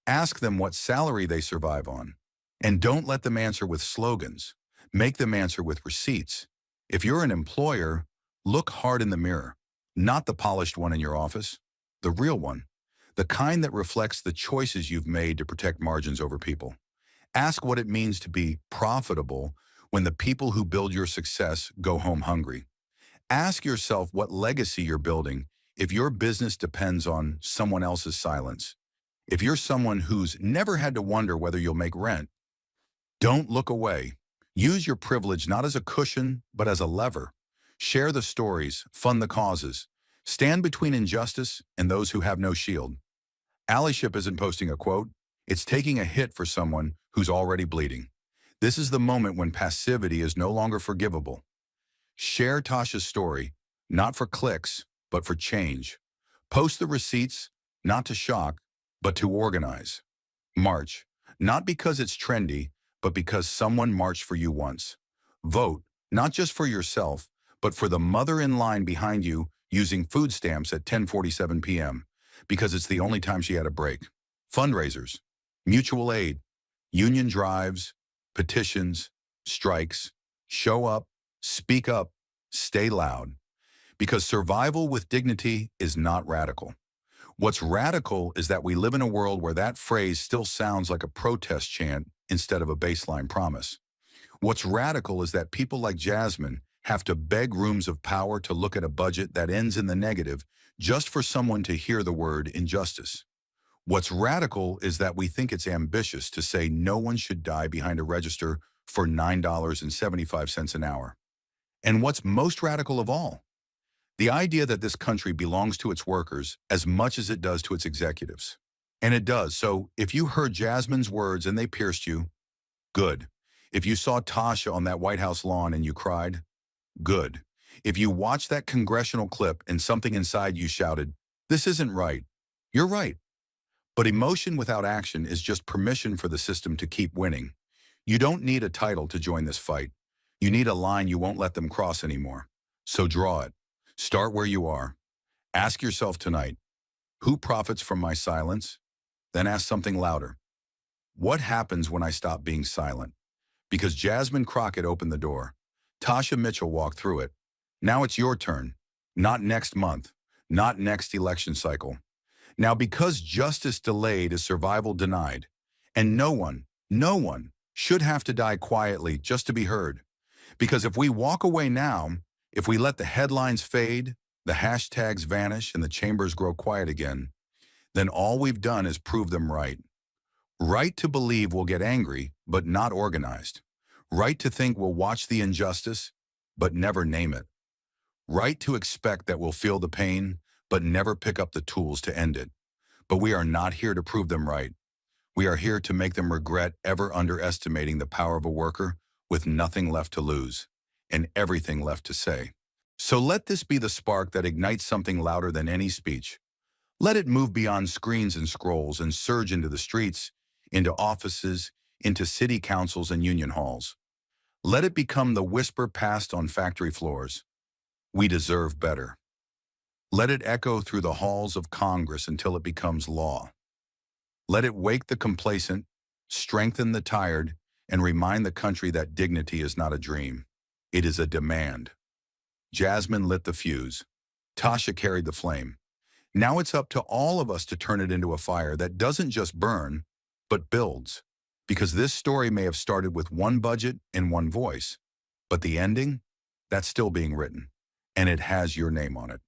S1: Ask them what salary they survive on. And don't let them answer with slogans. Make them answer with receipts. If you're an employer, look hard in the mirror. Not the polished one in your office, the real one. The kind that reflects the choices you've made to protect margins over people. Ask what it means to be profitable when the people who build your success go home hungry. Ask yourself what legacy you're building if your business depends on someone else's silence. If you're someone who's never had to wonder whether you'll make rent, don't look away. Use your privilege not as a cushion, but as a lever. Share the stories, fund the causes. Stand between injustice and those who have no shield. Allyship isn't posting a quote. It's taking a hit for someone who's already bleeding. This is the moment when passivity is no longer forgivable. Share Tasha's story, not for clicks, but for change. Post the receipts, not to shock, but to organize. March, not because it's trendy, but because someone marched for you once. Vote, not just for yourself, but for the mother in line behind you using food stamps at 10:47 p.m., because it's the only time she had a break. Fundraisers, mutual aid, union drives, petitions, strikes. Show up, speak up, stay loud. Because survival with dignity is not radical. What's radical is that we live in a world where that phrase still sounds like a protest chant instead of a baseline promise. What's radical is that people like Jasmine have to beg rooms of power to look at a budget that ends in the negative just for someone to hear the word injustice. What's radical is that we think it's ambitious to say no one should die behind a register for $9.75 an hour. And what's most radical of all? The idea that this country belongs to its workers as much as it does to its executives. And it does. So if you heard Jasmine's words and they pierced you, good. If you saw Tasha on that White House lawn and you cried, good. If you watched that congressional clip and something inside you shouted, this isn't right, you're right. But emotion without action is just permission for the system to keep winning. You don't need a title to join this fight. You need a line you won't let them cross anymore. So draw it. Start where you are. Ask yourself tonight, who profits from my silence? Then ask something louder. What happens when I stop being silent? Because Jasmine Crockett opened the door. Tasha Mitchell walked through it. Now it's your turn. Not next month. Not next election cycle. Now because justice delayed is survival denied. And no one should have to die quietly just to be heard. Because if we walk away now, if we let the headlines fade, the hashtags vanish, and the chambers grow quiet again, then all we've done is prove them right. Right to believe we'll get angry, but not organized. Right to think we'll watch the injustice, but never name it. Right to expect that we'll feel the pain, but never pick up the tools to end it. But we are not here to prove them right. We are here to make them regret ever underestimating the power of a worker with nothing left to lose and everything left to say. So let this be the spark that ignites something louder than any speech. Let it move beyond screens and scrolls and surge into the streets, into offices, into city councils and union halls. Let it become the whisper passed on factory floors. We deserve better. Let it echo through the halls of Congress until it becomes law. Let it wake the complacent, strengthen the tired, and remind the country that dignity is not a dream. It is a demand. Jasmine lit the fuse. Tasha carried the flame. Now it's up to all of us to turn it into a fire that doesn't just burn, but builds. Because this story may have started with one budget and one voice, but the ending, that's still being written, and it has your name on it.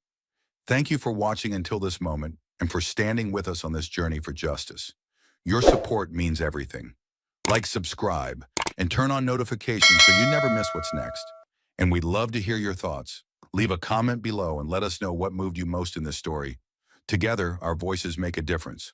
S1: Thank you for watching until this moment and for standing with us on this journey for justice. Your support means everything. Like, subscribe, and turn on notifications so you never miss what's next. And we'd love to hear your thoughts. Leave a comment below and let us know what moved you most in this story. Together, our voices make a difference.